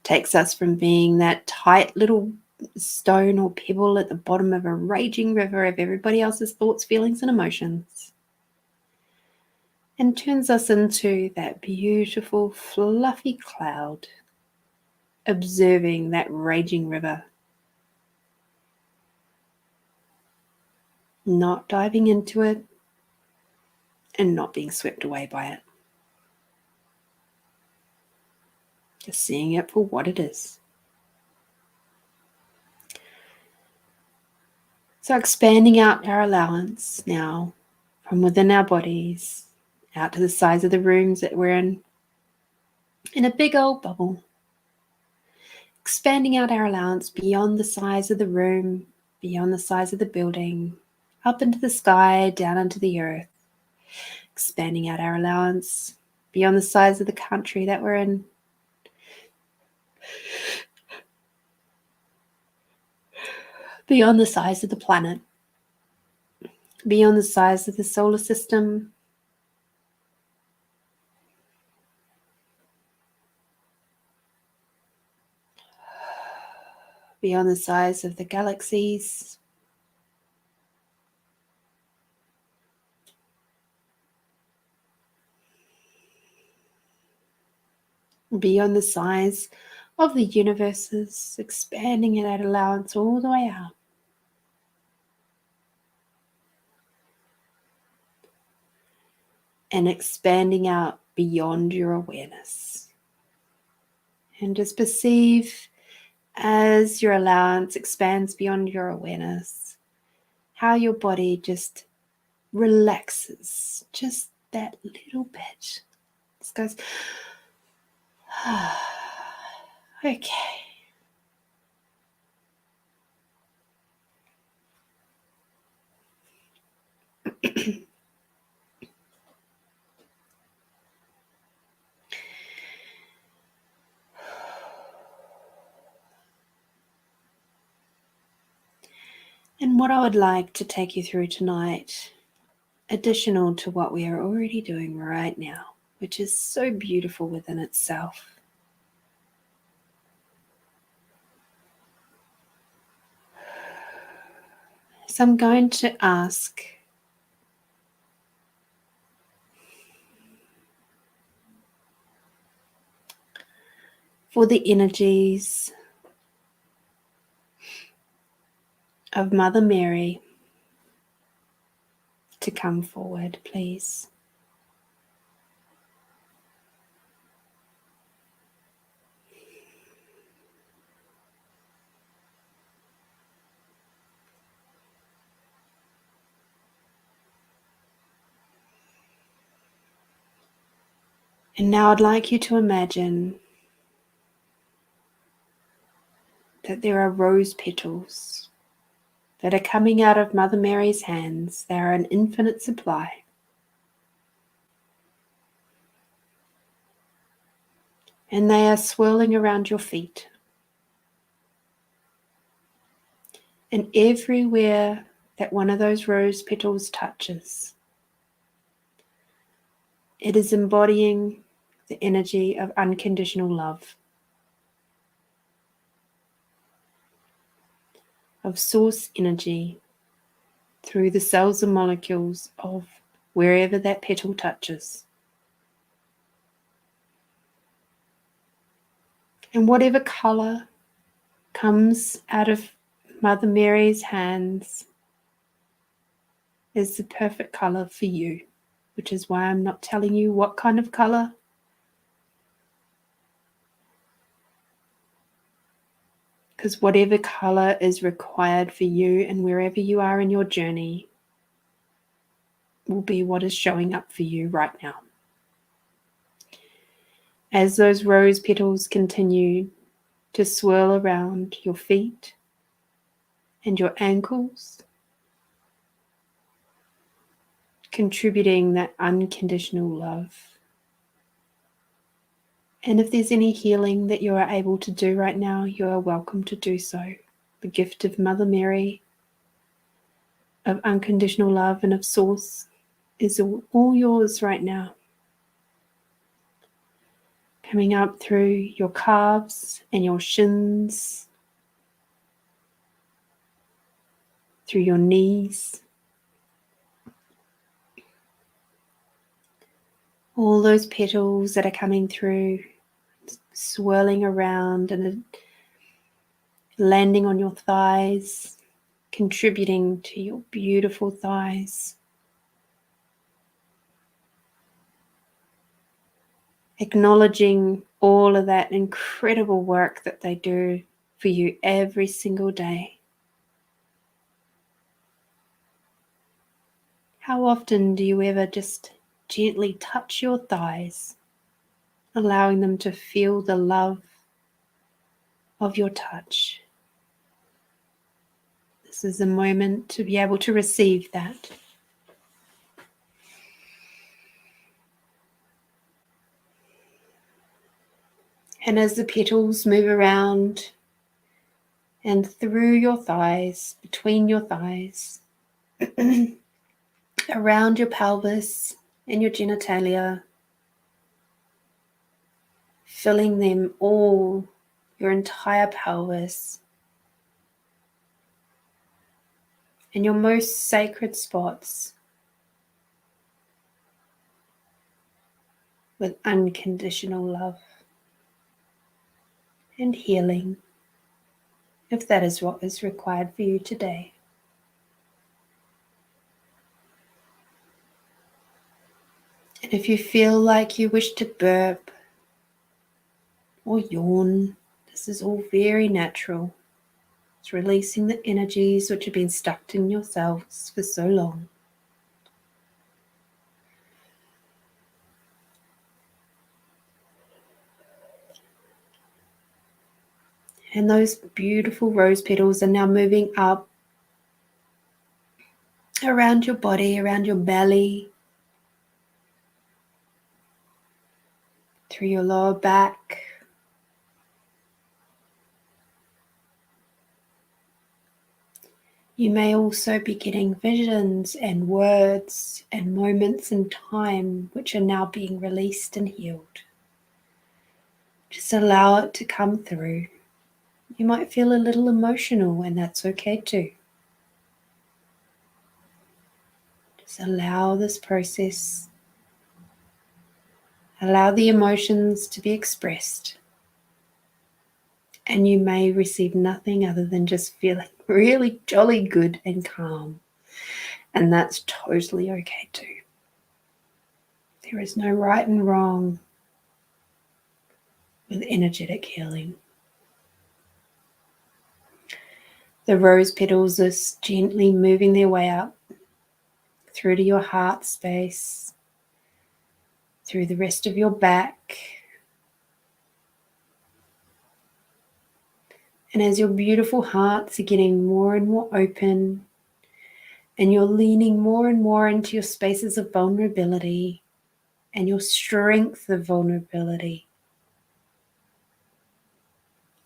Speaker 1: Takes us from being that tight little stone or pebble at the bottom of a raging river of everybody else's thoughts, feelings, and emotions, and turns us into that beautiful, fluffy cloud, observing that raging river, not diving into it and not being swept away by it. Just seeing it for what it is. So expanding out our allowance now from within our bodies out to the size of the rooms that we're in a big old bubble. Expanding out our allowance beyond the size of the room, beyond the size of the building, up into the sky, down into the earth. Expanding out our allowance beyond the size of the country that we're in. Beyond the size of the planet. beyond the size of the solar system, beyond the size of the galaxies, beyond the size of the universes, expanding it at allowance all the way out. And expanding out beyond your awareness. And just perceive as your allowance expands beyond your awareness, how your body just relaxes just that little bit. Just goes, okay. And what I would like to take you through tonight, additional to what we are already doing right now, which is so beautiful within itself. So I'm going to ask for the energies of Mother Mary to come forward, please. And now I'd like you to imagine that there are rose petals that are coming out of Mother Mary's hands. They are an infinite supply. And they are swirling around your feet. And everywhere that one of those rose petals touches, it is embodying the energy of unconditional love, of source energy through the cells and molecules of wherever that petal touches. And whatever color comes out of Mother Mary's hands is the perfect color for you, which is why I'm not telling you what kind of color. Because whatever color is required for you and wherever you are in your journey will be what is showing up for you right now. As those rose petals continue to swirl around your feet and your ankles, contributing that unconditional love. And if there's any healing that you are able to do right now, you are welcome to do so. The gift of Mother Mary, of unconditional love and of Source is all yours right now. Coming up through your calves and your shins, through your knees, all those petals that are coming through, swirling around and landing on your thighs, contributing to your beautiful thighs. Acknowledging all of that incredible work that they do for you every single day. How often do you ever just gently touch your thighs, allowing them to feel the love of your touch? This is a moment to be able to receive that. And as the petals move around and through your thighs, between your thighs, around your pelvis and your genitalia, filling them all, your entire pelvis, and your most sacred spots with unconditional love and healing, if that is what is required for you today. And if you feel like you wish to burp or yawn, this is all very natural. It's releasing the energies which have been stuck in your cells for so long. And those beautiful rose petals are now moving up around your body, around your belly, through your lower back, you may also be getting visions and words and moments in time which are now being released and healed. Just allow it to come through. You might feel a little emotional, and that's okay too. Just allow this process. Allow the emotions to be expressed. And you may receive nothing other than just feeling really jolly good and calm. And that's totally okay too. There is no right and wrong with energetic healing. The rose petals are gently moving their way up through to your heart space, through the rest of your back. And as your beautiful hearts are getting more and more open, and you're leaning more and more into your spaces of vulnerability and your strength of vulnerability,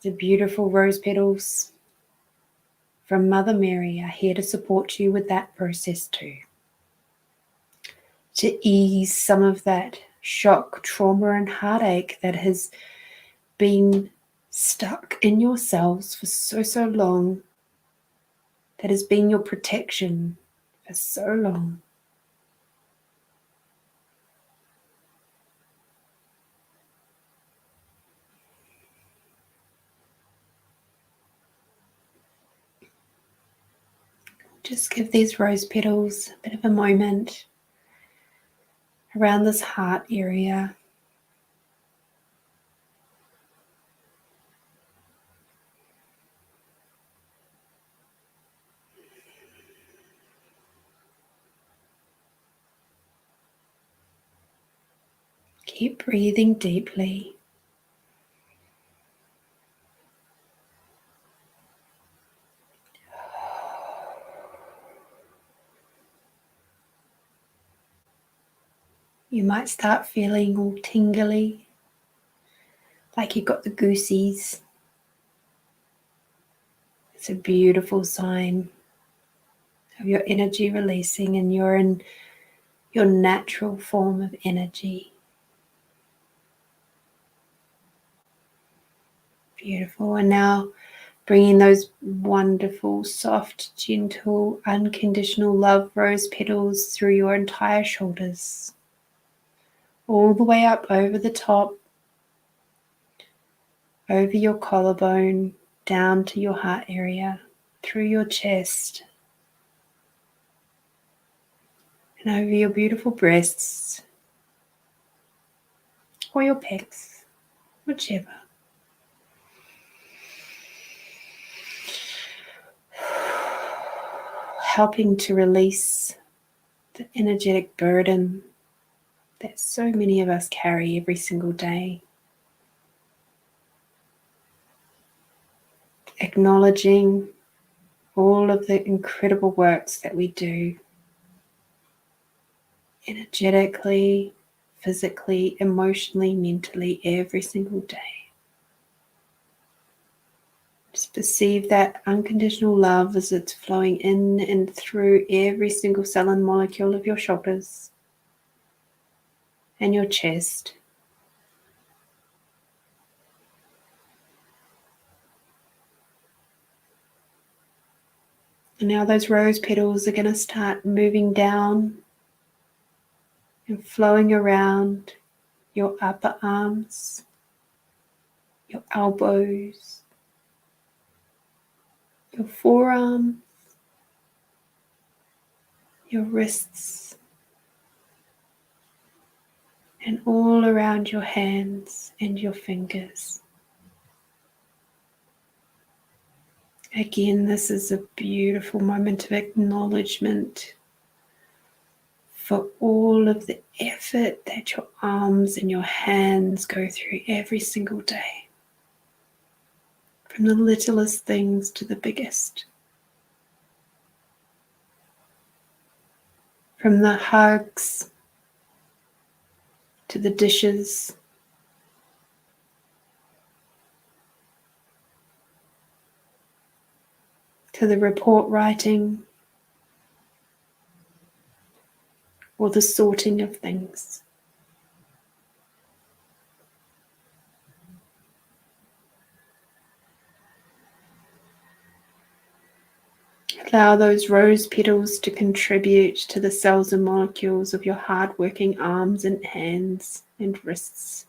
Speaker 1: the beautiful rose petals from Mother Mary are here to support you with that process too. To ease some of that shock, trauma, and heartache that has been stuck in your cells for so long, that has been your protection for so long. Just give these rose petals a bit of a moment around this heart area. Keep breathing deeply. You might start feeling all tingly, like you've got the goosies. It's a beautiful sign of your energy releasing, and you're in your natural form of energy. Beautiful. And now bringing those wonderful, soft, gentle, unconditional love rose petals through your entire shoulders, all the way up over the top, over your collarbone, down to your heart area, through your chest, and over your beautiful breasts, or your pecs, whichever. Helping to release the energetic burden that so many of us carry every single day. Acknowledging all of the incredible works that we do energetically, physically, emotionally, mentally, every single day. Just perceive that unconditional love as it's flowing in and through every single cell and molecule of your shoulders and your chest. And now those rose petals are going to start moving down and flowing around your upper arms, your elbows, your forearms, your wrists, and all around your hands and your fingers. Again, this is a beautiful moment of acknowledgement for all of the effort that your arms and your hands go through every single day, from the littlest things to the biggest, from the hugs to the dishes, to the report writing, or the sorting of things. Allow those rose petals to contribute to the cells and molecules of your hard-working arms and hands and wrists.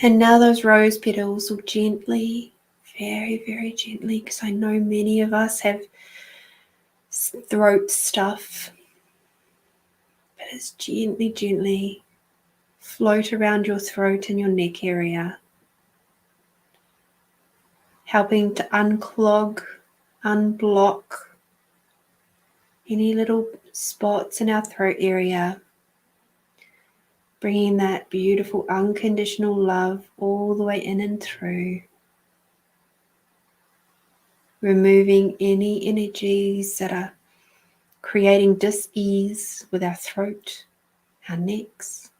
Speaker 1: And now those rose petals will gently, very, very gently, because I know many of us have throat stuff, but it's gently, gently float around your throat and your neck area, helping to unclog, unblock any little spots in our throat area, bringing that beautiful unconditional love all the way in and through, removing any energies that are creating dis-ease with our throat, our necks,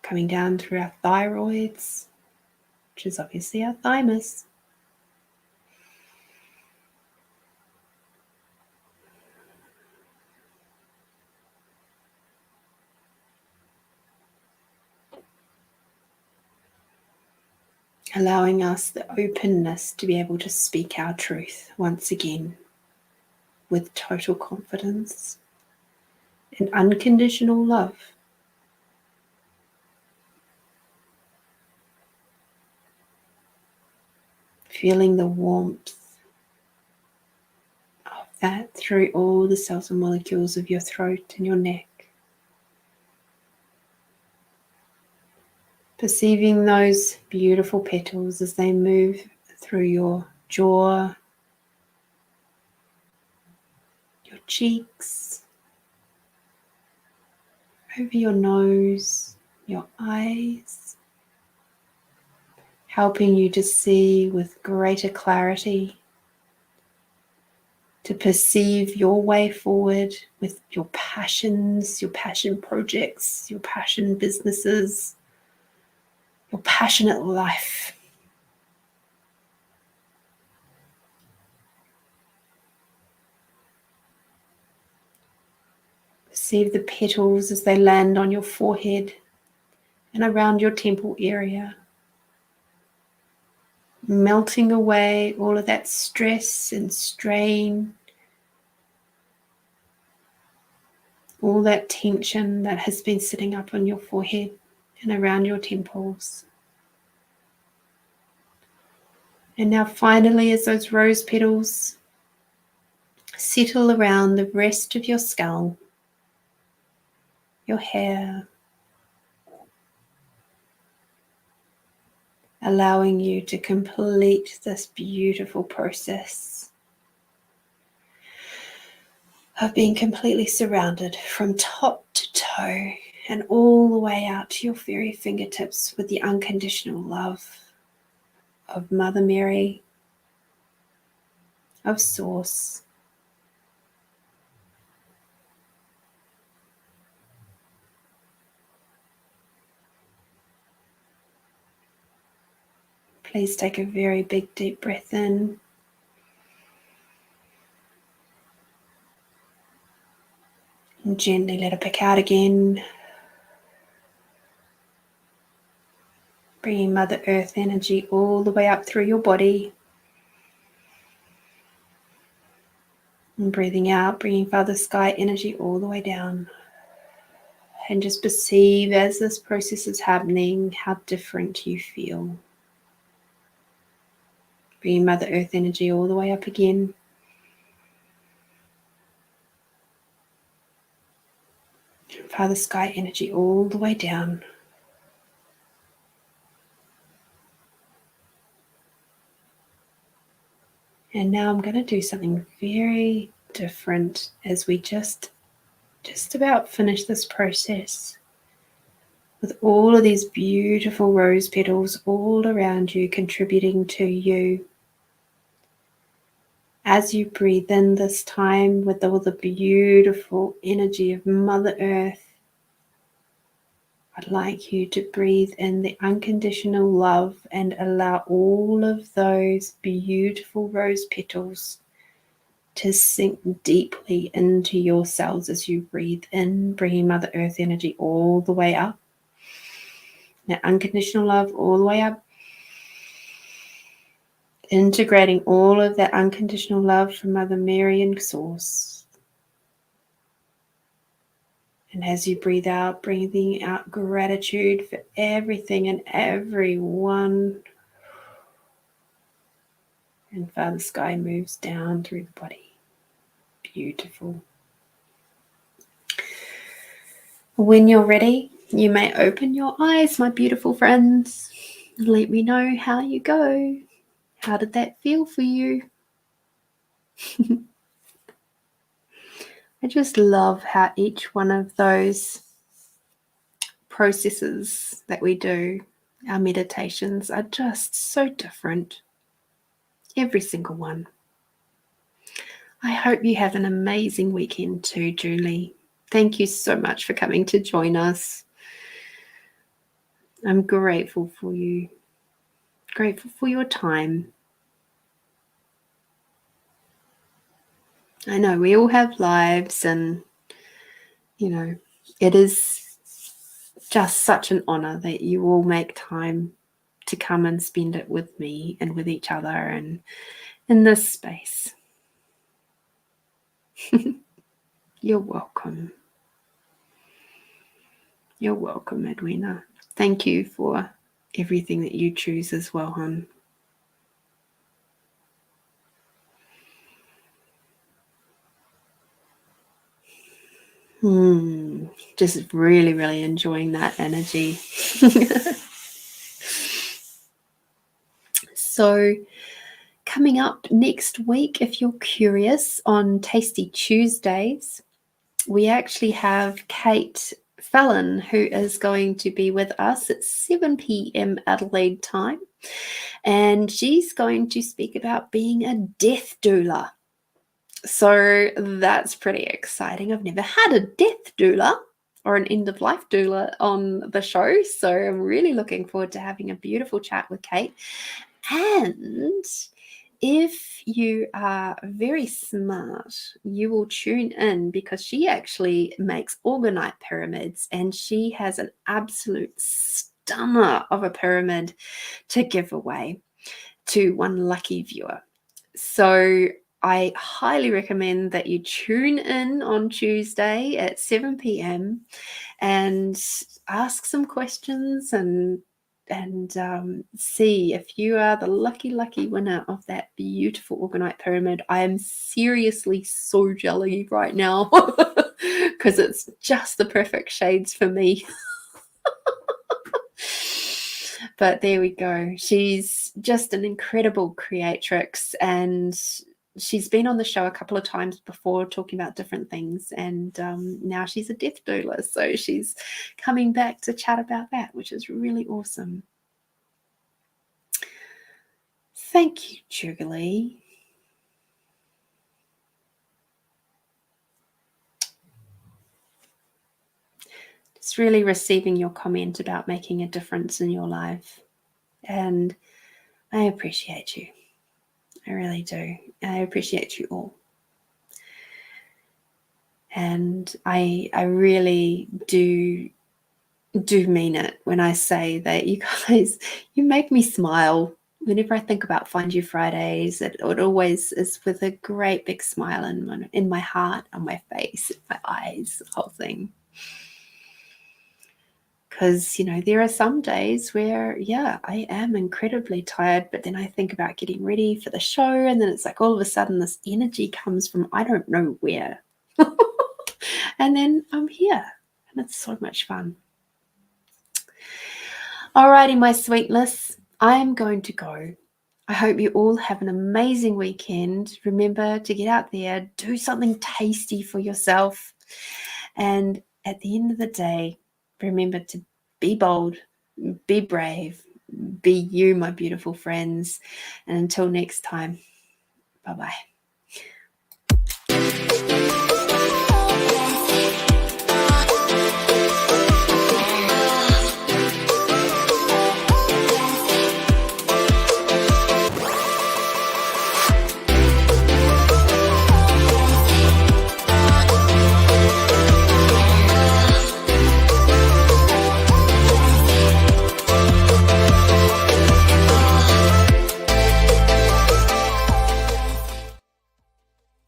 Speaker 1: coming down through our thyroids, which is obviously our thymus. Allowing us the openness to be able to speak our truth once again with total confidence and unconditional love. Feeling the warmth of that through all the cells and molecules of your throat and your neck. Perceiving those beautiful petals as they move through your jaw, your cheeks, over your nose, your eyes, helping you to see with greater clarity, to perceive your way forward with your passions, your passion projects, your passion businesses, your passionate life. Perceive the petals as they land on your forehead and around your temple area, melting away all of that stress and strain, all that tension that has been sitting up on your forehead and around your temples. And now finally, as those rose petals settle around the rest of your skull, your hair, allowing you to complete this beautiful process of being completely surrounded from top to toe and all the way out to your very fingertips with the unconditional love of Mother Mary, of Source, Please take a very big, deep breath in. And gently let it back out again. Bringing Mother Earth energy all the way up through your body. And breathing out, bringing Father Sky energy all the way down. And just perceive as this process is happening how different you feel. Bringing Mother Earth energy all the way up again. Father Sky energy all the way down. And now I'm going to do something very different as we just about finish this process. With all of these beautiful rose petals all around you, contributing to you. As you breathe in this time with all the beautiful energy of Mother Earth, I'd like you to breathe in the unconditional love and allow all of those beautiful rose petals to sink deeply into your cells as you breathe in, bringing Mother Earth energy all the way up. That unconditional love all the way up. Integrating all of that unconditional love from Mother Mary and Source. And as you breathe out, breathing out gratitude for everything and everyone. And Father Sky moves down through the body. Beautiful. When you're ready, you may open your eyes, my beautiful friends. Let me know how you go. How did that feel for you? I just love how each one of those processes that we do, our meditations, are just so different. Every single one. I hope you have an amazing weekend too, Julie. Thank you so much for coming to join us. I'm grateful for you. Grateful for your time. I know we all have lives, and it is just such an honor that you all make time to come and spend it with me and with each other and in this space. You're welcome. You're welcome, Edwina. Thank you for everything that you choose as well, hon. Just really, really enjoying that energy. So coming up next week, if you're curious, on Tasty Tuesdays, we actually have Kate Fallon, who is going to be with us at 7 p.m. Adelaide time. And she's going to speak about being a death doula. So that's pretty exciting. I've never had a death doula or an end-of-life doula on the show. So I'm really looking forward to having a beautiful chat with Kate. And if you are very smart, you will tune in because she actually makes orgonite pyramids, and she has an absolute stunner of a pyramid to give away to one lucky viewer. So I highly recommend that you tune in on Tuesday at 7 p.m. and ask some questions and see if you are the lucky winner of that beautiful orgonite pyramid. I am seriously so jelly right now because it's just the perfect shades for me. But there we go. She's just an incredible creatrix, and she's been on the show a couple of times before talking about different things, and now she's a death doula, so she's coming back to chat about that, which is really awesome. Thank you, Julie. It's really receiving your comment about making a difference in your life, and I appreciate you. I really do. I appreciate you all. And I really do mean it when I say that you guys, you make me smile. Whenever I think about Find You Fridays, it always is with a great big smile in my heart, on my face, my eyes, the whole thing. Because, there are some days where, I am incredibly tired, but then I think about getting ready for the show, and then it's like all of a sudden this energy comes from I don't know where. And then I'm here, and it's so much fun. Alrighty, my sweetless, I am going to go. I hope you all have an amazing weekend. Remember to get out there, do something tasty for yourself. And at the end of the day, remember to be bold, be brave, be you, my beautiful friends. And until next time, bye-bye.